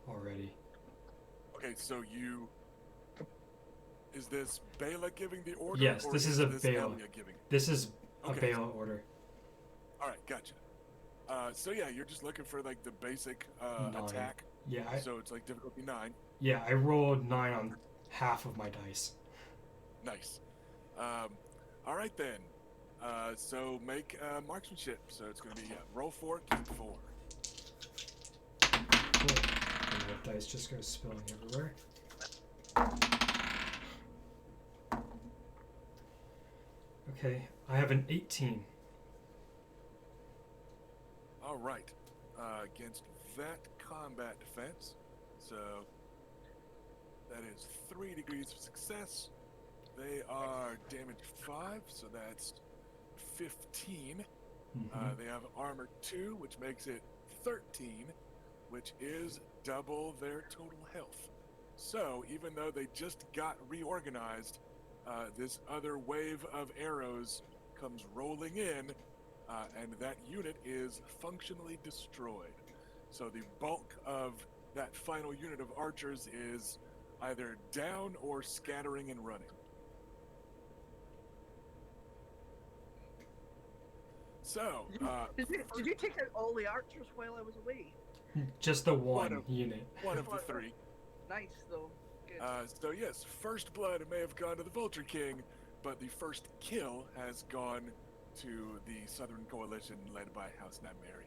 Speaker 5: already.
Speaker 1: Okay, so is this Bela giving the order?
Speaker 5: Yes,
Speaker 1: or
Speaker 5: this is a
Speaker 1: this
Speaker 5: Bela.
Speaker 1: Elia giving?
Speaker 5: This is a
Speaker 1: Okay.
Speaker 5: Bela order.
Speaker 1: All right, gotcha. So yeah, you're just looking for like the basic
Speaker 5: 9.
Speaker 1: attack.
Speaker 5: Yeah,
Speaker 1: So it's like difficulty 9.
Speaker 5: I rolled 9 on half of my dice.
Speaker 1: Nice. All right then. So make marksmanship. So it's gonna be roll 4, keep 4.
Speaker 5: Cool. And the dice just go spilling everywhere. Okay, I have an 18.
Speaker 1: All right. Against that combat defense, so that is 3 degrees of success. They are damage 5, so that's 15.
Speaker 5: Mhm.
Speaker 1: They have armor 2, which makes it 13, which is double their total health. So even though they just got reorganized, this other wave of arrows comes rolling in, and that unit is functionally destroyed. So the bulk of that final unit of archers is either down or scattering and running. So,
Speaker 4: Did you take out all the archers while I was away?
Speaker 5: Just the
Speaker 1: One
Speaker 5: one
Speaker 1: of-
Speaker 5: unit.
Speaker 1: one of the 3.
Speaker 4: Nice though. Good.
Speaker 1: So yes, first blood may have gone to the Vulture King, but the first kill has gone to the Southern Coalition led by House Nymeria.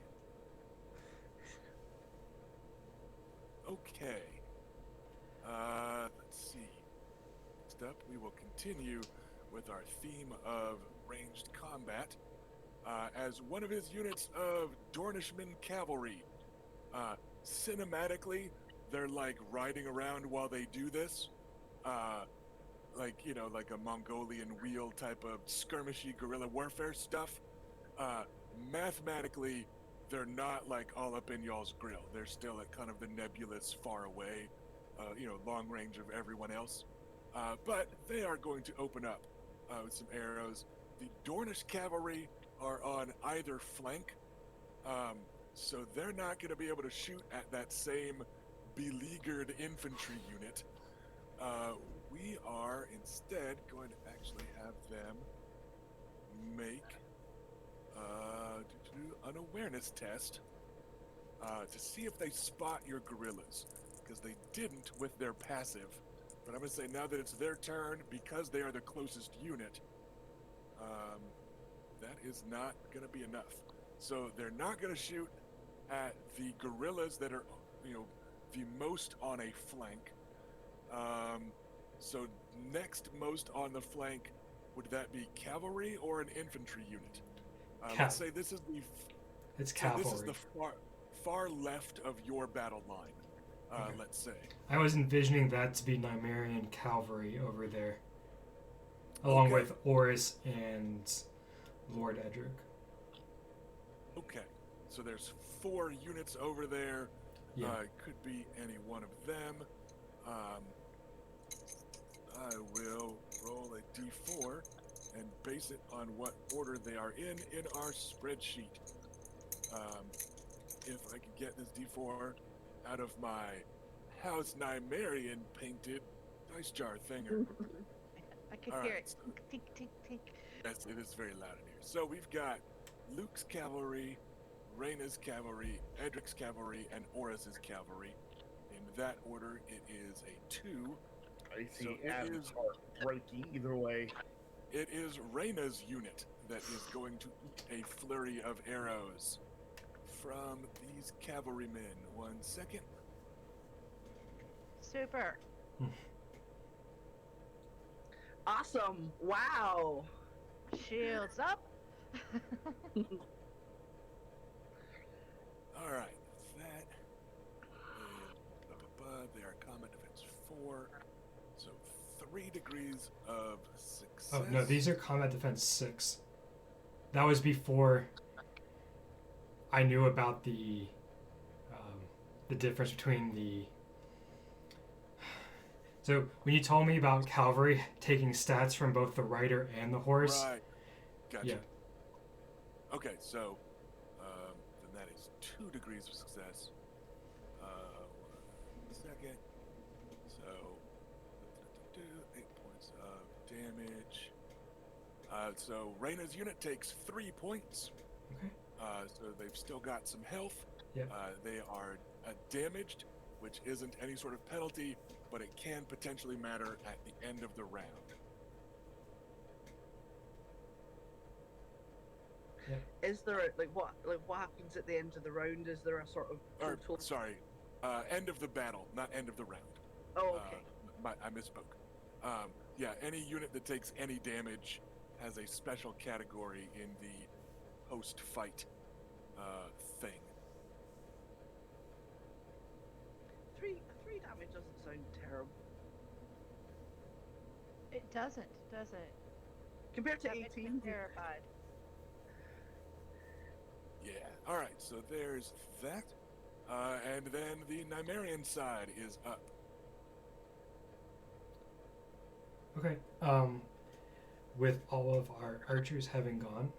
Speaker 1: Okay. Let's see. Next up, we will continue with our theme of ranged combat. As one of his units of Dornishman cavalry, cinematically, they're like riding around while they do this, like like a Mongolian wheel type of skirmishy guerrilla warfare stuff. Mathematically, they're not like all up in y'all's grill. They're still at kind of the nebulous, far away, long range of everyone else. But they are going to open up with some arrows. The Dornish cavalry are on either flank, so they're not going to be able to shoot at that same beleaguered infantry unit. We are instead going to actually have them make do an awareness test to see if they spot your gorillas, because they didn't with their passive. But I'm gonna say now that it's their turn, because they are the closest unit, that is not gonna be enough. So they're not gonna shoot at the gorillas that are, the most on a flank. So next most on the flank, would that be cavalry or an infantry unit? Let's say this is the
Speaker 5: It's
Speaker 1: so
Speaker 5: cavalry.
Speaker 1: this is the far left of your battle line.
Speaker 5: Okay.
Speaker 1: Let's say.
Speaker 5: I was envisioning that to be Nymerian cavalry over there, along
Speaker 1: Okay.
Speaker 5: with Oris and Lord Edric.
Speaker 1: Okay, so there's 4 units over there.
Speaker 5: Yeah.
Speaker 1: It could be any one of them. I will roll a d4 and base it on what order they are in our spreadsheet. If I can get this d4 out of my House Nymerian painted dice jar thinger.
Speaker 3: I can
Speaker 1: All
Speaker 3: hear
Speaker 1: right,
Speaker 3: it.
Speaker 1: so-
Speaker 3: Tink, tink, tink.
Speaker 1: Yes, it is very loud in here. So we've got Luke's cavalry, Rhaena's cavalry, Edric's cavalry, and Oris's cavalry. In that order, it is a 2.
Speaker 2: I see
Speaker 1: So it
Speaker 2: Adam's
Speaker 1: is-
Speaker 2: heart breaking either way.
Speaker 1: It is Rhaena's unit that is going to eat a flurry of arrows from these cavalrymen. 1 second.
Speaker 3: Super.
Speaker 4: Awesome! Wow!
Speaker 3: Shields up.
Speaker 1: All right, that is they are combat defense 4, so 3 degrees of success.
Speaker 5: Oh no, these are combat defense 6. That was before I knew about the difference between the. So when you told me about cavalry taking stats from both the rider and the horse,
Speaker 1: Right. Gotcha.
Speaker 5: yeah,
Speaker 1: Okay, so then that is 2 degrees of success. 1 second. So 8 points of damage. So Rhaena's unit takes 3 points.
Speaker 5: okay,
Speaker 1: So they've still got some health.
Speaker 5: Yeah.
Speaker 1: They are damaged, which isn't any sort of penalty, but it can potentially matter at the end of the round.
Speaker 4: Is there what happens at the end of the round? Is there a sort of
Speaker 1: Or,
Speaker 4: total?
Speaker 1: sorry, end of the battle, not end of the round.
Speaker 4: Oh, okay.
Speaker 1: I misspoke. Yeah, any unit that takes any damage has a special category in the post-fight thing.
Speaker 4: Three damage doesn't sound terrible
Speaker 3: It doesn't, does it?
Speaker 4: compared to
Speaker 3: That makes me
Speaker 4: 18.
Speaker 3: terrified.
Speaker 1: Yeah. All right. So there's that, and then the Nymerian side is up.
Speaker 5: okay. With all of our archers having gone,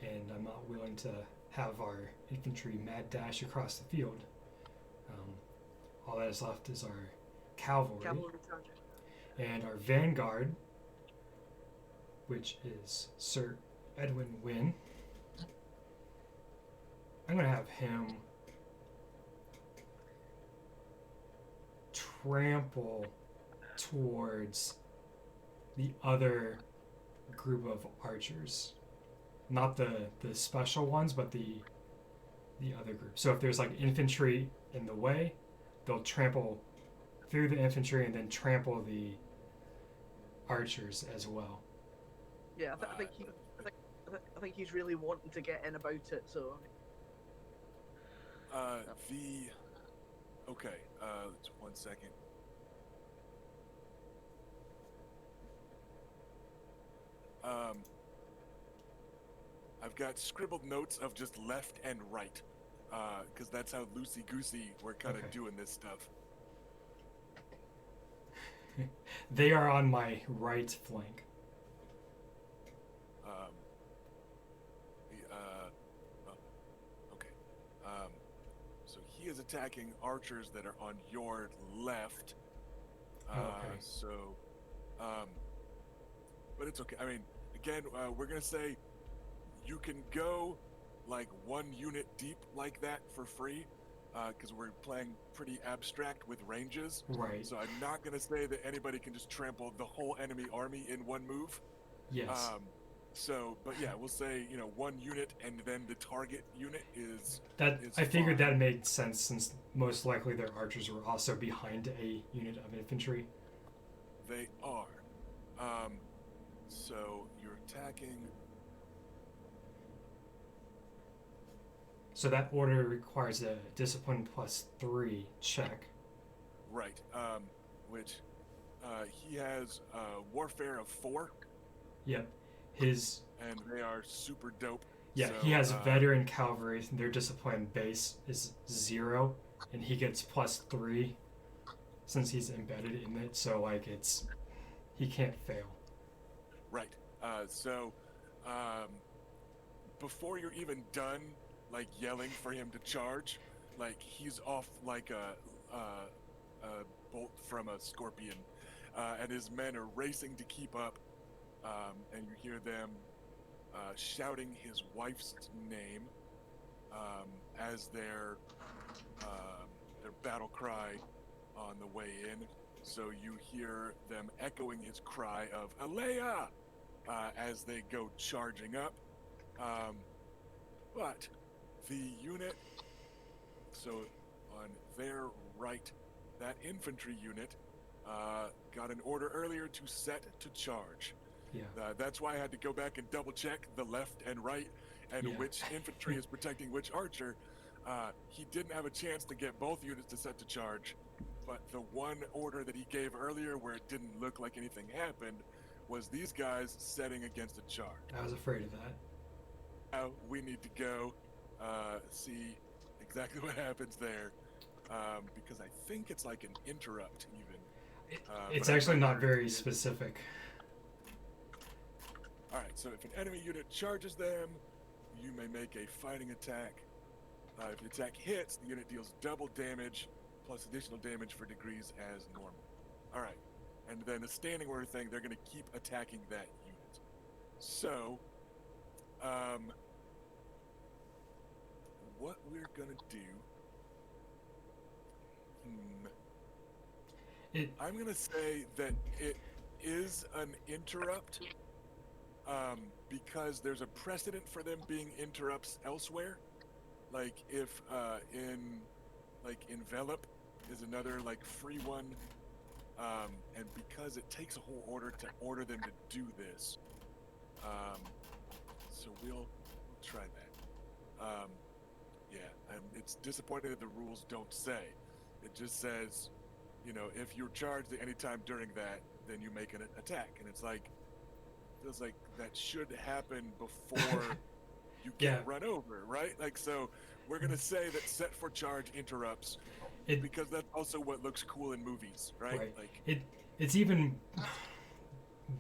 Speaker 5: and I'm not willing to have our infantry mad dash across the field. All that is left is our cavalry.
Speaker 4: Cavalry charge.
Speaker 5: And our vanguard, which is Sir Edwin Wynn. I'm going to have him trample towards the other group of archers. Not the special ones, but the other group. So if there's like infantry in the way, they'll trample through the infantry and then trample the archers as well.
Speaker 4: Yeah, I think he's really wanting to get in about it. So
Speaker 1: Okay. 1 second. I've got scribbled notes of just left and right, because that's how loosey-goosey we're kind of
Speaker 5: Okay.
Speaker 1: doing this stuff.
Speaker 5: They are on my right flank.
Speaker 1: Okay. So he is attacking archers that are on your left.
Speaker 5: Okay.
Speaker 1: So, but it's okay. I mean, again, we're gonna say you can go like 1 unit deep like that for free, because we're playing pretty abstract with ranges.
Speaker 5: Right.
Speaker 1: So I'm not going to say that anybody can just trample the whole enemy army in 1 move.
Speaker 5: Yes.
Speaker 1: But yeah, we'll say 1 unit, and then the target unit is
Speaker 5: I figured
Speaker 1: fine.
Speaker 5: that made sense since most likely their archers were also behind a unit of infantry.
Speaker 1: They are. So you're attacking.
Speaker 5: So that order requires a discipline +3 check.
Speaker 1: Right. Which he has warfare of 4,
Speaker 5: Yep. His
Speaker 1: and they are super dope.
Speaker 5: Yeah,
Speaker 1: So,
Speaker 5: he has veteran cavalry. Their discipline base is 0, and he gets +3 since he's embedded in it. So like he can't fail.
Speaker 1: Right. Before you're even done, like yelling for him to charge, like he's off like a bolt from a scorpion, and his men are racing to keep up, and you hear them shouting his wife's name as their battle cry on the way in. So you hear them echoing his cry of Alea as they go charging up. But the unit, so on their right, that infantry unit got an order earlier to set to charge.
Speaker 5: Yeah.
Speaker 1: That's why I had to go back and double check the left and right and
Speaker 5: Yeah.
Speaker 1: which infantry is protecting which archer. He didn't have a chance to get both units to set to charge, but the one order that he gave earlier where it didn't look like anything happened was these guys setting against a charge.
Speaker 5: I was afraid of that.
Speaker 1: Now we need to go see exactly what happens there, because I think it's like an interrupt even.
Speaker 5: It's
Speaker 1: but I'm
Speaker 5: actually not
Speaker 1: sure
Speaker 5: very
Speaker 1: it is.
Speaker 5: specific.
Speaker 1: Alright, so if an enemy unit charges them, you may make a fighting attack. If the attack hits, the unit deals double damage plus additional damage for degrees as normal. Alright, and then the standing order thing, they're going to keep attacking that unit. So, what we're going to do... I'm going to say that it is an interrupt, because there's a precedent for them being interrupts elsewhere. Like if envelop is another like free one, and because it takes a whole order to order them to do this, so we'll try that. It's disappointing that the rules don't say. It just says, if you're charged at any time during that, then you make an attack, and it's like, feels like that should happen before you get run over, right? Like, so we're gonna say that set for charge interrupts, because that's also what looks cool in movies, right? Like
Speaker 5: it's even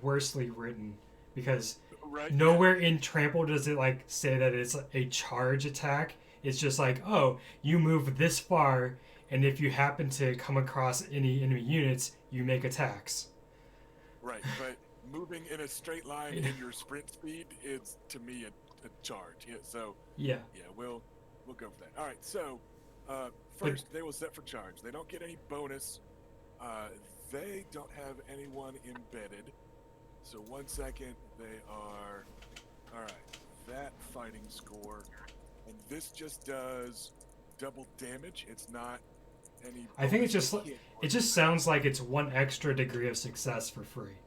Speaker 5: worsely written, because
Speaker 1: right?
Speaker 5: nowhere in Trample does it like say that it's a charge attack. It's just like, oh, you move this far, and if you happen to come across any enemy units, you make attacks.
Speaker 1: Right, but moving in a straight line in your sprint speed is, to me, a charge. Yeah, we'll go for that. All right, so first they will set for charge. They don't get any bonus. They don't have anyone embedded. So 1 second, they are... All right, that fighting score. And this just does double damage. It's not any...
Speaker 5: I think it just sounds like it's 1 extra degree of success for free.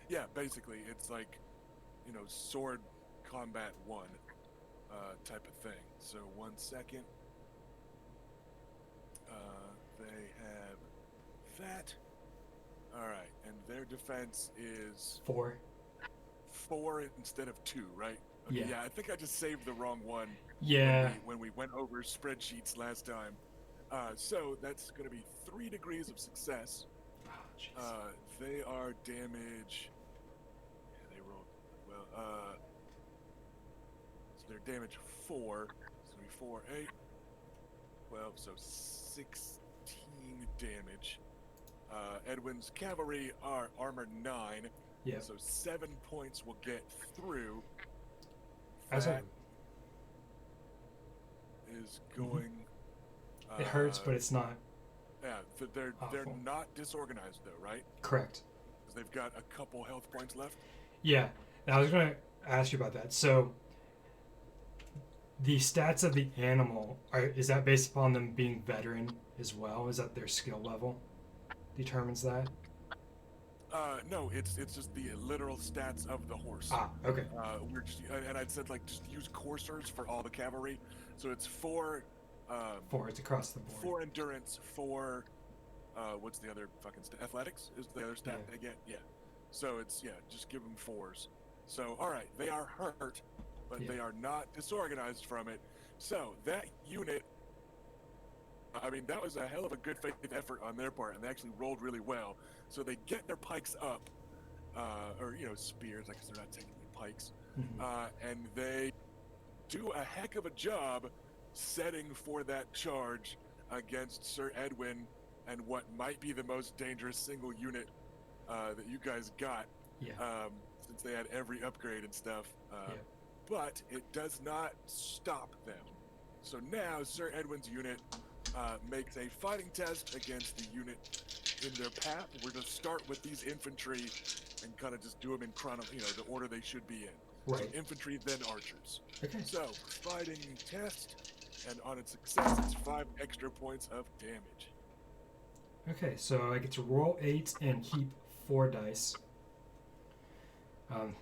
Speaker 1: Yeah, basically, it's like, sword combat 1 type of thing. So 1 second. They have that. All right, and their defense is
Speaker 5: 4
Speaker 1: instead of 2, right? Okay, yeah, I think I just saved the wrong one.
Speaker 5: Yeah.
Speaker 1: When we went over spreadsheets last time. So that's going to be 3 degrees of success.
Speaker 5: Oh,
Speaker 1: they are damage. Yeah, they rolled well. So their damage 4. So it'll be 4, 8, 12, so 16 damage. Edwin's cavalry are armor 9.
Speaker 5: Yeah.
Speaker 1: So 7 points will get through.
Speaker 5: As
Speaker 1: That is going.
Speaker 5: It hurts, but it's not
Speaker 1: Yeah, they're
Speaker 5: awful.
Speaker 1: not disorganized though, right?
Speaker 5: Correct.
Speaker 1: Because they've got a couple health points left.
Speaker 5: Yeah, and I was going to ask you about that. So, the stats of the animal, is that based upon them being veteran as well? Is that their skill level determines that?
Speaker 1: No, it's just the literal stats of the horse.
Speaker 5: Ah, okay.
Speaker 1: We're just, and I'd said like just use coursers for all the cavalry. So it's 4.
Speaker 5: 4, it's across the board.
Speaker 1: 4 endurance, 4. What's the other fucking athletics? Is the other stat
Speaker 5: Yeah.
Speaker 1: they get? Yeah. So it's just give them 4s. So all right, they are hurt, but they are not disorganized from it. So that unit. I mean, that was a hell of a good faith effort on their part, and they actually rolled really well. So they get their pikes up, or spears. I guess they're not technically pikes, and they do a heck of a job setting for that charge against Sir Edwin and what might be the most dangerous single unit that you guys got, since they had every upgrade and stuff. But it does not stop them. So now Sir Edwin's unit makes a fighting test against the unit in their path. We're going to start with these infantry and kind of just do them in the order they should be in.
Speaker 5: Right.
Speaker 1: So infantry, then archers.
Speaker 5: Okay.
Speaker 1: So fighting test, and on its success, it's 5 extra points of damage.
Speaker 5: Okay, so I get to roll 8 and keep 4 dice.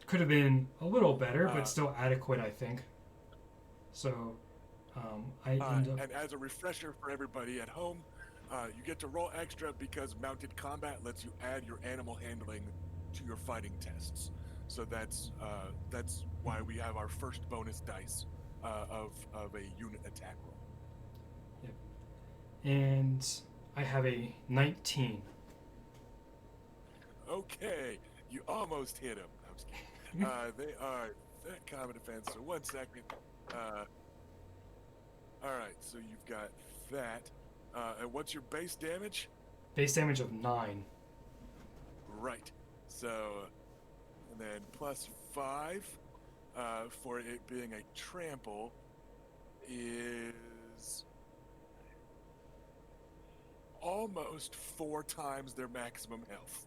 Speaker 5: Could have been a little better, but still adequate, I think. So I end up...
Speaker 1: And as a refresher for everybody at home, you get to roll extra because mounted combat lets you add your animal handling to your fighting tests. So that's why we have our first bonus dice of a unit attack roll.
Speaker 5: Yep. And I have a 19.
Speaker 1: Okay, you almost hit them. I'm just kidding. They are that common defense. So 1 second. All right, so you've got that. And what's your base damage?
Speaker 5: Base damage of 9.
Speaker 1: Right. So, and then plus 5 for it being a trample is almost 4 times their maximum health.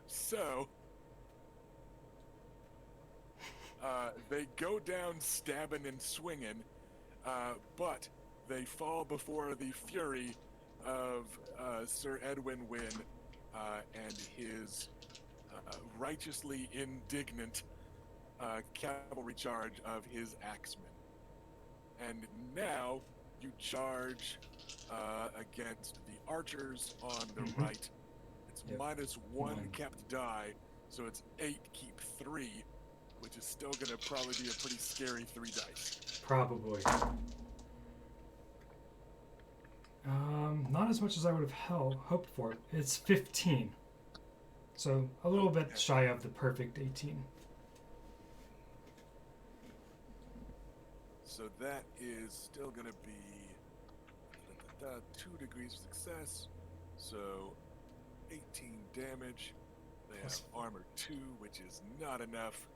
Speaker 1: So, they go down stabbing and swinging, but they fall before the fury of Sir Edwin Wynn and his righteously indignant cavalry charge of his axemen. And now you charge against the archers on the right. It's -1 kept die, so it's 8 keep 3, which is still going to probably be a pretty scary 3 dice.
Speaker 5: Probably. Not as much as I would have hoped for. It's 15. So a little bit shy of the perfect 18.
Speaker 1: So that is still going to be 2 degrees of success. So 18 damage. They have armor 2, which is not enough.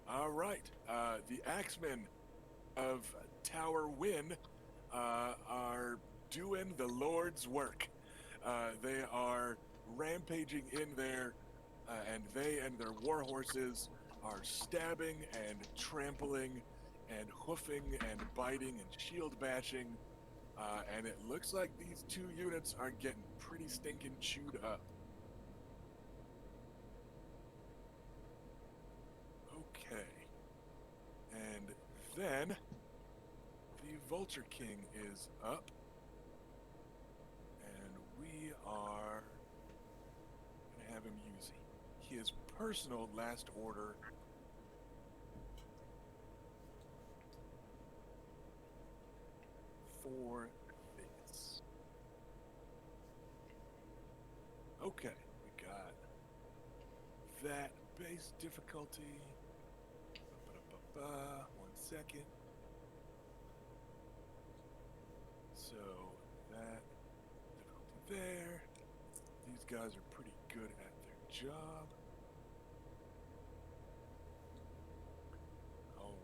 Speaker 1: All right. The axemen of Tower Wynn are doing the Lord's work. They are rampaging in there, and they and their war horses are stabbing and trampling and hoofing and biting and shield bashing, and it looks like these 2 units are getting pretty stinking chewed up. Okay. And then the Vulture King is up, and we are going to have him use his personal last order for this. Okay, we got that base difficulty. 1 second. So that difficulty there. These guys are pretty good at their job. All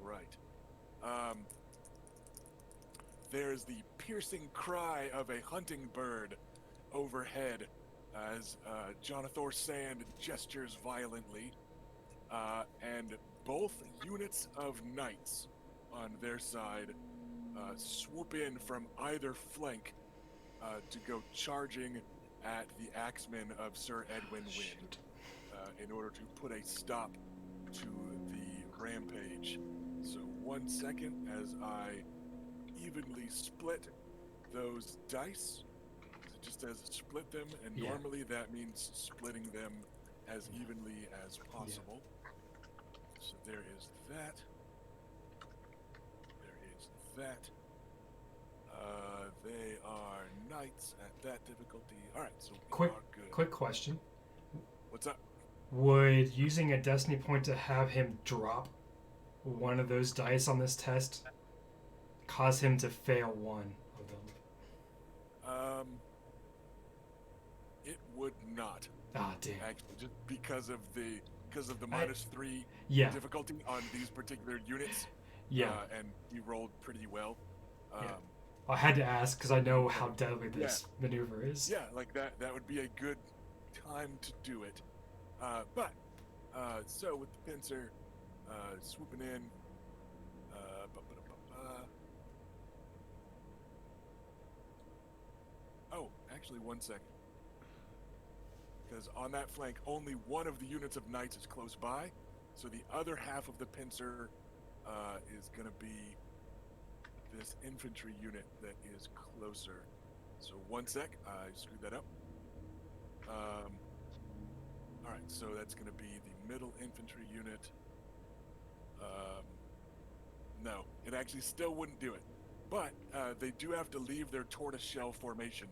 Speaker 1: there's the piercing cry of a hunting bird overhead as Jonathor Sand gestures violently, and both units of knights on their side swoop in from either flank to go charging at the axemen of Sir Edwin Wynn in order to put a stop to the rampage. So 1 second as I evenly split those dice. It just says split them, and normally that means splitting them as evenly as possible. So there is that. There is that. They are knights at that difficulty. All right, so we are good.
Speaker 5: Quick question.
Speaker 1: What's up?
Speaker 5: Would using a destiny point to have him drop one of those dice on this test cause him to fail one of them?
Speaker 1: It would not.
Speaker 5: Ah, damn.
Speaker 1: Actually, just because of the -3 difficulty on these particular units.
Speaker 5: Yeah.
Speaker 1: And he rolled pretty well.
Speaker 5: I had to ask because I know how deadly this maneuver is.
Speaker 1: Yeah, like that would be a good time to do it. So with the pincer swooping in, oh, actually 1 second. Because on that flank, only one of the units of knights is close by, so the other half of the pincer is going to be this infantry unit that is closer. So 1 sec, I screwed that up. Alright, so that's going to be the middle infantry unit. No, it actually still wouldn't do it. But they do have to leave their tortoiseshell formation.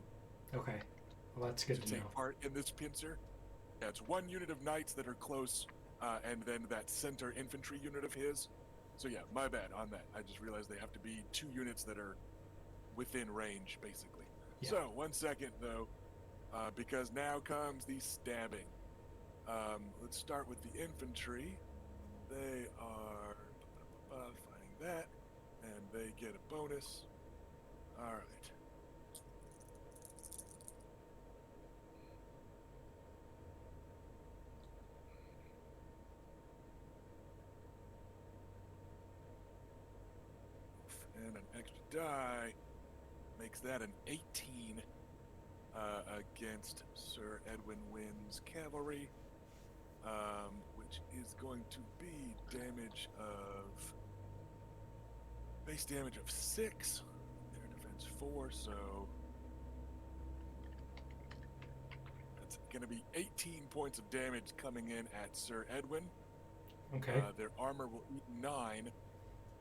Speaker 5: Okay, well that's good to know.
Speaker 1: Take part in this pincer. Yeah, it's one unit of knights that are close, and then that center infantry unit of his. So yeah, my bad on that. I just realized they have to be 2 units that are within range, basically.
Speaker 5: Yeah.
Speaker 1: So 1 second though, because now comes the stabbing. Let's start with the infantry. They are fighting that, and they get a bonus. All right. And an extra die makes that an 18 against Sir Edwin Wynn's cavalry, which is going to be base damage of 6, their defense 4, so that's going to be 18 points of damage coming in at Sir Edwin.
Speaker 5: Okay.
Speaker 1: Their armor will eat 9,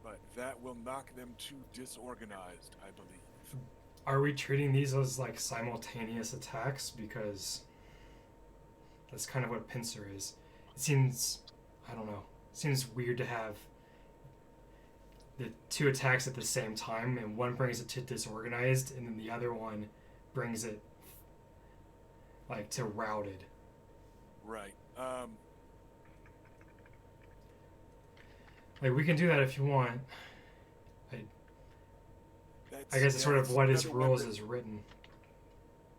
Speaker 1: but that will knock them to disorganized, I believe.
Speaker 5: Are we treating these as like simultaneous attacks? Because that's kind of what pincer is. It seems, I don't know, it seems weird to have the 2 attacks at the same time, and one brings it to disorganized, and then the other one brings it like to routed.
Speaker 1: Right.
Speaker 5: Like we can do that if you want. I guess it's sort of what his rules is written.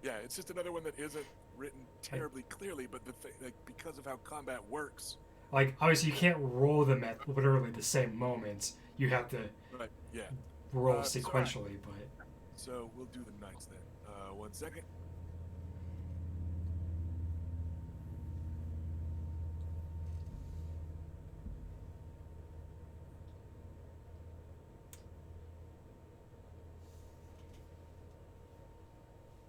Speaker 1: Yeah, it's just another one that isn't written terribly clearly, but because of how combat works.
Speaker 5: Like obviously you can't roll them at literally the same moment. You have to roll sequentially, but.
Speaker 1: So we'll do the knights then. 1 second.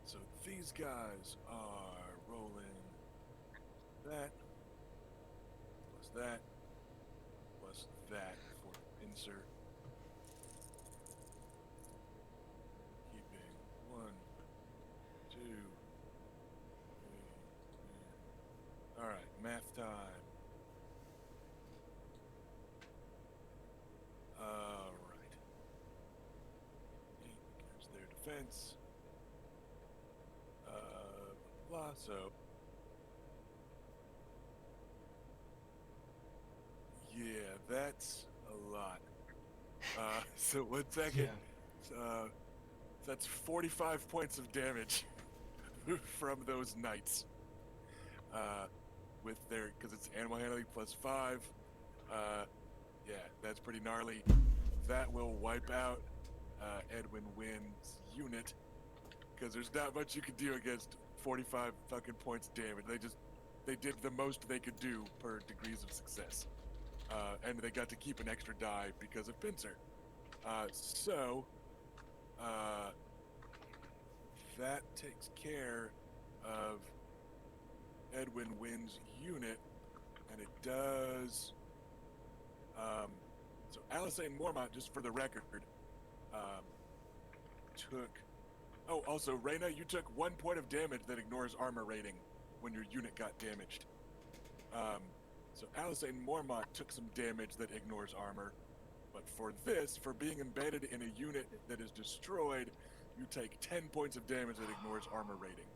Speaker 1: So these guys are rolling that, plus that for pincer. Keeping 1, 2, 3. All right, math time. All right. Here's their defense. So yeah, that's a lot. So 1 second. So that's 45 points of damage from those knights. With their, because it's animal handling +5. Yeah, that's pretty gnarly. That will wipe out Edwin Wynn's unit, because there's not much you can do against 45 fucking points damage. They did the most they could do per degrees of success. And they got to keep an extra die because of Pincer. That takes care of Edwin Wynn's unit, and it does. So Alisane Mormont, just for the record, took. Oh, also, Reyna, you took 1 point of damage that ignores armor rating when your unit got damaged. So Alisane Mormont took some damage that ignores armor, but for this, for being embedded in a unit that is destroyed, you take 10 points of damage that ignores armor rating.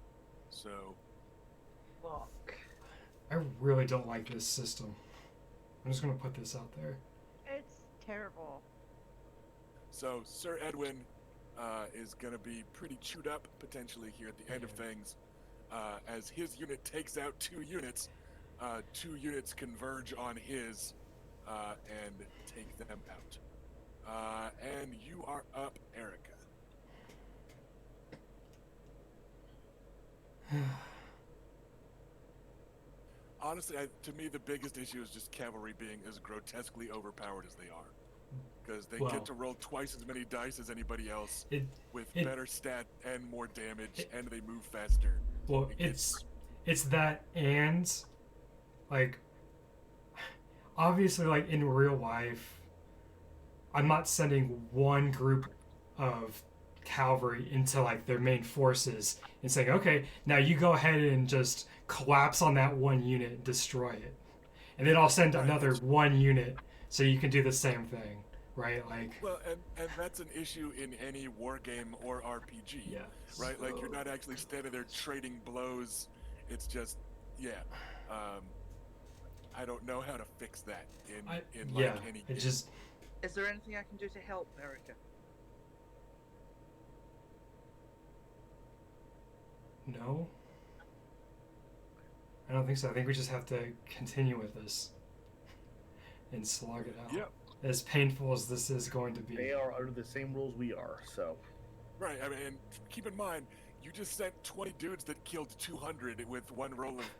Speaker 1: So.
Speaker 4: Fuck.
Speaker 5: I really don't like this system. I'm just gonna put this out there.
Speaker 3: It's terrible.
Speaker 1: So Sir Edwin is gonna be pretty chewed up potentially here at the end of things, as his unit takes out 2 units. 2 units converge on his and take them out. And you are up, Erica. Honestly, to me, the biggest issue is just cavalry being as grotesquely overpowered as they are. Because they get to roll twice as many dice as anybody else with better stat and more damage, and they move faster.
Speaker 5: Well, it's that, and like obviously, like in real life, I'm not sending one group of cavalry into like their main forces and saying, okay, now you go ahead and just collapse on that one unit and destroy it, and then I'll send another one unit so you can do the same thing, right? Like,
Speaker 1: well, and that's an issue in any war game or RPG,
Speaker 5: yeah,
Speaker 1: right? Like, you're not actually standing there trading blows. It's just, yeah. I don't know how to fix that in any game.
Speaker 5: Just.
Speaker 4: Is there anything I can do to help, Erica?
Speaker 5: No, I don't think so. I think we just have to continue with this and slog it out.
Speaker 1: Yep.
Speaker 5: As painful as this is going to be.
Speaker 2: They are under the same rules we are, so.
Speaker 1: Right, I mean, and keep in mind, you just sent 20 dudes that killed 200 with one roll of,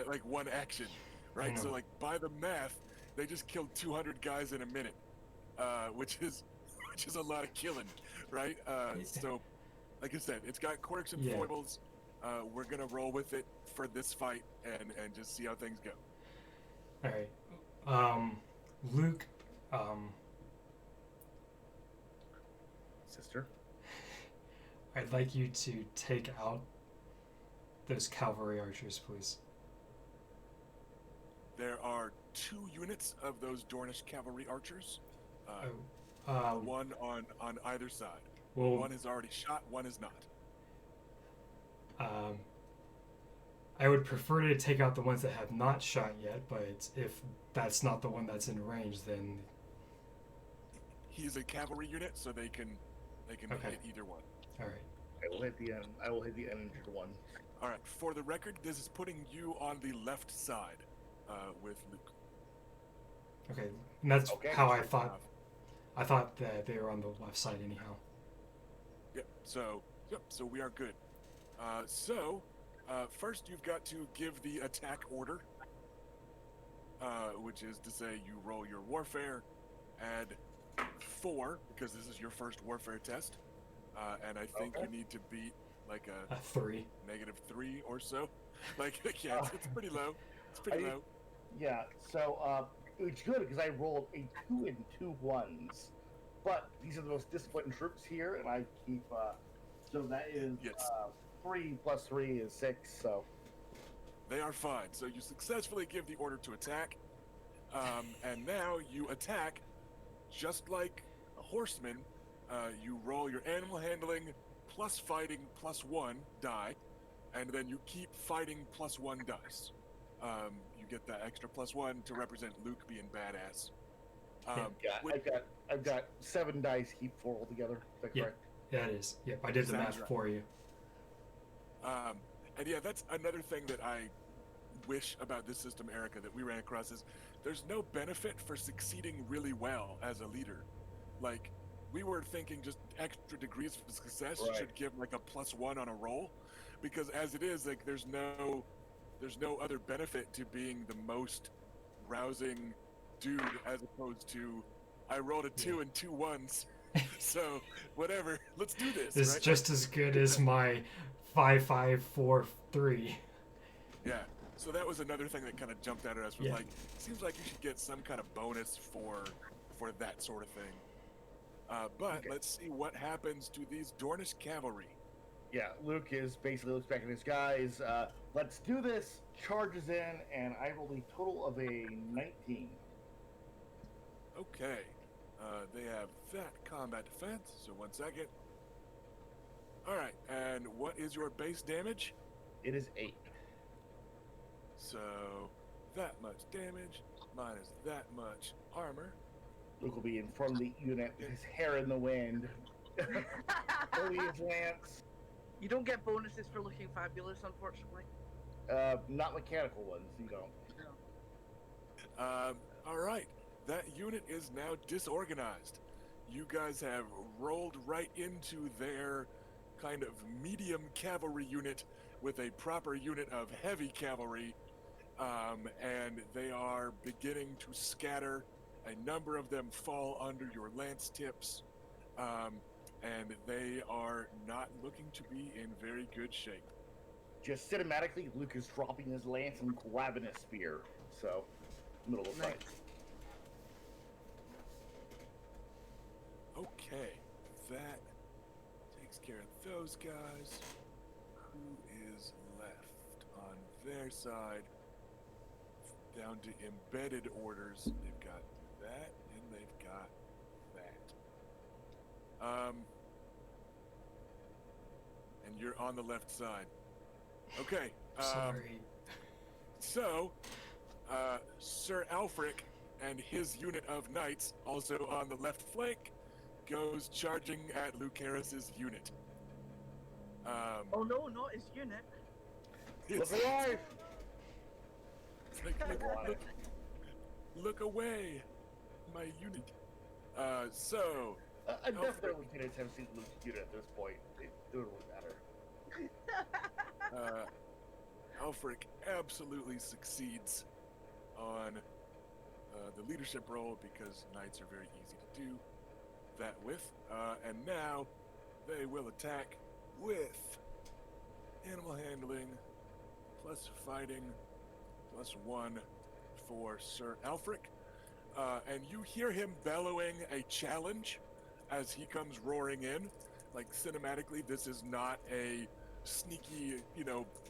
Speaker 1: like one action, right? So, like, by the math, they just killed 200 guys in a minute, which is a lot of killing, right? So, like I said, it's got quirks and foibles. We're gonna roll with it for this fight and just see how things go.
Speaker 5: All right, Luke.
Speaker 2: Sister?
Speaker 5: I'd like you to take out those cavalry archers, please.
Speaker 1: There are 2 units of those Dornish cavalry archers. One on either side.
Speaker 5: Well,
Speaker 1: one is already shot, one is not.
Speaker 5: I would prefer to take out the ones that have not shot yet, but if that's not the one that's in range, then
Speaker 1: he's a cavalry unit, so they can hit either one.
Speaker 5: All right.
Speaker 2: I will hit the uninjured one.
Speaker 1: All right. For the record, this is putting you on the left side with Luke.
Speaker 5: Okay, and that's how I thought. I thought that they were on the left side anyhow.
Speaker 1: Yep. So we are good. First you've got to give the attack order, which is to say you roll your warfare, add 4 because this is your first warfare test, and I think you need to beat like a
Speaker 5: 3,
Speaker 1: -3 or so. Like, yeah, it's pretty low. It's pretty low.
Speaker 2: Yeah. So it's good because I rolled a 2 and 2 1s, but these are the most disciplined troops here, and I keep. So that is 3 + 3 is 6. So
Speaker 1: they are fine. So you successfully give the order to attack, and now you attack just like a horseman. You roll your animal handling plus fighting +1 die, and then you keep fighting +1 dice. You get that extra +1 to represent Luke being badass.
Speaker 2: I've got 7 dice, keep 4 altogether. Is that correct?
Speaker 5: Yeah, it is. Yep, I did the
Speaker 1: Sounds
Speaker 5: math
Speaker 1: right.
Speaker 5: for you.
Speaker 1: And yeah, that's another thing that I wish about this system, Erica, that we ran across is there's no benefit for succeeding really well as a leader. Like, we were thinking just extra degrees of success
Speaker 2: Right.
Speaker 1: should give like a +1 on a roll, because as it is, like there's no other benefit to being the most rousing dude as opposed to I rolled a 2 and 2 1s. So whatever, let's do this.
Speaker 5: It's
Speaker 1: right?
Speaker 5: just as good as my 5-5-4-3.
Speaker 1: Yeah. So that was another thing that kind of jumped out at us was
Speaker 5: Yeah.
Speaker 1: like, seems like you should get some kind of bonus for that sort of thing. But
Speaker 2: Okay.
Speaker 1: let's see what happens to these Dornish cavalry.
Speaker 2: Yeah, Luke is basically looks back at his guys. Let's do this. Charges in, and I rolled a total of a 19.
Speaker 1: Okay. They have that combat defense. So 1 second. All right. And what is your base damage?
Speaker 2: It is 8.
Speaker 1: So that much damage minus that much armor.
Speaker 2: Luke will be in front of the unit with his hair in the wind. Holding his lance.
Speaker 4: You don't get bonuses for looking fabulous, unfortunately.
Speaker 2: Not mechanical ones, you don't.
Speaker 1: All right. That unit is now disorganized. You guys have rolled right into their kind of medium cavalry unit with a proper unit of heavy cavalry, and they are beginning to scatter. A number of them fall under your lance tips, and they are not looking to be in very good shape.
Speaker 2: Just cinematically, Luke is dropping his lance and grabbing his spear. So, middle of the fight.
Speaker 1: Okay, that takes care of those guys. Who is left on their side? Down to embedded orders. They've got that, and they've got that. And you're on the left side. Okay.
Speaker 5: Sorry.
Speaker 1: So, Sir Alfric and his unit of knights, also on the left flank, goes charging at Lucaris's unit.
Speaker 4: Oh no, not his unit.
Speaker 2: Look alive!
Speaker 1: It's like, look away, my unit. So,
Speaker 2: I definitely can attempt to see Luke's unit at this point. It doesn't really matter.
Speaker 1: Alfric absolutely succeeds on the leadership role because knights are very easy to do that with. And now they will attack with animal handling plus fighting +1 for Sir Alfric. And you hear him bellowing a challenge as he comes roaring in. Like, cinematically, this is not a sneaky,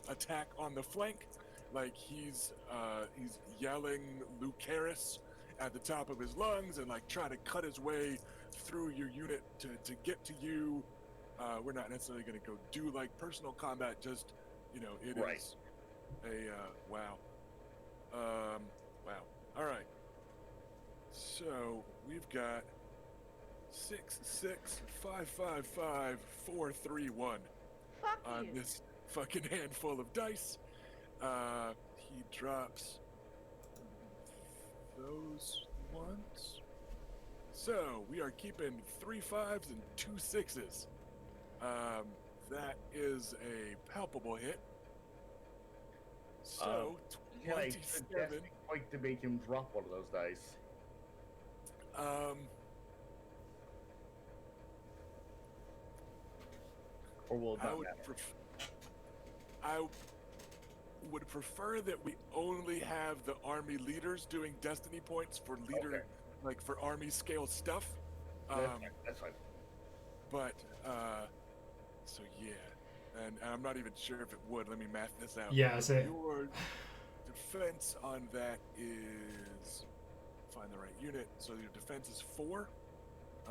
Speaker 1: attack on the flank. Like, he's yelling Lucaris at the top of his lungs and, like, trying to cut his way through your unit to get to you. We're not necessarily going to go do, like, personal combat, just, it
Speaker 2: Right.
Speaker 1: is a, wow. Wow. All right. So we've got 6, 6, 5, 5, 5, 4, 3, 1
Speaker 3: Fuck
Speaker 1: on
Speaker 3: you.
Speaker 1: this fucking handful of dice. He drops those ones. So we are keeping 3 5s and 2 6s. That is a palpable hit. So
Speaker 2: Can I suggest
Speaker 1: 27.
Speaker 2: a point to make him drop one of those dice? Or will it
Speaker 1: I
Speaker 2: not
Speaker 1: would
Speaker 2: matter?
Speaker 1: I would prefer that we only have the army leaders doing destiny points for leader,
Speaker 2: Okay.
Speaker 1: like for army scale stuff.
Speaker 2: That's fine.
Speaker 1: But so yeah, and I'm not even sure if it would. Let me math this out.
Speaker 5: Yeah, I say.
Speaker 1: Your defense on that is find the right unit. So your defense is 4,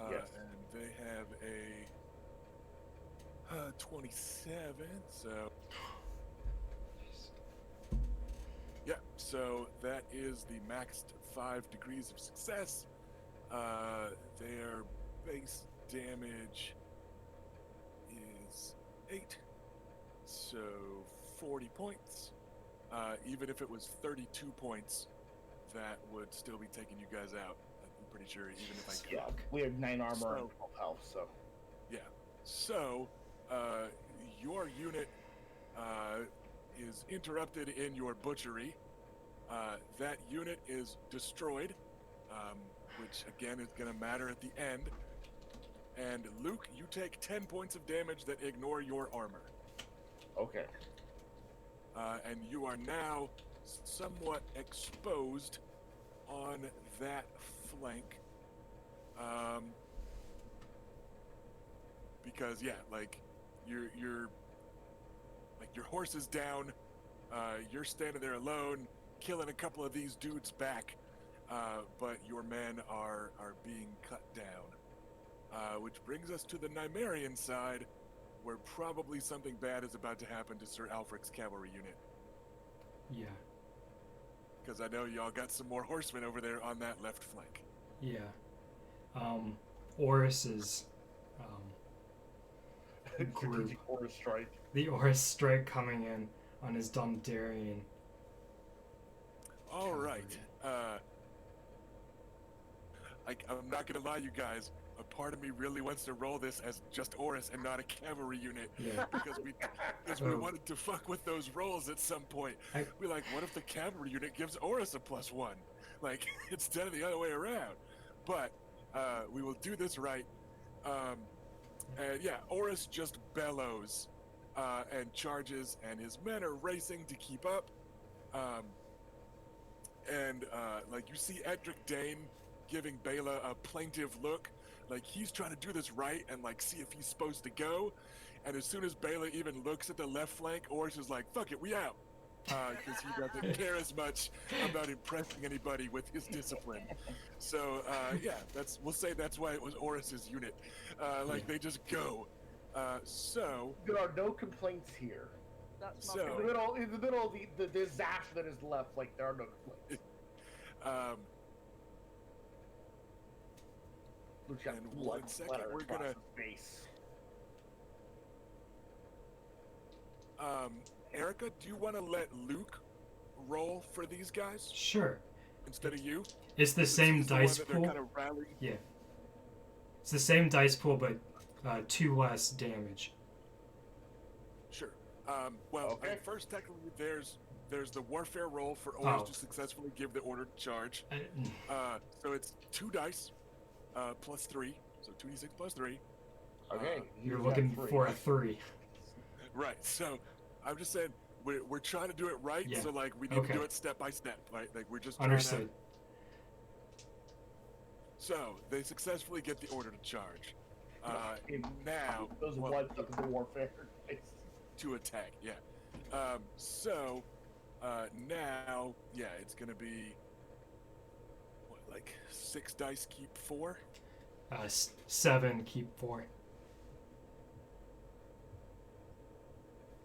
Speaker 2: Yes.
Speaker 1: and they have a 27. So yeah, so that is the maxed 5 degrees of success. Their base damage So 40 points. Even if it was 32 points, that would still be taking you guys out. I'm pretty sure, even if I could.
Speaker 2: Yeah, we have 9 armor
Speaker 1: So-
Speaker 2: and 12 health, so.
Speaker 1: Yeah. So, your unit is interrupted in your butchery. That unit is destroyed, which again is going to matter at the end. And Luke, you take 10 points of damage that ignore your armor.
Speaker 2: Okay.
Speaker 1: And you are now somewhat exposed on that flank. Because yeah, like your horse is down. You're standing there alone, killing a couple of these dudes back, but your men are being cut down. Which brings us to the Nymerian side, where probably something bad is about to happen to Sir Alfred's cavalry unit.
Speaker 5: Yeah.
Speaker 1: Because I know y'all got some more horsemen over there on that left flank.
Speaker 5: Yeah. Oris is group.
Speaker 2: Strategic order strike.
Speaker 5: The Oris strike coming in on his Dondarrion.
Speaker 1: All right. I'm not gonna lie, you guys. A part of me really wants to roll this as just Oris and not a cavalry unit.
Speaker 5: Yeah.
Speaker 1: Because we wanted to fuck with those rolls at some point. We're like, what if the cavalry unit gives Oris a +1? Like, instead of the other way around. But we will do this right. And yeah, Oris just bellows and charges, and his men are racing to keep up. Like, you see Edric Dane giving Bela a plaintive look, like he's trying to do this right and like see if he's supposed to go. And as soon as Bela even looks at the left flank, Oris is like, fuck it, we out. Because he doesn't care as much about impressing anybody with his discipline. So yeah, we'll say that's why it was Oris's unit. They just go. So
Speaker 2: There are no complaints here.
Speaker 4: That's
Speaker 1: So-
Speaker 4: not
Speaker 2: In the middle of the disaster that is left, like, there are no complaints. Luke's got
Speaker 1: and
Speaker 2: blood
Speaker 1: one second,
Speaker 2: splatter
Speaker 1: we're
Speaker 2: across
Speaker 1: gonna-
Speaker 2: his face.
Speaker 1: Erica, do you want to let Luke roll for these guys
Speaker 5: Sure.
Speaker 1: instead of you?
Speaker 5: It's the same
Speaker 1: He's the
Speaker 5: dice
Speaker 1: one that they're
Speaker 5: pool.
Speaker 1: kind of rallying.
Speaker 5: Yeah. It's the same dice pool, but 2 less damage.
Speaker 1: Sure.
Speaker 2: Okay.
Speaker 1: First, technically, there's the warfare roll for Oris
Speaker 5: Oh.
Speaker 1: to successfully give the order to charge.
Speaker 5: I-
Speaker 1: So it's 2 dice plus 3, so 2d6 plus 3.
Speaker 2: Okay.
Speaker 5: You're
Speaker 2: he's got
Speaker 5: looking
Speaker 2: 3.
Speaker 5: for a 3.
Speaker 1: Right. So I'm just saying we're trying to do it right.
Speaker 5: Yeah.
Speaker 1: So like we need
Speaker 5: Okay.
Speaker 1: to do it step by step. Right. Like we're just
Speaker 5: Understood.
Speaker 1: So they successfully get the order to charge.
Speaker 2: It-
Speaker 1: Now
Speaker 2: Those
Speaker 1: well,
Speaker 2: blood took the warfare.
Speaker 1: to attack. Yeah. Now, yeah, it's gonna be what, like 6 dice keep 4.
Speaker 5: 7, keep 4.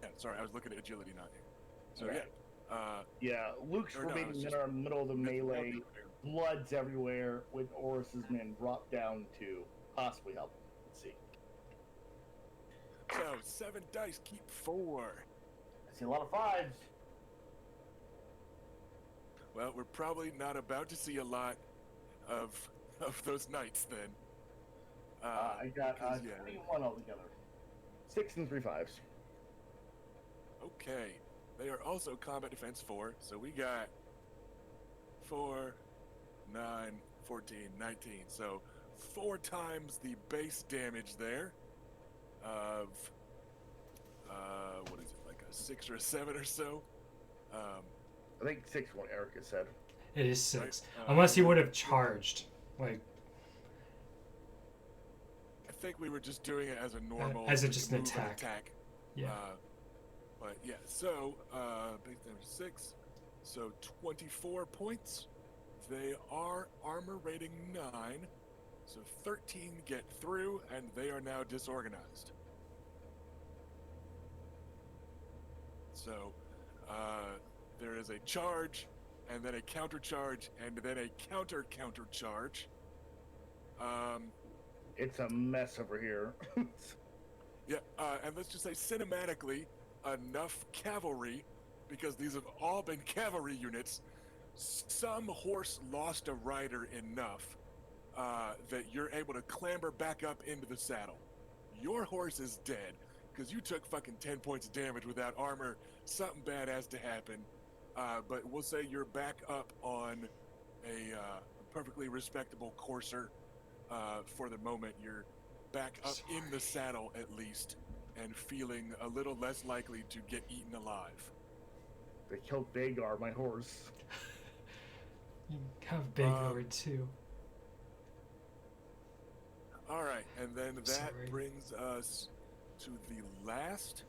Speaker 1: Yeah. Sorry, I was looking at agility, not you. So
Speaker 2: Right.
Speaker 1: yeah.
Speaker 2: Yeah, Luke's
Speaker 1: Or no,
Speaker 2: remaining
Speaker 1: it's
Speaker 2: men
Speaker 1: just-
Speaker 2: are in the middle of the melee.
Speaker 1: That's-
Speaker 2: Blood's everywhere, with Oris's men brought down to possibly help him. Let's see.
Speaker 1: So 7 dice keep 4.
Speaker 2: I see a lot of 5s.
Speaker 1: Well, we're probably not about to see a lot of those knights then.
Speaker 2: I got
Speaker 1: 'cause, yeah.
Speaker 2: 21 altogether. 6 and 3 5s.
Speaker 1: Okay. They are also combat defense 4, so we got 4, 9, 14, 19. So 4 times the base damage there of what is it, like a 6 or a 7 or so?
Speaker 2: I think 6 what Erica said.
Speaker 5: It is 6.
Speaker 1: Right,
Speaker 5: Unless he would have charged. Like,
Speaker 1: I think we were just doing it as a normal
Speaker 5: as
Speaker 1: like,
Speaker 5: just an
Speaker 1: move and
Speaker 5: attack. Yeah.
Speaker 1: But yeah, so base damage 6, so 24 points. They are armor rating 9, so 13 get through, and they are now disorganized. So there is a charge, and then a counter charge, and then a counter charge.
Speaker 2: It's a mess over here.
Speaker 1: Yeah, and let's just say cinematically, enough cavalry, because these have all been cavalry units. Some horse lost a rider enough that you're able to clamber back up into the saddle. Your horse is dead because you took fucking 10 points of damage without armor. Something bad has to happen. But we'll say you're back up on a perfectly respectable courser for the moment. You're back up in the saddle at least, and feeling a little less likely to get eaten alive.
Speaker 2: They killed Vagar, my horse.
Speaker 5: You have Bagor too.
Speaker 1: All right, and then that
Speaker 5: Sorry.
Speaker 1: brings us to the last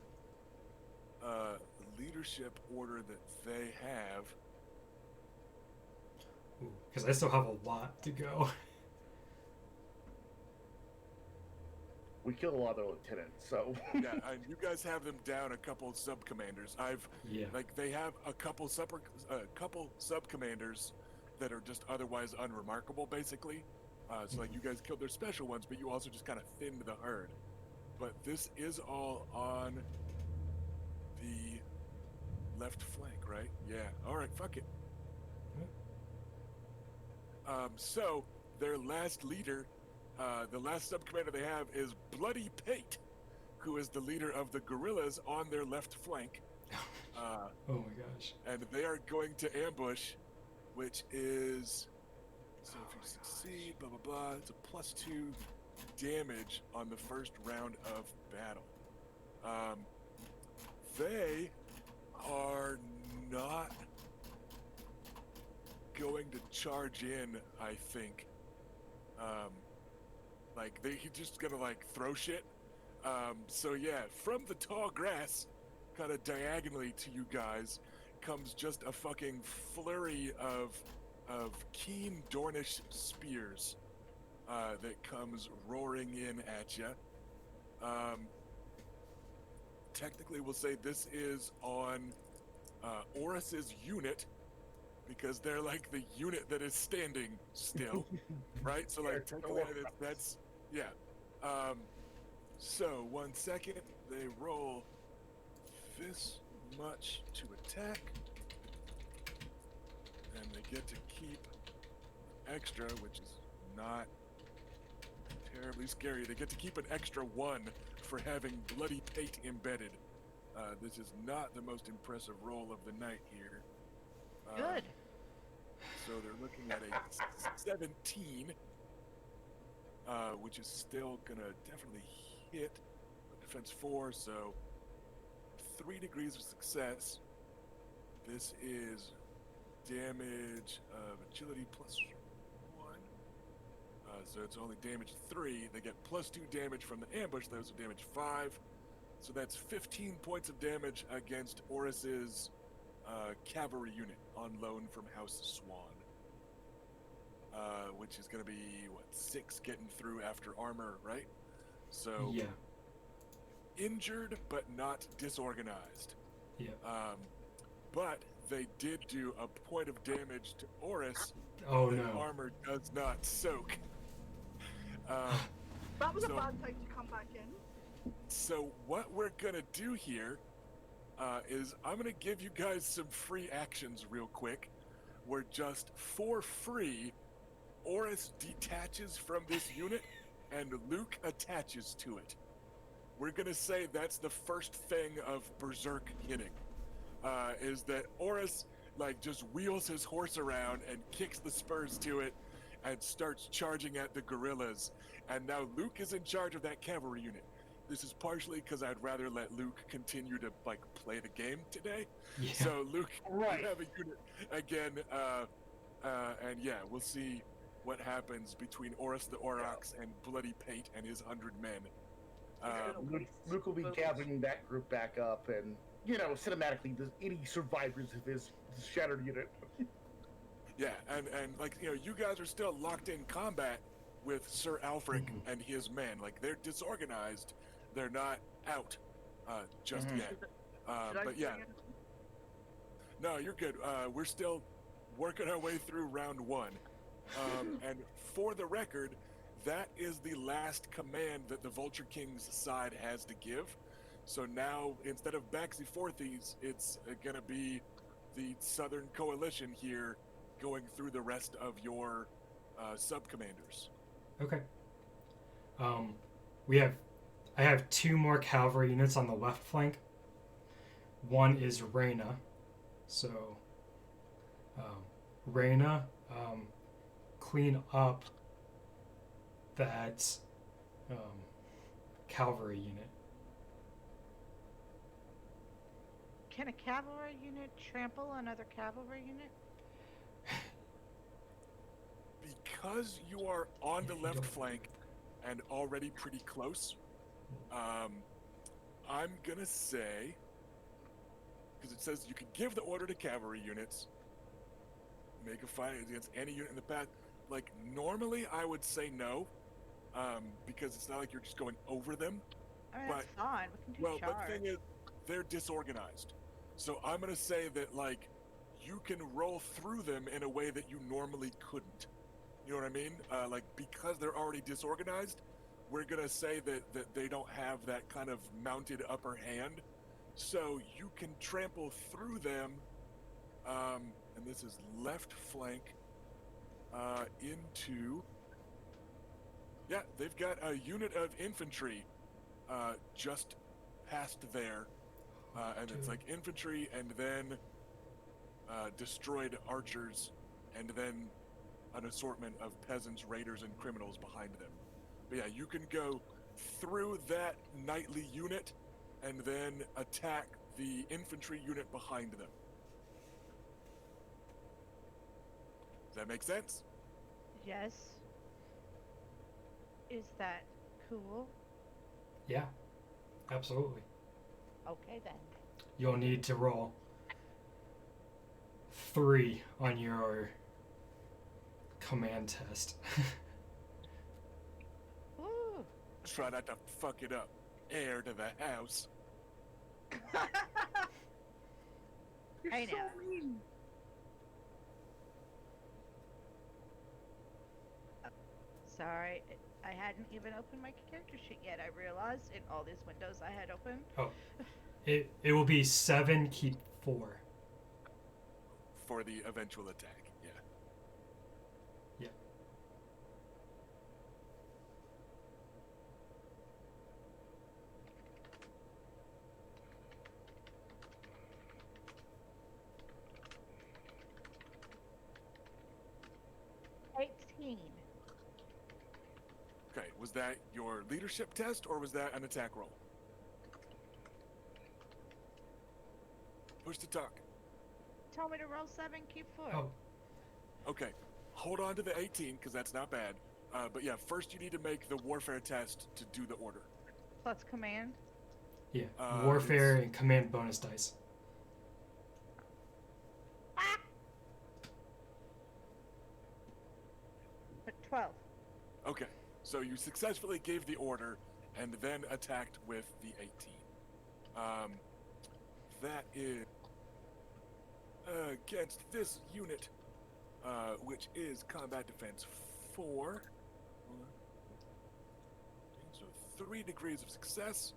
Speaker 1: leadership order that they have.
Speaker 5: Because I still have a lot to go.
Speaker 2: We killed a lot of lieutenants, so.
Speaker 1: Yeah, and you guys have them down a couple sub commanders. They have a couple sub commanders that are just otherwise unremarkable, basically. So you guys killed their special ones, but you also just kind of thinned the herd. But this is all on the left flank, right? Yeah. All right, fuck it. So their last leader, the last sub-commander they have is Bloody Pate, who is the leader of the guerrillas on their left flank.
Speaker 5: Oh my gosh.
Speaker 1: And they are going to ambush, which is, so if you succeed, blah, blah, blah, it's a +2 damage on the first round of battle. They are not going to charge in, I think. He's just gonna throw shit. So yeah, from the tall grass, kind of diagonally to you guys, comes just a fucking flurry of keen Dornish spears that comes roaring in at you. Technically, we'll say this is on Orys's unit, because they're the unit that is standing still, right? So technically that's yeah. So 1 second, they roll this much to attack, and they get to keep extra, which is not terribly scary. They get to keep an extra 1 for having Bloody Pate embedded. This is not the most impressive roll of the night here.
Speaker 3: Good.
Speaker 1: So they're looking at a 17, which is still gonna definitely hit. Defense 4, so 3 degrees of success. This is damage of agility +1. So it's only damage 3. They get +2 damage from the ambush. Those are damage 5. So that's 15 points of damage against Orys's cavalry unit on loan from House Swan. Which is going to be, 6 getting through after armor, right? So,
Speaker 5: yeah.
Speaker 1: Injured, but not disorganized.
Speaker 5: Yeah.
Speaker 1: But they did do a point of damage to Orys.
Speaker 5: Oh
Speaker 1: that
Speaker 5: no.
Speaker 1: Armor does not soak.
Speaker 4: That was a bad time to come back in.
Speaker 1: So what we're going to do here is I'm going to give you guys some free actions real quick. Where just for free, Orys detaches from this unit and Luke attaches to it. We're going to say that's the first thing of Berserk hitting. Is that Orys just wheels his horse around and kicks the spurs to it and starts charging at the guerrillas. And now Luke is in charge of that cavalry unit. This is partially because I'd rather let Luke continue to play the game today.
Speaker 5: Yeah.
Speaker 1: So Luke,
Speaker 2: Right.
Speaker 1: you have a unit again, and yeah, we'll see what happens between Orys the Aurochs and Bloody Pate and his 100 men.
Speaker 2: Luke will be gathering that group back up, and cinematically, any survivors of his shattered unit.
Speaker 1: Yeah, and you guys are still locked in combat with Sir Alfric and his men. They're disorganized. They're not out just yet. But yeah. No, you're good. We're still working our way through round 1. And for the record, that is the last command that the Vulture King's side has to give. So now, instead of Baxi Forthies, it's going to be the Southern Coalition here going through the rest of your sub-commanders.
Speaker 5: Okay. I have 2 more cavalry units on the left flank. One is Reyna. So, Reyna, clean up that cavalry unit.
Speaker 3: Can a cavalry unit trample another cavalry unit?
Speaker 1: Because you are on the left flank and already pretty close, I'm gonna say, because it says you can give the order to cavalry units, make a fight against any unit in the path. Like, normally I would say no, because it's not like you're just going over them.
Speaker 3: I mean,
Speaker 1: But-
Speaker 3: that's fine. We can do
Speaker 1: Well,
Speaker 3: charge.
Speaker 1: but the thing is, they're disorganized. So I'm gonna say that, like, you can roll through them in a way that you normally couldn't. You know what I mean? Like, because they're already disorganized, we're gonna say that they don't have that kind of mounted upper hand. So you can trample through them, and this is left flank, into... Yeah, they've got a unit of infantry just past there. And it's like infantry and then destroyed archers and then an assortment of peasants, raiders, and criminals behind them. But yeah, you can go through that knightly unit and then attack the infantry unit behind them. Does that make sense?
Speaker 3: Yes. Is that cool?
Speaker 5: Yeah, absolutely.
Speaker 3: Okay then.
Speaker 5: You'll need to roll 3 on your command test.
Speaker 3: Ooh.
Speaker 1: Try not to fuck it up. Heir to the house.
Speaker 4: You're
Speaker 3: I
Speaker 4: so
Speaker 3: know.
Speaker 4: mean.
Speaker 3: Sorry, I hadn't even opened my character sheet yet. I realized in all these windows I had open.
Speaker 5: It will be 7, keep 4.
Speaker 1: For the eventual attack, yeah.
Speaker 5: Yeah.
Speaker 1: Okay, was that your leadership test or was that an attack roll? Push to talk.
Speaker 3: Told me to roll 7, keep 4.
Speaker 5: Oh,
Speaker 1: Okay, hold on to the 18 because that's not bad. But yeah, first you need to make the warfare test to do the order.
Speaker 3: Plus command.
Speaker 5: yeah.
Speaker 1: Uh,
Speaker 5: Warfare
Speaker 1: it's-
Speaker 5: and command bonus dice.
Speaker 3: Ah! But 12.
Speaker 1: Okay, so you successfully gave the order and then attacked with the 18. That is against this unit, which is combat defense 4. So 3 degrees of success.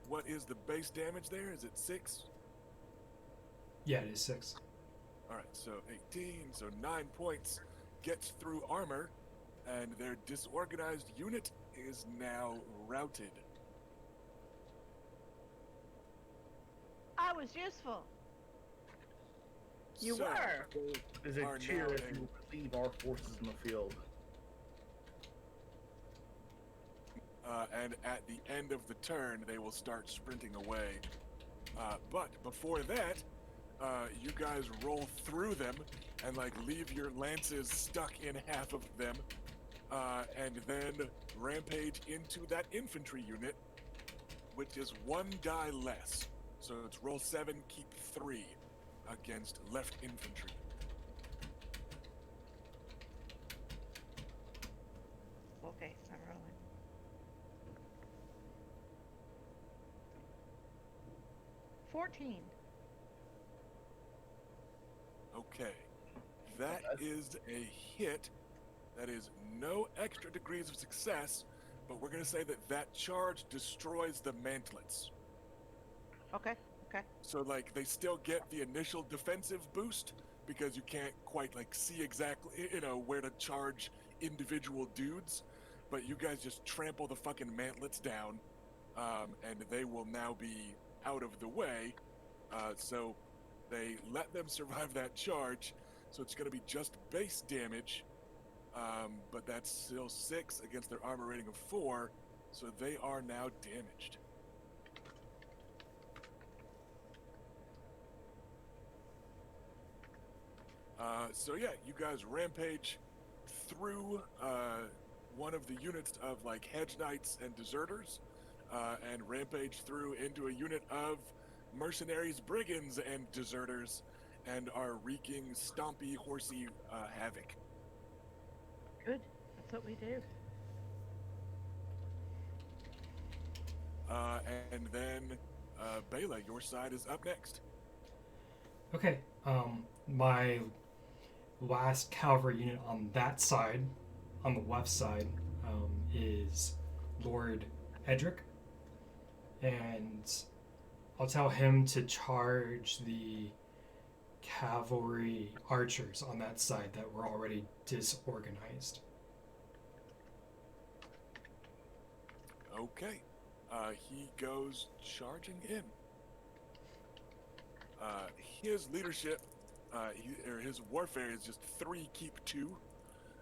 Speaker 1: What is the base damage there? Is it 6?
Speaker 5: Yeah, it is 6.
Speaker 1: Alright, so 18, so 9 points. Gets through armor, and their disorganized unit is now routed.
Speaker 3: I was useful.
Speaker 4: You
Speaker 1: So,
Speaker 4: were.
Speaker 2: Is a
Speaker 1: Are
Speaker 2: cheer
Speaker 1: now
Speaker 2: if you relieve our forces in the field.
Speaker 1: And at the end of the turn, they will start sprinting away. But before that, you guys roll through them and like leave your lances stuck in half of them, and then rampage into that infantry unit, which is 1 die less. So it's roll 7, keep 3 against left infantry.
Speaker 3: Okay, I'm rolling. $14.
Speaker 1: Okay, that is a hit. That is no extra degrees of success, but we're going to say that that charge destroys the mantlets.
Speaker 3: Okay. Okay.
Speaker 1: So like they still get the initial defensive boost because you can't quite like see exactly where to charge individual dudes, but you guys just trample the fucking mantlets down, and they will now be out of the way. So they let them survive that charge. So it's going to be just base damage, but that's still 6 against their armor rating of 4. So they are now damaged. So yeah, you guys rampage through one of the units of like hedge knights and deserters, and rampage through into a unit of mercenaries, brigands, and deserters, and are wreaking stompy, horsey havoc.
Speaker 3: Good. That's what we do.
Speaker 1: And then Bela, your side is up next.
Speaker 5: Okay. My last cavalry unit on that side, on the left side, is Lord Edric, and I'll tell him to charge the cavalry archers on that side that were already disorganized.
Speaker 1: Okay. He goes charging in. His leadership, his warfare is just 3 keep 2.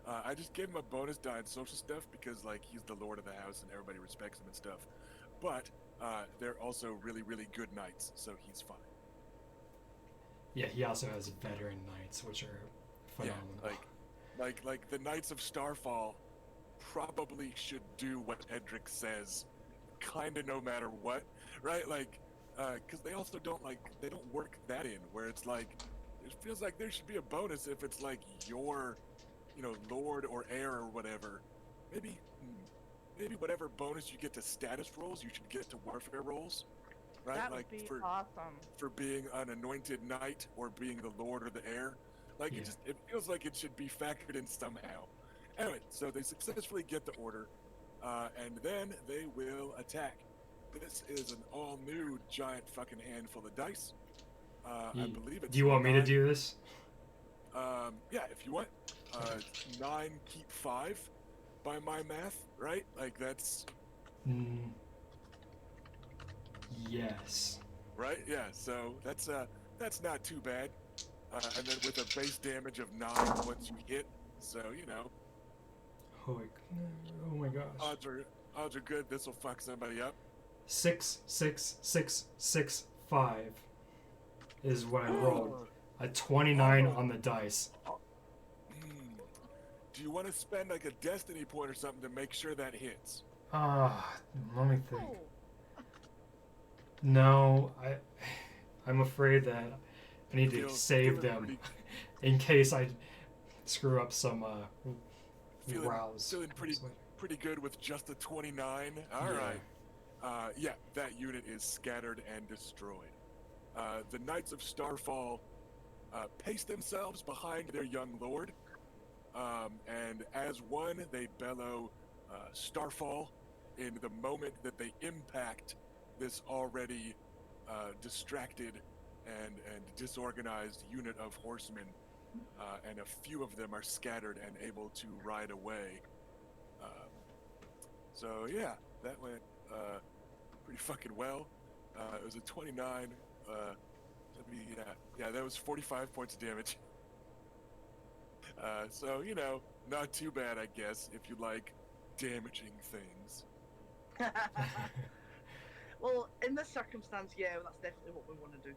Speaker 1: I just gave him a bonus die in social stuff because like he's the lord of the house and everybody respects him and stuff. But they're also really, really good knights, so he's fine.
Speaker 5: Yeah, he also has veteran knights, which are phenomenal.
Speaker 1: Yeah, like the Knights of Starfall probably should do what Edric says, kind of no matter what, right? Like, because they also don't work that in where it's like it feels like there should be a bonus if it's like your, lord or heir or whatever. Maybe whatever bonus you get to status rolls, you should get to warfare rolls, right?
Speaker 3: That
Speaker 1: like
Speaker 3: would be
Speaker 1: for
Speaker 3: awesome.
Speaker 1: for being an anointed knight or being the lord or the heir. Like
Speaker 5: Yeah.
Speaker 1: it feels like it should be factored in somehow. Anyway, so they successfully get the order, and then they will attack. This is an all-new giant fucking handful of dice. I believe it's.
Speaker 5: Do you want me to
Speaker 1: 9,
Speaker 5: do this?
Speaker 1: Yeah, if you want. 9 keep 5, by my math, right? Like that's.
Speaker 5: Yes.
Speaker 1: Right? Yeah. So that's not too bad. And then with a base damage of 9 once you hit, so
Speaker 5: Oh my gosh.
Speaker 1: odds are good. This will fuck somebody up.
Speaker 5: 6, 6, 6, 6, 5 is what I rolled. A 29 on the dice.
Speaker 1: Do you want to spend like a destiny point or something to make sure that hits?
Speaker 5: Let me think.
Speaker 3: Oh.
Speaker 5: No, I'm afraid that I need to save them in case I screw up some rouse.
Speaker 1: Feeling pretty good with just a 29. All right. Yeah, that unit is scattered and destroyed. The Knights of Starfall pace themselves behind their young lord, and as one, they bellow Starfall in the moment that they impact this already distracted and disorganized unit of horsemen, and a few of them are scattered and able to ride away. So yeah, that went pretty fucking well. It was a 29. That was 45 points of damage. So not too bad, I guess, if you like damaging things.
Speaker 4: Well, in this circumstance, yeah, that's definitely what we want to do.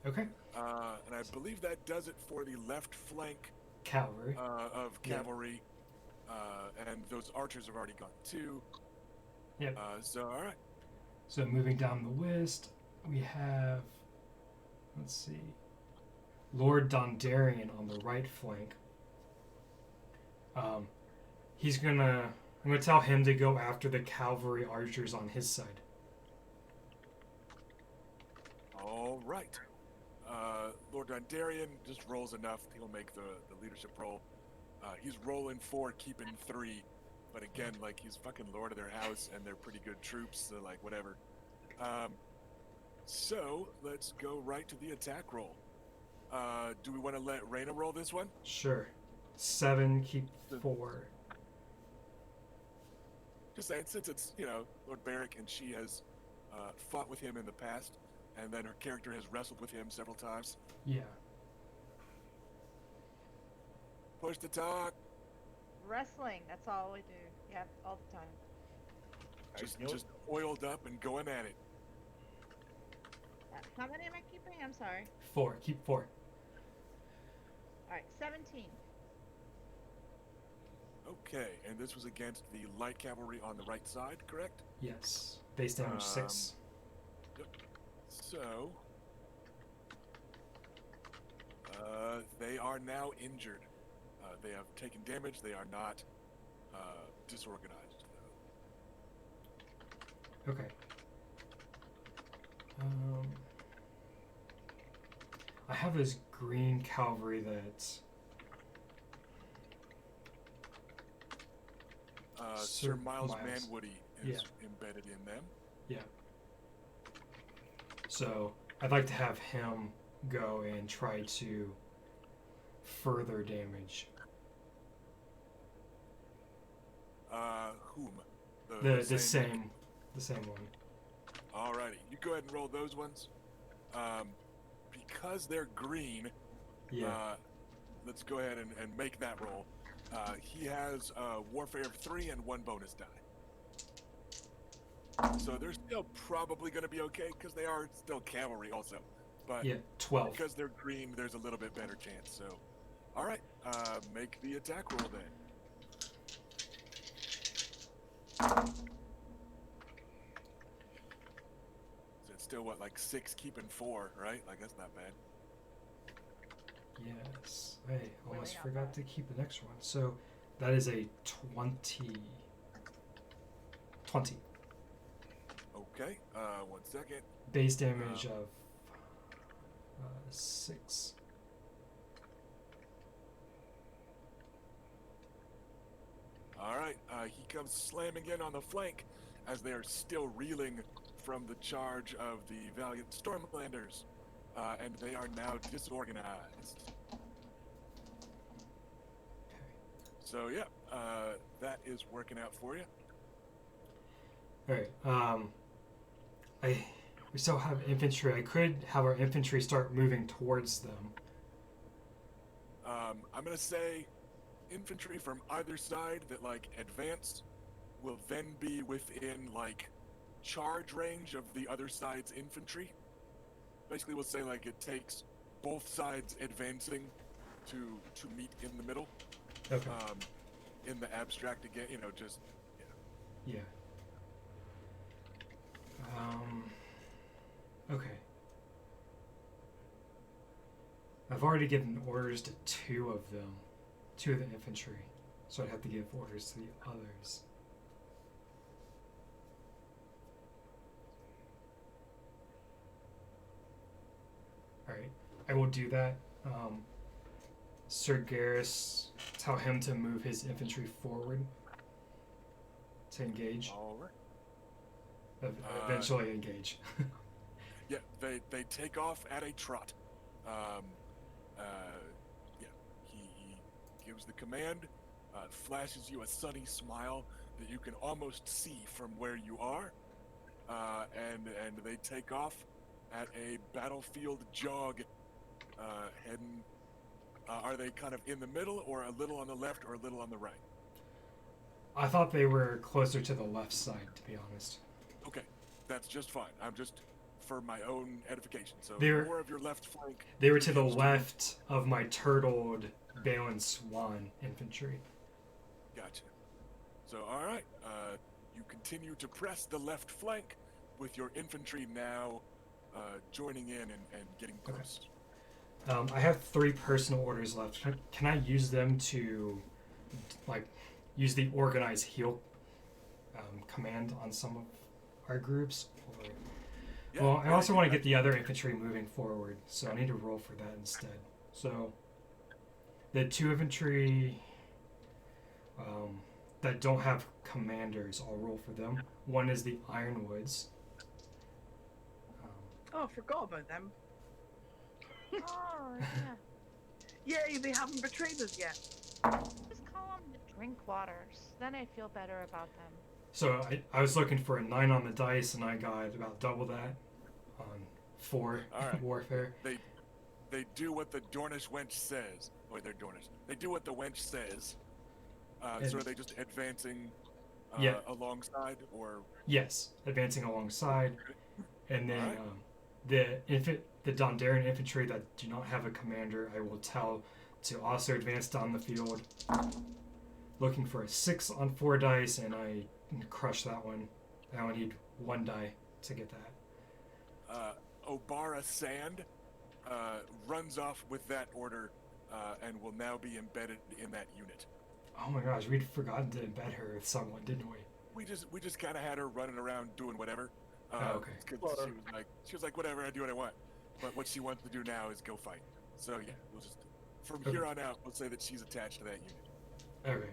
Speaker 5: Okay.
Speaker 1: And I believe that does it for the left flank
Speaker 5: Cavalry.
Speaker 1: of cavalry. And those archers have already gone too.
Speaker 5: Yep.
Speaker 1: So all right.
Speaker 5: So moving down the list, we have, let's see, Lord Dondarrion on the right flank. I'm gonna tell him to go after the cavalry archers on his side.
Speaker 1: All right. Lord Dondarrion just rolls enough. He'll make the leadership roll. He's rolling 4, keeping 3. But again, like, he's fucking lord of their house, and they're pretty good troops, so, like, whatever. So let's go right to the attack roll. Do we want to let Reyna roll this one?
Speaker 5: Sure. 7, keep 4.
Speaker 1: Just saying, since it's, Lord Beric and she has fought with him in the past, and then her character has wrestled with him several times.
Speaker 5: Yeah.
Speaker 1: Push to talk.
Speaker 3: Wrestling, that's all we do. Yep, all the time.
Speaker 1: Just oiled up and going at it.
Speaker 3: How many am I keeping? I'm sorry.
Speaker 5: 4, keep 4.
Speaker 3: Alright, 17.
Speaker 1: Okay, and this was against the light cavalry on the right side, correct?
Speaker 5: Yes. Base damage 6.
Speaker 1: So, they are now injured. They have taken damage. They are not disorganized, though.
Speaker 5: Okay. I have this green cavalry that
Speaker 1: Sir Miles
Speaker 5: Miles.
Speaker 1: Manwoody is embedded in them.
Speaker 5: Yeah. So I'd like to have him go and try to further damage.
Speaker 1: Whom?
Speaker 5: The same one.
Speaker 1: Alrighty, you go ahead and roll those ones. Because they're green,
Speaker 5: Yeah.
Speaker 1: let's go ahead and make that roll. He has Warfare of 3 and 1 bonus die. So they're still probably going to be okay because they are still cavalry also. But
Speaker 5: Yeah, 12.
Speaker 1: because they're green, there's a little bit better chance. So, all right, make the attack roll then. So it's still what, like 6 keeping 4, right? Like that's not bad.
Speaker 5: Yes. I almost
Speaker 3: not
Speaker 5: forgot
Speaker 3: bad.
Speaker 5: to keep the next one. So that is a 20. 20.
Speaker 1: Okay, 1 second.
Speaker 5: Base damage of 6.
Speaker 1: All right, he comes slamming in on the flank as they are still reeling from the charge of the valiant Stormlanders, and they are now disorganized.
Speaker 5: Okay.
Speaker 1: So yeah, that is working out for you.
Speaker 5: All right. We still have infantry. I could have our infantry start moving towards them.
Speaker 1: I'm gonna say infantry from either side that like advance will then be within like charge range of the other side's infantry. Basically, we'll say like it takes both sides advancing to meet in the middle.
Speaker 5: Okay.
Speaker 1: In the abstract again, just
Speaker 5: Yeah. Okay. I've already given orders to 2 of them, 2 of the infantry, so I'd have to give orders to the others. Alright, I will do that. Sir Garrus, tell him to move his infantry forward to engage.
Speaker 1: all right.
Speaker 5: Eventually engage.
Speaker 1: Yeah, they take off at a trot. He gives the command, flashes you a sunny smile that you can almost see from where you are, and they take off at a battlefield jog, heading. Are they kind of in the middle, or a little on the left, or a little on the right?
Speaker 5: I thought they were closer to the left side, to be honest.
Speaker 1: Okay, that's just fine. I'm just for my own edification. So
Speaker 5: They're-
Speaker 1: more of your left flank.
Speaker 5: They were to the left of my turtled Balin Swan infantry.
Speaker 1: Gotcha. So all right, you continue to press the left flank with your infantry now joining in and getting close.
Speaker 5: I have 3 personal orders left. Can I use them to, use the organized heal command on some of our groups? Or...
Speaker 1: Yeah,
Speaker 5: Well, I
Speaker 1: yeah,
Speaker 5: also
Speaker 1: you
Speaker 5: want to
Speaker 1: got-
Speaker 5: get the other infantry moving forward, so I need to roll for that instead. So, the 2 infantry that don't have commanders, I'll roll for them. One is the Ironwoods,
Speaker 4: Oh, I forgot about them.
Speaker 3: Oh, yeah.
Speaker 4: Yay, they haven't betrayed us yet.
Speaker 3: Just call them the drink waters. Then I feel better about them.
Speaker 5: So I was looking for a 9 on the dice, and I got about double that on 4
Speaker 1: All right.
Speaker 5: warfare.
Speaker 1: They do what the Dornish wench says. Wait, they're Dornish. They do what the wench says. So are they just advancing
Speaker 5: Yeah.
Speaker 1: alongside, or
Speaker 5: Yes, advancing alongside, and then
Speaker 1: Alright.
Speaker 5: the Dondarrion infantry that do not have a commander, I will tell to also advance down the field. Looking for a 6 on 4 dice, and I crush that one. I only need 1 die to get that.
Speaker 1: Obara Sand runs off with that order and will now be embedded in that unit.
Speaker 5: Oh my gosh, we'd forgotten to embed her with someone, didn't we?
Speaker 1: We just kind of had her running around doing whatever.
Speaker 5: Oh, okay.
Speaker 1: 'Cause she was like whatever, I do what I want. But what she wants to do now is go fight. So yeah, we'll just from here on out, we'll say that she's attached to that unit.
Speaker 5: Okay.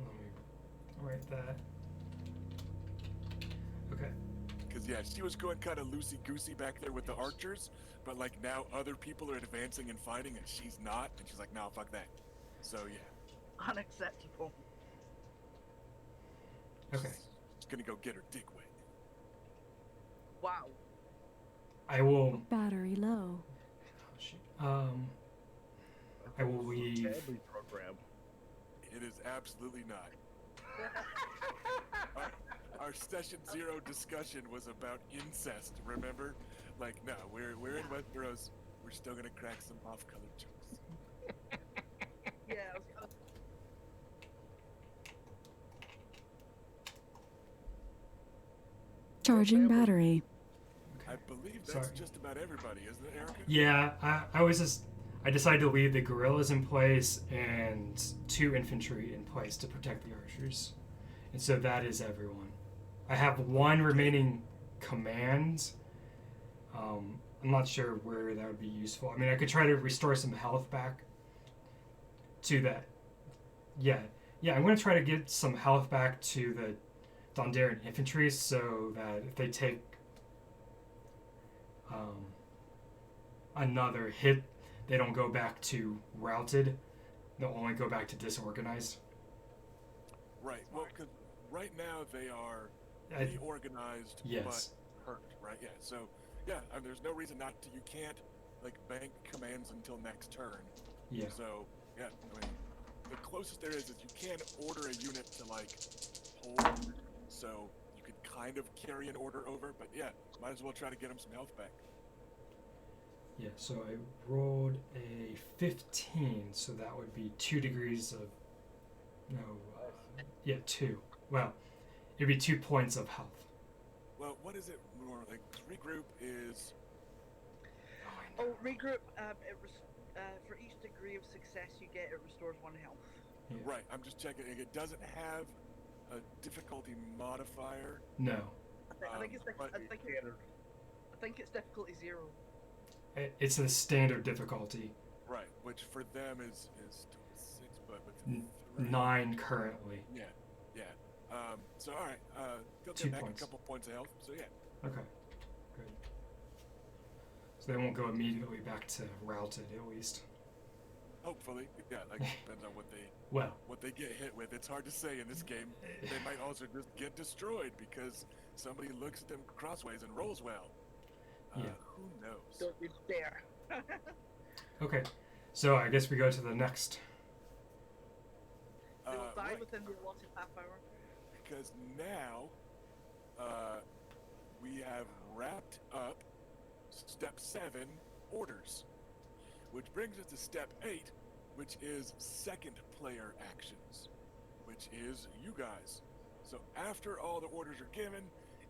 Speaker 5: Let me write that. Okay.
Speaker 1: Because yeah, she was going kind of loosey goosey back there with the archers, but like now other people are advancing and fighting, and she's not, and she's like, no, fuck that. So yeah.
Speaker 4: Unacceptable.
Speaker 5: Okay.
Speaker 1: She's gonna go get her dick wet.
Speaker 4: Wow.
Speaker 5: I will.
Speaker 6: Battery low.
Speaker 5: Oh, shoot. I will leave.
Speaker 2: Family program.
Speaker 1: It is absolutely not. Our session 0 discussion was about incest. Remember? Like, no, we're in Westeros. We're still gonna crack some off-color jokes.
Speaker 4: Yeah.
Speaker 6: Charging battery.
Speaker 1: I believe that's
Speaker 5: Sorry.
Speaker 1: just about everybody, isn't it, Erica?
Speaker 5: Yeah, I decided to leave the guerrillas in place and 2 infantry in place to protect the archers. And so that is everyone. I have 1 remaining command. I'm not sure where that would be useful. I mean, I could try to restore some health back to that. Yeah, I'm going to try to get some health back to the Dondarrion infantry so that if they take another hit, they don't go back to routed. They'll only go back to disorganized.
Speaker 1: Right. Well, because right now they are
Speaker 5: I-
Speaker 1: reorganized,
Speaker 5: yes.
Speaker 1: but hurt. Right. Yeah. So yeah, and there's no reason not to. You can't like bank commands until next turn.
Speaker 5: Yeah.
Speaker 1: So yeah, I mean, the closest there is you can order a unit to like hold, so you could kind of carry an order over. But yeah, might as well try to get them some health back.
Speaker 5: Yeah, so I rolled a 15, so that would be 2 degrees of... No, 2. Well, it'd be 2 points of health.
Speaker 1: Well, what is it more like? Regroup is
Speaker 4: Oh, regroup. For each degree of success you get, it restores 1 health.
Speaker 5: Yeah.
Speaker 1: right. I'm just checking. It doesn't have a difficulty modifier.
Speaker 5: No,
Speaker 4: I think it's
Speaker 1: but
Speaker 4: I think it's difficulty 0.
Speaker 5: it's a standard difficulty.
Speaker 1: right, which for them is 6, but with
Speaker 5: N-
Speaker 1: 3.
Speaker 5: 9 currently.
Speaker 1: Yeah. So all right, they'll
Speaker 5: 2
Speaker 1: get back
Speaker 5: points.
Speaker 1: a couple points of health. So yeah.
Speaker 5: Okay, good. So they won't go immediately back to routed, at least.
Speaker 1: Hopefully, yeah. Like depends on
Speaker 5: Well,
Speaker 1: what they get hit with. It's hard to say in this game. They might also just get destroyed because somebody looks at them crossways and rolls well.
Speaker 5: Yeah.
Speaker 1: Who knows?
Speaker 4: Don't you dare.
Speaker 5: okay. So I guess we go to the next.
Speaker 4: They will die
Speaker 1: Right,
Speaker 4: within the allotted half hour.
Speaker 1: because now we have wrapped up step 7 orders, which brings us to step 8, which is second player actions, which is you guys. So after all the orders are given,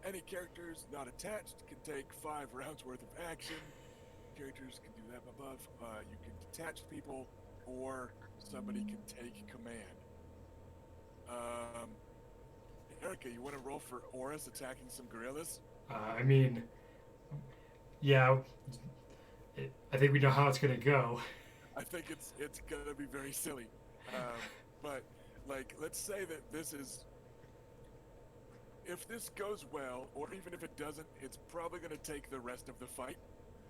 Speaker 1: any characters not attached can take 5 rounds worth of action. Characters can do that above. You can detach people, or somebody can take command. Erica, you want to roll for Oris attacking some gorillas?
Speaker 5: I mean, yeah, I think we know how it's gonna go.
Speaker 1: I think it's gonna be very silly. But like, let's say that this is if this goes well, or even if it doesn't, it's probably gonna take the rest of the fight,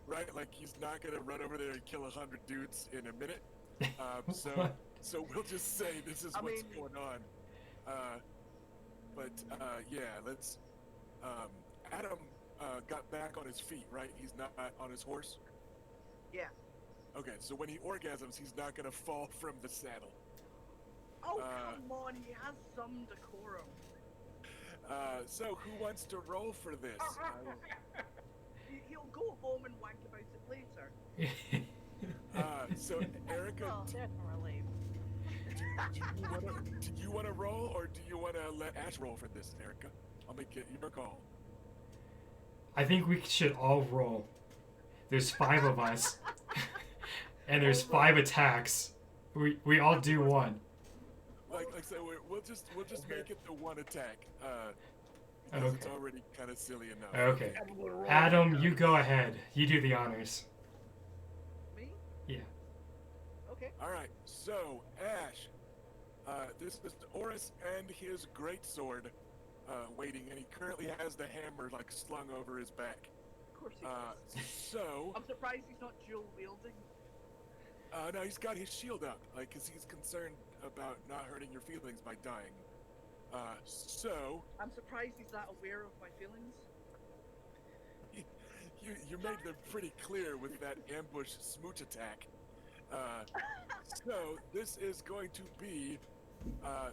Speaker 1: right? Like he's not gonna run over there and kill 100 dudes in a minute. So we'll just say this is what's going on. Yeah, let's. Adam got back on his feet, right? He's not on his horse.
Speaker 4: Yeah.
Speaker 1: Okay, so when he orgasms, he's not gonna fall from the saddle.
Speaker 4: Oh, come on, he has some decorum.
Speaker 1: So who wants to roll for this?
Speaker 4: He'll go home and wank about it later.
Speaker 1: So Erica,
Speaker 3: Well, definitely.
Speaker 1: do you want to roll, or do you want to let Ash roll for this, Erica? I'll make it your call.
Speaker 5: I think we should all roll. There's 5 of us, and there's 5 attacks. We all do one.
Speaker 1: Like I said, we'll just make it the one attack. Because
Speaker 5: Okay.
Speaker 1: it's already kind of silly enough.
Speaker 5: Okay. Adam, you go ahead. You do the honors.
Speaker 4: Me?
Speaker 5: Yeah.
Speaker 4: Okay.
Speaker 1: All right. So Ash, this is Oris and his greatsword waiting, and he currently has the hammer like slung over his back.
Speaker 4: Of course he does.
Speaker 1: So
Speaker 4: I'm surprised he's not dual wielding.
Speaker 1: no, he's got his shield up, like, cause he's concerned about not hurting your feelings by dying. So
Speaker 4: I'm surprised he's that aware of my feelings.
Speaker 1: you made them pretty clear with that ambush smooch attack. So this is going to be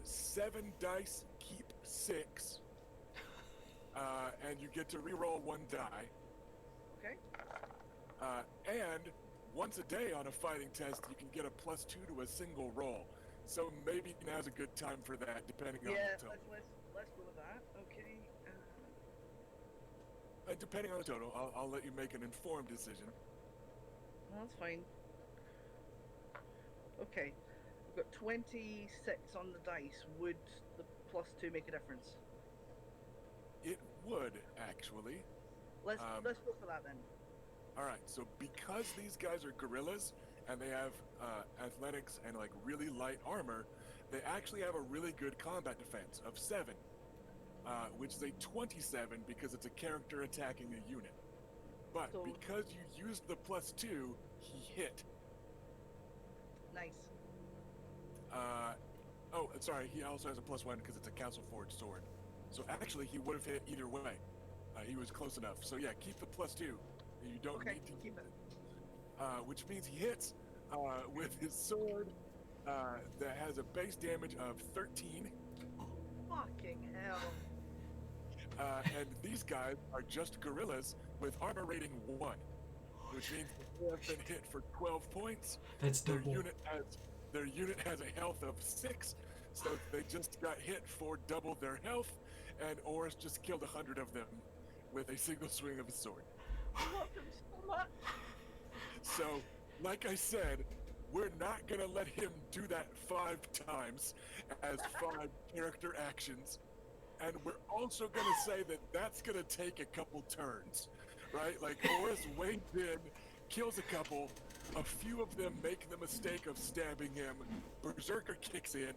Speaker 1: 7 dice, keep 6, and you get to reroll 1 die.
Speaker 4: Okay.
Speaker 1: And once a day on a fighting test, you can get a +2 to a single roll. So maybe now's a good time for that, depending on
Speaker 4: Yeah,
Speaker 1: the total.
Speaker 4: let's go with that. Okay.
Speaker 1: Depending on the total, I'll let you make an informed decision.
Speaker 4: That's fine. Okay. We've got 26 on the dice. Would the +2 make a difference?
Speaker 1: It would, actually.
Speaker 4: Let's go for that then.
Speaker 1: All right, so because these guys are gorillas and they have athletics and like really light armor, they actually have a really good combat defense of 7, which is a 27 because it's a character attacking a unit. But
Speaker 4: So-
Speaker 1: because you used the +2, he hit.
Speaker 4: Nice.
Speaker 1: Oh, sorry, he also has a +1 because it's a Council Forged sword. So actually, he would have hit either way. He was close enough. So yeah, keep the +2. You don't
Speaker 4: Okay,
Speaker 1: need to
Speaker 4: keep it.
Speaker 1: which means he hits with his sword that has a base damage of 13.
Speaker 4: Fucking hell.
Speaker 1: And these guys are just gorillas with armor rating 1, which means they have been hit for 12 points.
Speaker 5: That's
Speaker 1: Their
Speaker 5: double.
Speaker 1: unit has a health of 6, so they just got hit for double their health, and Oris just killed 100 of them with a single swing of his sword.
Speaker 4: I love him so much.
Speaker 1: So, like I said, we're not gonna let him do that 5 times as 5 character actions, and we're also gonna say that that's gonna take a couple turns, right? Like Oris wades in, kills a couple, a few of them make the mistake of stabbing him, Berserker kicks in,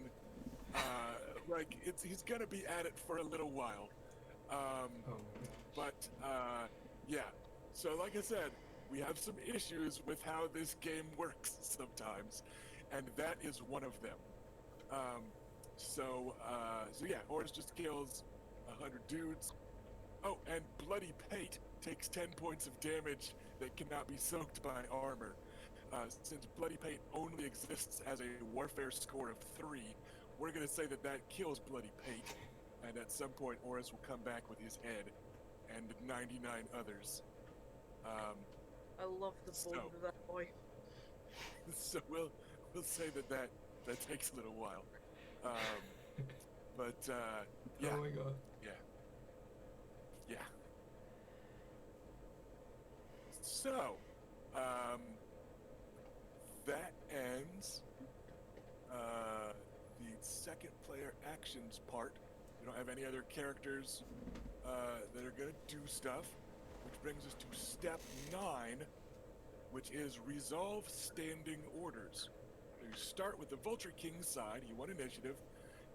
Speaker 1: he's gonna be at it for a little while.
Speaker 5: Oh my gosh.
Speaker 1: But yeah. So like I said, we have some issues with how this game works sometimes, and that is one of them. So yeah, Oris just kills 100 dudes. Oh, and Bloody Pate takes 10 points of damage that cannot be soaked by armor. Since Bloody Pate only exists as a warfare score of 3, we're gonna say that that kills Bloody Pate, and at some point Oris will come back with his head and 99 others.
Speaker 4: I love the bones of that boy.
Speaker 1: So we'll say that takes a little while. Yeah,
Speaker 5: Oh my god.
Speaker 1: yeah. So, that ends the second player actions part. We don't have any other characters that are gonna do stuff, which brings us to step 9, which is resolve standing orders. So you start with the Vulture King side. You want initiative.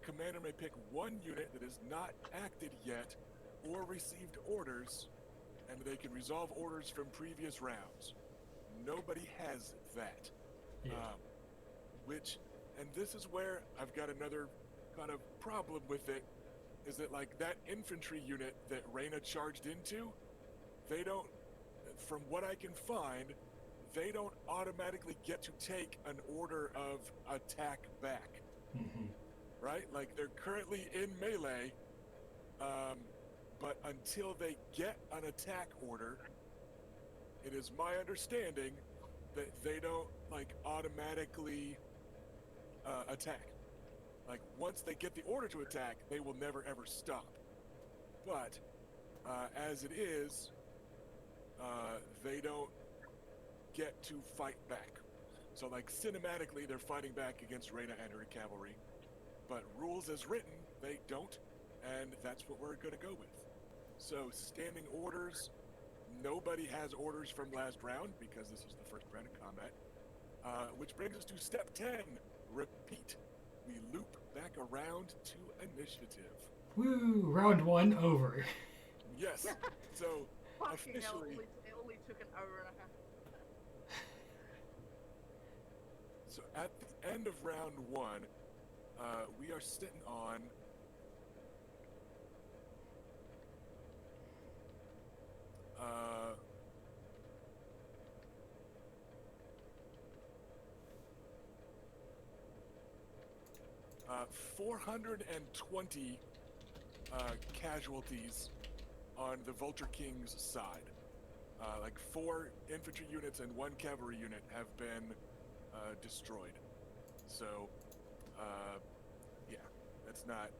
Speaker 1: commander may pick one unit that is not acted yet or received orders, and they can resolve orders from previous rounds. Nobody has that.
Speaker 5: Yeah.
Speaker 1: And this is where I've got another kind of problem with it, is that like that infantry unit that Reyna charged into, they don't, from what I can find, they don't automatically get to take an order of attack back.
Speaker 5: Mm-hmm.
Speaker 1: Right? Like they're currently in melee, but until they get an attack order, it is my understanding that they don't like automatically attack. Like once they get the order to attack, they will never ever stop. But as it is, they don't get to fight back. So like cinematically, they're fighting back against Reyna and her cavalry. But rules as written, they don't, and that's what we're going to go with. So standing orders, nobody has orders from last round because this is the first round of combat, which brings us to step 10, repeat. We loop back around to initiative.
Speaker 5: Woo! Round 1 over.
Speaker 1: Yes, so
Speaker 4: Fucking hell,
Speaker 1: officially,
Speaker 4: it only took an hour and a half.
Speaker 1: so at the end of round 1, we are sitting on 420 casualties on the Vulture King's side. Like 4 infantry units and 1 cavalry unit have been destroyed. So, yeah, it's not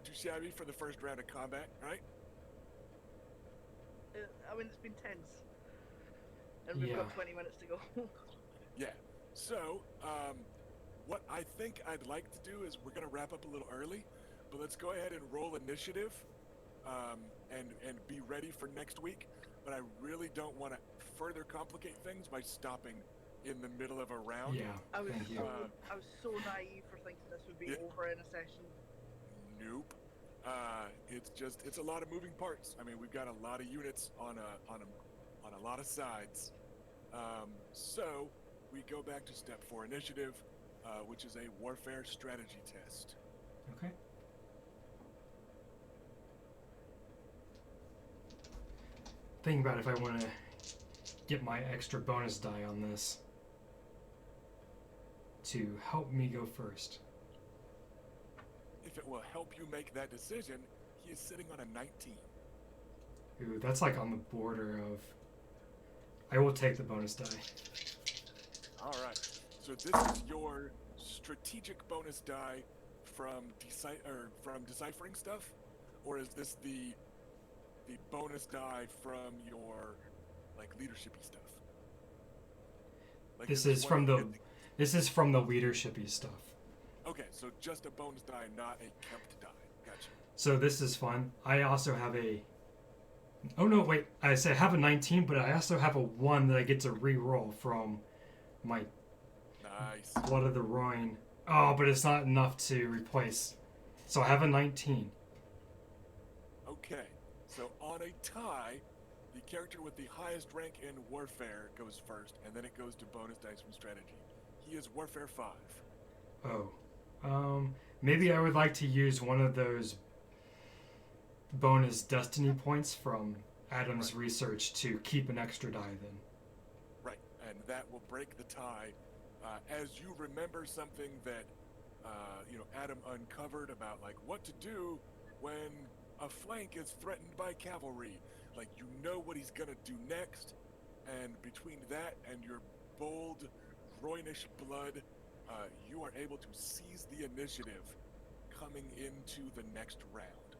Speaker 1: too shabby for the first round of combat, right?
Speaker 4: I mean, it's been tense. And we've got 20 minutes to go.
Speaker 1: Yeah. So, what I think I'd like to do is we're going to wrap up a little early, but let's go ahead and roll initiative and be ready for next week. But I really don't want to further complicate things by stopping in the middle of a round.
Speaker 5: Yeah,
Speaker 4: I was
Speaker 5: thank you.
Speaker 4: so naive for thinking this would be over in a session.
Speaker 1: Nope. It's a lot of moving parts. I mean, we've got a lot of units on a lot of sides. So we go back to step 4 initiative, which is a warfare strategy test.
Speaker 5: Okay. Thinking about if I want to get my extra bonus die on this to help me go first.
Speaker 1: If it will help you make that decision, he is sitting on a 19.
Speaker 5: Ooh, that's like on the border of... I will take the bonus die.
Speaker 1: All right. So this is your strategic bonus die from deciphering stuff, or is this the bonus die from your like leadershipy stuff? Like
Speaker 5: This is from the leadershipy stuff.
Speaker 1: Okay, so just a bonus die, not a kept die. Gotcha.
Speaker 5: So this is fun. I also have a... Oh no, wait. I have a 19, but I also have a 1 that I get to re-roll from my
Speaker 1: Nice.
Speaker 5: Blood of the Rhoyne. Oh, but it's not enough to replace. So I have a 19.
Speaker 1: Okay, so on a tie, the character with the highest rank in warfare goes first, and then it goes to bonus dice from strategy. He is warfare 5.
Speaker 5: Oh. Maybe I would like to use one of those bonus destiny points from Adam's research to keep an extra die then.
Speaker 1: Right, and that will break the tie. As you remember something that, Adam uncovered about, like, what to do when a flank is threatened by cavalry. Like, you know what he's gonna do next, and between that and your bold Rhoynish blood, you are able to seize the initiative coming into the next round.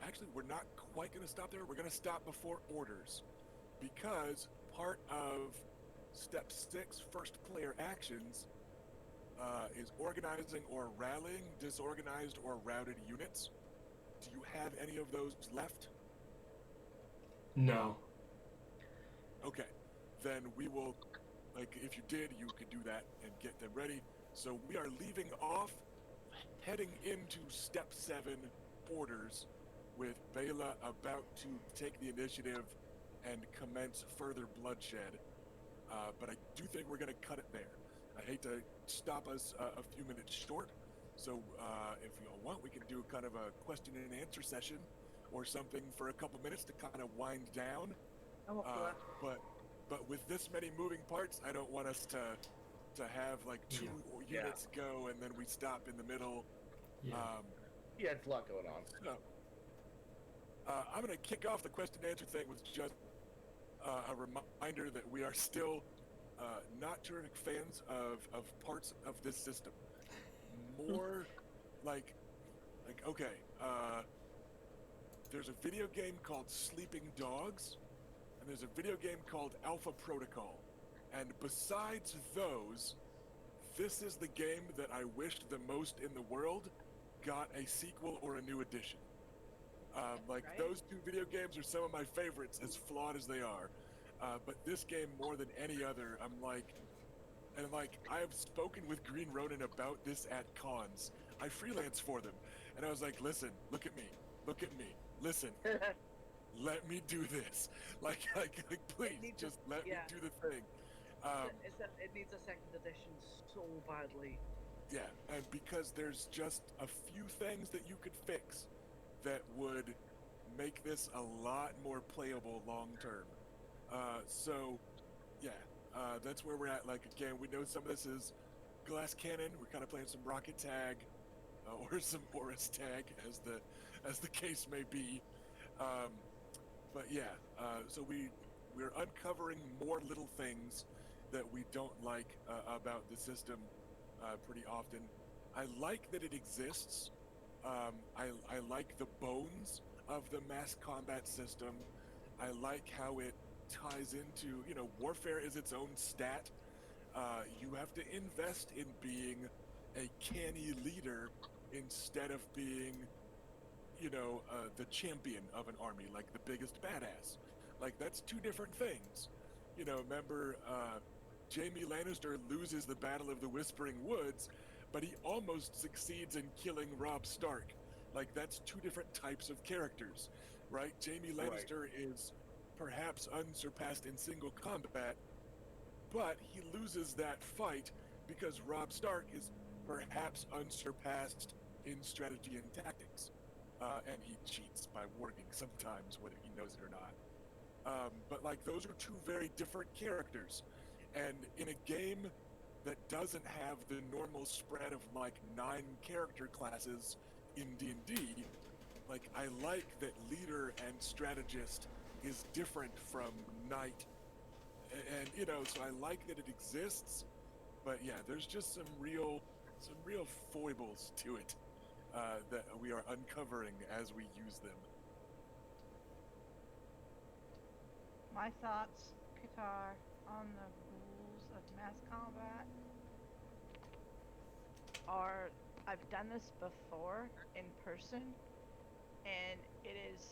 Speaker 1: Actually, we're not quite going to stop there. We're going to stop before orders, because part of step 6, first player actions, is organizing or rallying disorganized or routed units. Do you have any of those left?
Speaker 5: No.
Speaker 1: Okay, then we will like if you did, you could do that and get them ready. So we are leaving off, heading into step 7 orders, with Bela about to take the initiative and commence further bloodshed. But I do think we're going to cut it there. I hate to stop us a few minutes short, so if you all want, we can do kind of a question and answer session or something for a couple minutes to kind of wind down.
Speaker 4: I'm up for that.
Speaker 1: But with this many moving parts, I don't want us to have like two units go and then we stop in the middle.
Speaker 5: Yeah.
Speaker 2: Yeah, it's a lot going on.
Speaker 1: So, I'm going to kick off the question and answer thing with just a reminder that we are still not terrific fans of parts of this system. More like okay, there's a video game called Sleeping Dogs, and there's a video game called Alpha Protocol. And besides those, this is the game that I wished the most in the world got a sequel or a new edition. Like
Speaker 3: Right.
Speaker 1: those two video games are some of my favorites, as flawed as they are. But this game, more than any other, I'm like, I have spoken with Green Ronin about this at cons. I freelance for them, and I was like, listen, look at me, listen, let me do this. Like please,
Speaker 4: needs
Speaker 1: just
Speaker 4: a-
Speaker 1: let me
Speaker 4: yeah.
Speaker 1: do the thing.
Speaker 4: It needs a second edition so badly.
Speaker 1: Yeah, and because there's just a few things that you could fix that would make this a lot more playable long term. So, yeah, that's where we're at. Like, again, we know some of this is glass cannon. We're kind of playing some rocket tag, or some Boris tag, as the case may be. But yeah, so we're uncovering more little things that we don't like about the system pretty often. I like that it exists. I like the bones of the mass combat system. I like how it ties into, warfare is its own stat. You have to invest in being a canny leader instead of being, the champion of an army, like the biggest badass. Like, that's two different things. Remember, Jaime Lannister loses the Battle of the Whispering Woods, but he almost succeeds in killing Robb Stark. Like, that's two different types of characters, right? Jaime Lannister is perhaps unsurpassed in single combat, but he loses that fight because Robb Stark is perhaps unsurpassed in strategy and tactics. And he cheats by warging sometimes, whether he knows it or not. But like, those are two very different characters. And in a game that doesn't have the normal spread of like 9 character classes in D&D, like, I like that leader and strategist is different from knight. And so I like that it exists, but yeah, there's just some real foibles to it that we are uncovering as we use them.
Speaker 3: My thoughts, Qatar, on the rules of mass combat are, I've done this before in person, and it is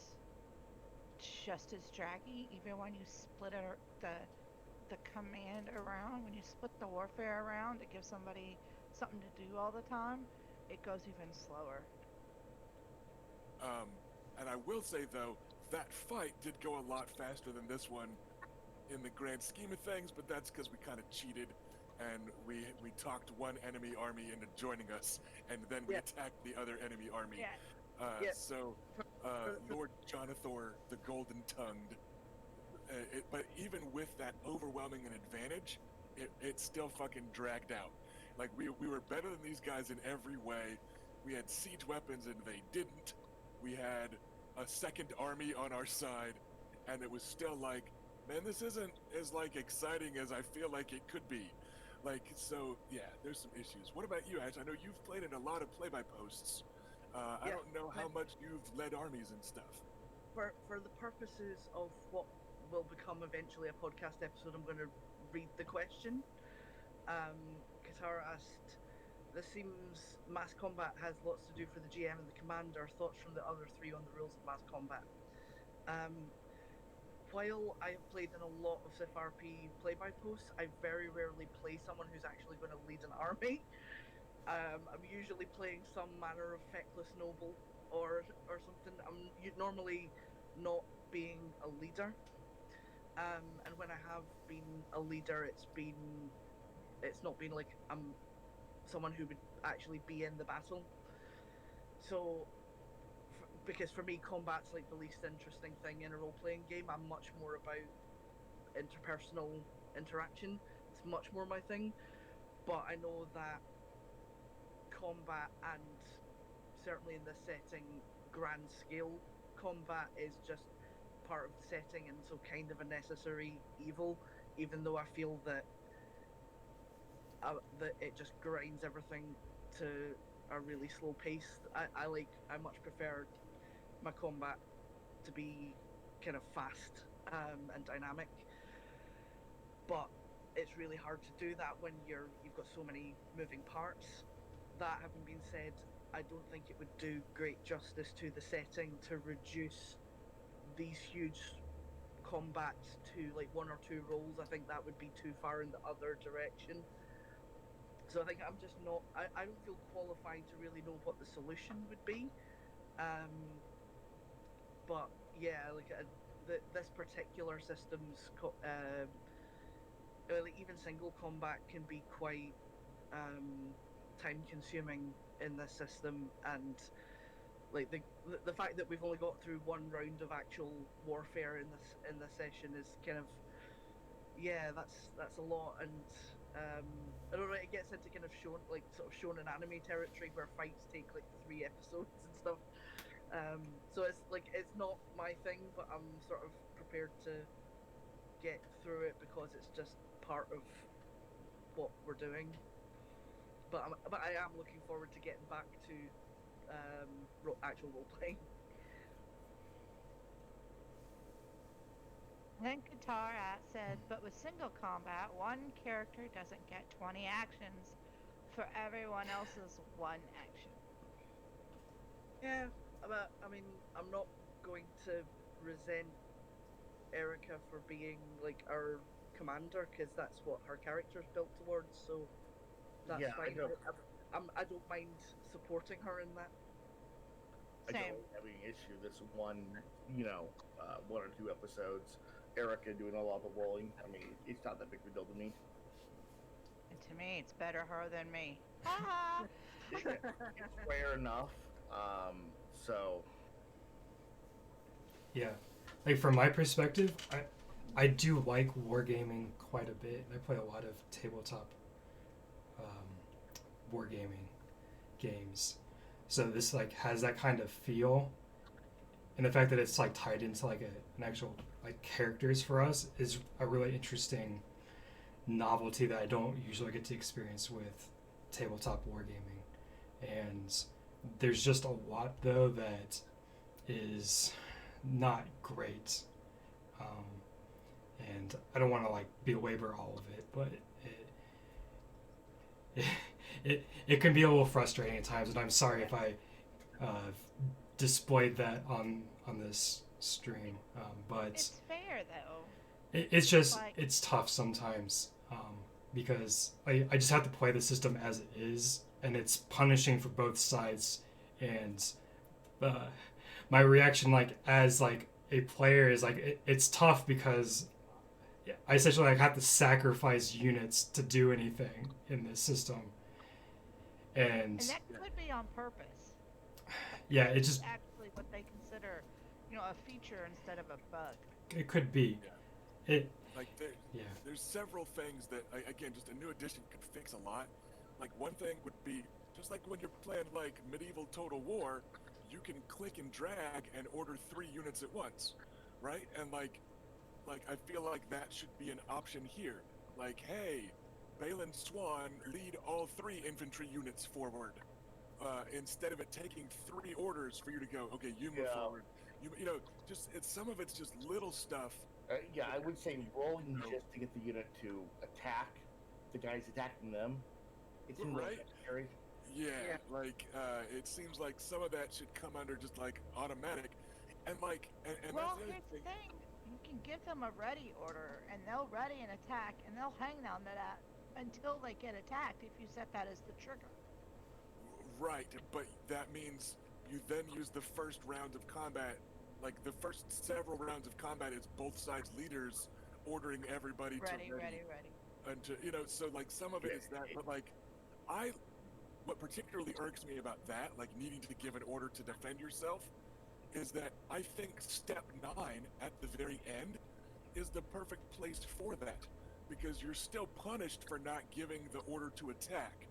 Speaker 3: just as draggy, even when you split it, the command around, when you split the warfare around to give somebody something to do all the time, it goes even slower.
Speaker 1: And I will say, though, that fight did go a lot faster than this one in the grand scheme of things, but that's because we kind of cheated and we talked one enemy army into joining us, and then we attacked the other enemy army.
Speaker 3: Yeah.
Speaker 1: So Lord Jonathor the Golden Tongued, but even with that overwhelming an advantage, it still fucking dragged out. Like, we were better than these guys in every way. We had siege weapons and they didn't. We had a second army on our side, and it was still like, man, this isn't as like exciting as I feel like it could be. Like, so yeah, there's some issues. What about you, Ash? I know you've played in a lot of play-by-posts. I don't know how much you've led armies and stuff.
Speaker 4: For the purposes of what will become eventually a podcast episode, I'm going to read the question. Katara asked, "This seems mass combat has lots to do for the GM and the commander. Thoughts from the other 3 on the rules of mass combat?" while I have played in a lot of Sif RP play-by-posts, I very rarely play someone who's actually going to lead an army. I'm usually playing some manner of feckless noble or something. I'm normally not being a leader. And when I have been a leader, it's not been like I'm someone who would actually be in the battle. So, because for me, combat's like the least interesting thing in a role-playing game. I'm much more about interpersonal interaction. It's much more my thing. But I know that combat, and certainly in this setting, grand scale combat is just part of the setting, and so kind of a necessary evil, even though I feel that that it just grinds everything to a really slow pace. I much prefer my combat to be kind of fast and dynamic, but it's really hard to do that when you've got so many moving parts. That having been said, I don't think it would do great justice to the setting to reduce these huge combats to like one or two roles. I think that would be too far in the other direction. So I think I'm just not. I don't feel qualified to really know what the solution would be. But yeah, like this particular system's like even single combat can be quite time consuming in this system, and like the fact that we've only got through one round of actual warfare in this session is kind of, yeah, that's a lot. And I don't know, it gets into kind of shonen anime territory where fights take like 3 episodes and stuff. So it's not my thing, but I'm sort of prepared to get through it because it's just part of what we're doing. But I am looking forward to getting back to actual role playing.
Speaker 3: Then Katara said, but with single combat, one character doesn't get 20 actions for everyone else's one action.
Speaker 4: Yeah, but I mean, I'm not going to resent Erica for being like our commander, because that's what her character's built towards. So that's fine. I don't mind supporting her in that.
Speaker 2: I
Speaker 3: Same.
Speaker 2: don't have any issue. This one, 1 or 2 episodes, Erica doing a lot of rolling. I mean, it's not that big of a deal to me.
Speaker 3: And to me, it's better her than me. Haha.
Speaker 2: It's fair enough. So
Speaker 5: Yeah, like from my perspective, I do like wargaming quite a bit. I play a lot of tabletop wargaming games, so this like has that kind of feel, and the fact that it's like tied into like an actual like characters for us is a really interesting novelty that I don't usually get to experience with tabletop wargaming. And there's just a lot though that is not great, and I don't want to like belabor all of it, but it can be a little frustrating at times, and I'm sorry if I displayed that on this stream, but
Speaker 3: It's fair though.
Speaker 5: it's just
Speaker 3: like,
Speaker 5: it's tough sometimes, because I just have to play the system as it is, and it's punishing for both sides. And my reaction like as like a player is like it's tough because I essentially like have to sacrifice units to do anything in this system, and
Speaker 3: that could be on purpose.
Speaker 5: yeah, it just
Speaker 3: Actually what they consider, a feature instead of a bug.
Speaker 5: it could be.
Speaker 1: Yeah.
Speaker 5: It
Speaker 1: Like
Speaker 5: yeah.
Speaker 1: there's several things that again, just a new edition could fix a lot. Like one thing would be just like when you're playing like medieval Total War, you can click and drag and order 3 units at once, right? And like I feel like that should be an option here. Like, hey, Balin Swan, lead all 3 infantry units forward. Instead of it taking 3 orders for you to go, okay, you move forward. Some of it's just little stuff.
Speaker 2: yeah, I would say rolling just to get the unit to attack the guys attacking them. It's
Speaker 1: Right.
Speaker 2: Scary.
Speaker 1: Yeah, like it seems like some of that should come under just like automatic, and like and
Speaker 3: Well,
Speaker 1: that's the other
Speaker 3: here's the
Speaker 1: thing.
Speaker 3: thing. You can give them a ready order, and they'll ready an attack, and they'll hang on to that until they get attacked if you set that as the trigger.
Speaker 1: Right, but that means you then use the first round of combat, like the first several rounds of combat is both sides leaders ordering everybody
Speaker 3: Ready,
Speaker 1: to
Speaker 3: ready.
Speaker 1: and to, so like some of it is that, but like what particularly irks me about that, like needing to give an order to defend yourself, is that I think step 9 at the very end is the perfect place for that, because you're still punished for not giving the order to attack,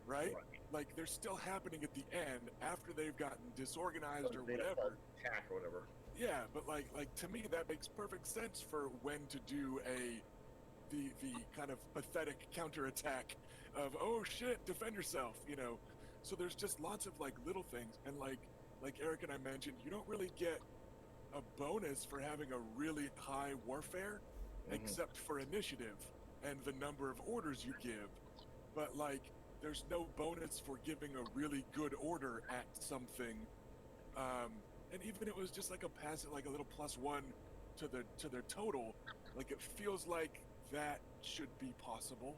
Speaker 1: right? Like they're still happening at the end after they've gotten disorganized or whatever.
Speaker 2: Attack or whatever.
Speaker 1: Yeah, but like to me that makes perfect sense for when to do the kind of pathetic counterattack of, oh shit, defend yourself, So there's just lots of like little things, and like Eric and I mentioned, you don't really get a bonus for having a really high warfare, except for initiative and the number of orders you give. But like, there's no bonus for giving a really good order at something. And even it was just like a passive, like a little +1 to their total. Like it feels like that should be possible,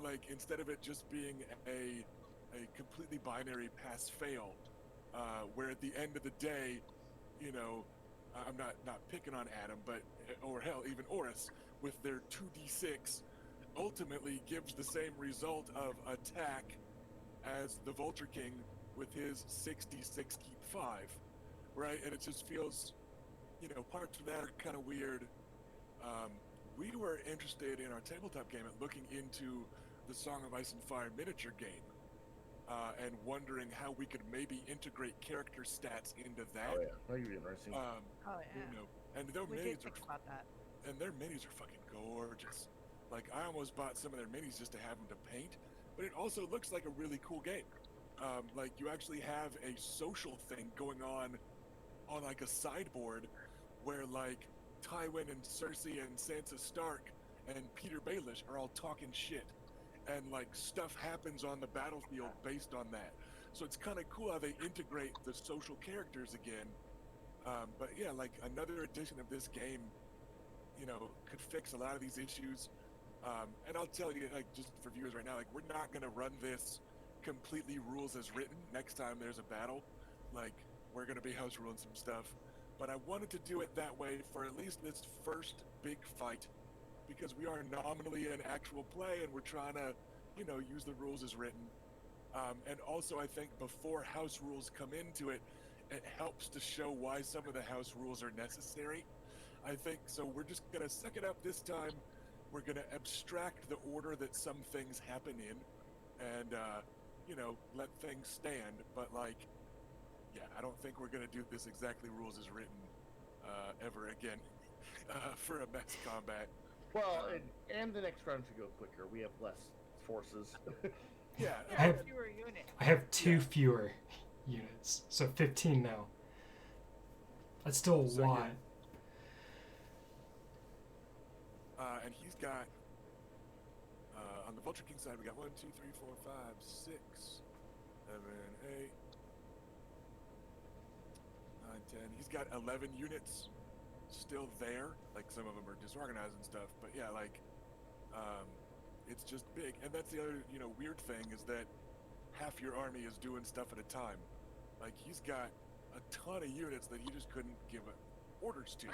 Speaker 1: like instead of it just being a completely binary pass-fail, where at the end of the day, I'm not picking on Adam, but or hell, even Oris with their 2d6 ultimately gives the same result of attack as the Vulture King with his 6d6 keep 5, right? And it just feels, parts of that are kind of weird. We were interested in our tabletop game at looking into the Song of Ice and Fire miniature game, and wondering how we could maybe integrate character stats into that.
Speaker 2: Oh yeah, that'd be interesting.
Speaker 1: And their
Speaker 3: We
Speaker 1: minis
Speaker 3: did think about that.
Speaker 1: and their minis are fucking gorgeous. Like I almost bought some of their minis just to have them to paint, but it also looks like a really cool game. Like you actually have a social thing going on like a sideboard, where like Tywin and Cersei and Sansa Stark and Peter Baelish are all talking shit, and like stuff happens on the battlefield based on that. So it's kind of cool how they integrate the social characters again. But yeah, like another edition of this game, could fix a lot of these issues. And I'll tell you, like, just for viewers right now, like, we're not going to run this completely rules as written next time there's a battle. Like, we're going to be house ruling some stuff. But I wanted to do it that way for at least this first big fight, because we are nominally in actual play and we're trying to, use the rules as written. And also, I think before house rules come into it, it helps to show why some of the house rules are necessary. I think so. We're just going to suck it up this time. We're going to abstract the order that some things happen in, and, let things stand. But, like, yeah, I don't think we're going to do this exactly rules as written ever again for a mass combat.
Speaker 2: Well, and the next round should go quicker. We have less forces.
Speaker 1: Yeah.
Speaker 5: I have-
Speaker 3: fewer units.
Speaker 5: I have 2 fewer units, so 15 now. That's still a
Speaker 1: So,
Speaker 5: lot.
Speaker 1: yeah. And he's got, on the Vulture King side, we got 1, 2, 3, 4, 5, 6, 7, 8, 9, 10. He's got 11 units still there. Like, some of them are disorganized and stuff. But yeah, like, it's just big. And that's the other, weird thing is that half your army is doing stuff at a time. Like, he's got a ton of units that he just couldn't give orders to.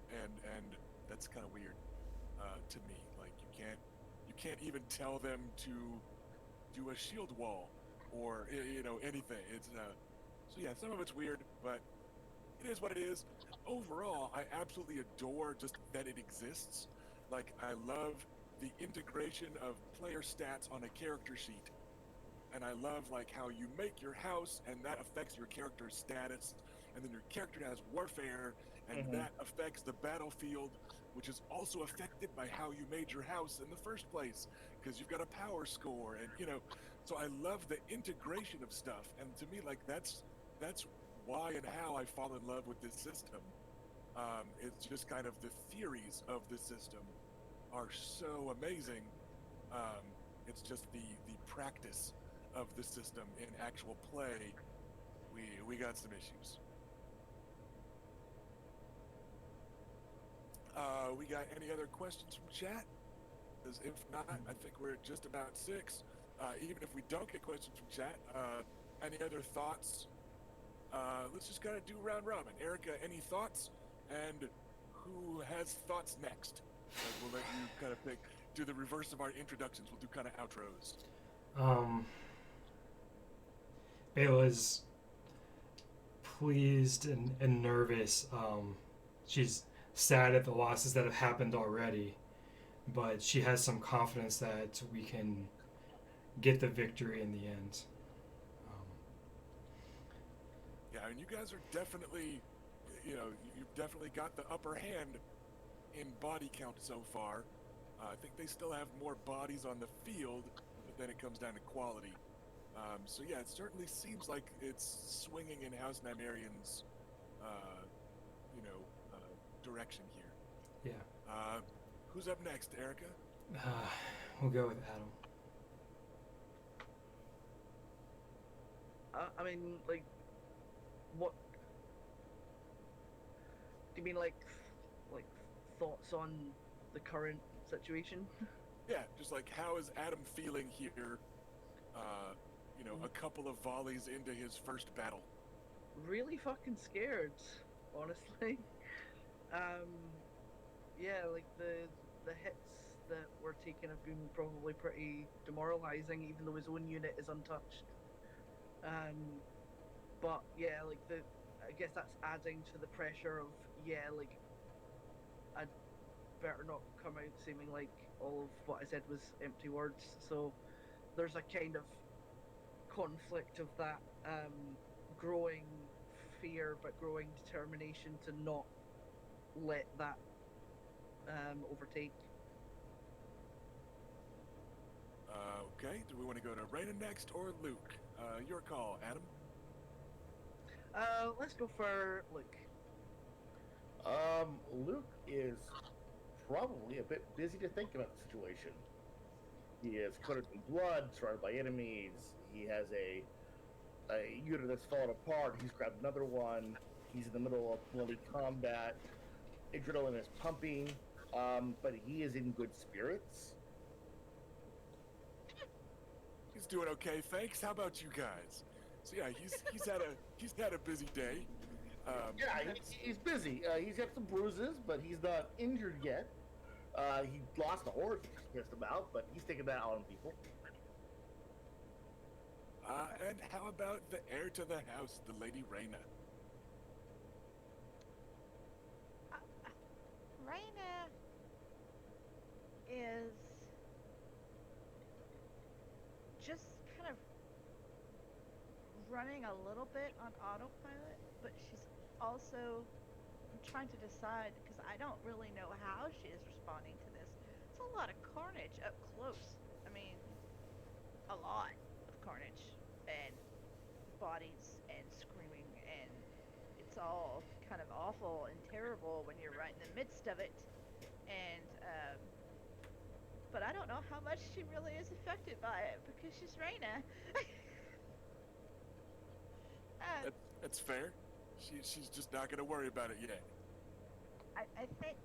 Speaker 1: And that's kind of weird to me. Like you can't even tell them to do a shield wall or anything. It's so yeah, some of it's weird, but it is what it is. Overall, I absolutely adore just that it exists. Like I love the integration of player stats on a character sheet, and I love like how you make your house and that affects your character's status, and then your character has warfare. And that affects the battlefield, which is also affected by how you made your house in the first place, because you've got a power score, and so I love the integration of stuff. And to me, like that's why and how I fall in love with this system. It's just kind of the theories of the system are so amazing. It's just the practice of the system in actual play. We got some issues. We got any other questions from chat? Because if not, I think we're at just about 6. Even if we don't get questions from chat, any other thoughts? Let's just kind of do round robin. Erica, any thoughts? And who has thoughts next? We'll let you kind of pick. Do the reverse of our introductions. We'll do kind of outros.
Speaker 5: Bela's pleased and nervous. She's sad at the losses that have happened already, but she has some confidence that we can get the victory in the end.
Speaker 1: Yeah, and you guys are definitely, you've definitely got the upper hand in body count so far. I think they still have more bodies on the field, but then it comes down to quality. So yeah, it certainly seems like it's swinging in House Nymarion's, direction here.
Speaker 5: Yeah.
Speaker 1: Who's up next, Erica?
Speaker 5: We'll go with Adam.
Speaker 4: I mean, like, what do you mean, like thoughts on the current situation?
Speaker 1: Yeah, just like how is Adam feeling here? A couple of volleys into his first battle.
Speaker 4: Really fucking scared, honestly. Yeah, like the hits that we're taking have been probably pretty demoralizing, even though his own unit is untouched. But yeah, like I guess that's adding to the pressure of I'd better not come out seeming like all of what I said was empty words. So there's a kind of conflict of that growing fear but growing determination to not let that overtake.
Speaker 1: Okay, do we want to go to Rhoyne next or Luke? Your call, Adam.
Speaker 4: Let's go for Luke.
Speaker 2: Luke is probably a bit busy to think about the situation. He is covered in blood, surrounded by enemies. He has a unit that's fallen apart. He's grabbed another one. He's in the middle of bloody combat. Adrenaline is pumping, but he is in good spirits.
Speaker 1: He's doing okay, thanks. How about you guys? So yeah, he's had a busy day.
Speaker 2: He's busy. He's got some bruises, but he's not injured yet. He lost a horse, which he's pissed about, but he's taking that out on people.
Speaker 1: And how about the heir to the house, the Lady Rhoyne?
Speaker 3: Rhoyne is just kind of running a little bit on autopilot, but she's also trying to decide, because I don't really know how she is responding to this. It's a lot of carnage up close. I mean, a lot of carnage and bodies and screaming, and it's all kind of awful and terrible when you're right in the midst of it. And but I don't know how much she really is affected by it because she's Rhoyne.
Speaker 1: That's fair. She's just not going to worry about it yet.
Speaker 3: I think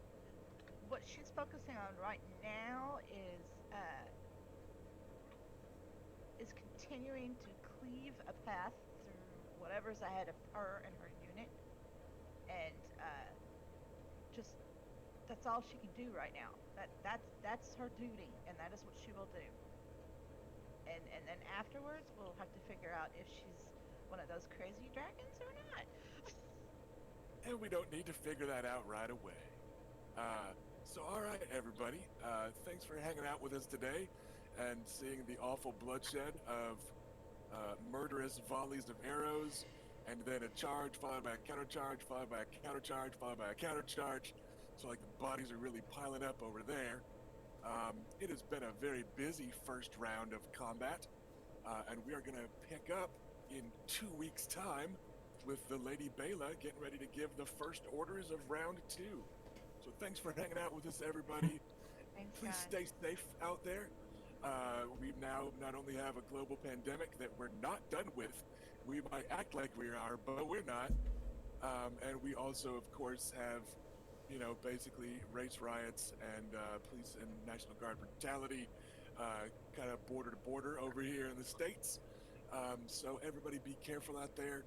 Speaker 3: what she's focusing on right now is continuing to cleave a path through whatever's ahead of her and her unit, and just that's all she can do right now. That's her duty, and that is what she will do. And then afterwards, we'll have to figure out if she's one of those crazy dragons or not.
Speaker 1: And we don't need to figure that out right away. So all right, everybody. Thanks for hanging out with us today and seeing the awful bloodshed of murderous volleys of arrows, and then a charge followed by a countercharge, followed by a countercharge, followed by a countercharge. So like the bodies are really piling up over there. It has been a very busy first round of combat, and we are going to pick up in 2 weeks' time with the Lady Bela getting ready to give the first orders of round 2. So thanks for hanging out with us, everybody.
Speaker 3: Thanks,
Speaker 1: Please
Speaker 3: guys.
Speaker 1: stay safe out there. We now not only have a global pandemic that we're not done with, we might act like we are, but we're not. And we also, of course, have, you know, basically race riots and police and National Guard brutality, kind of border to border over here in the States. So everybody be careful out there.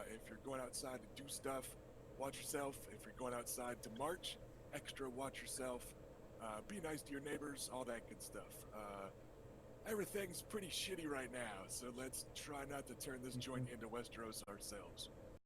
Speaker 1: If you're going outside to do stuff, watch yourself. If you're going outside to march, extra watch yourself. Be nice to your neighbors, all that good stuff. Everything's pretty shitty right now, so let's try not to turn this joint into Westeros ourselves.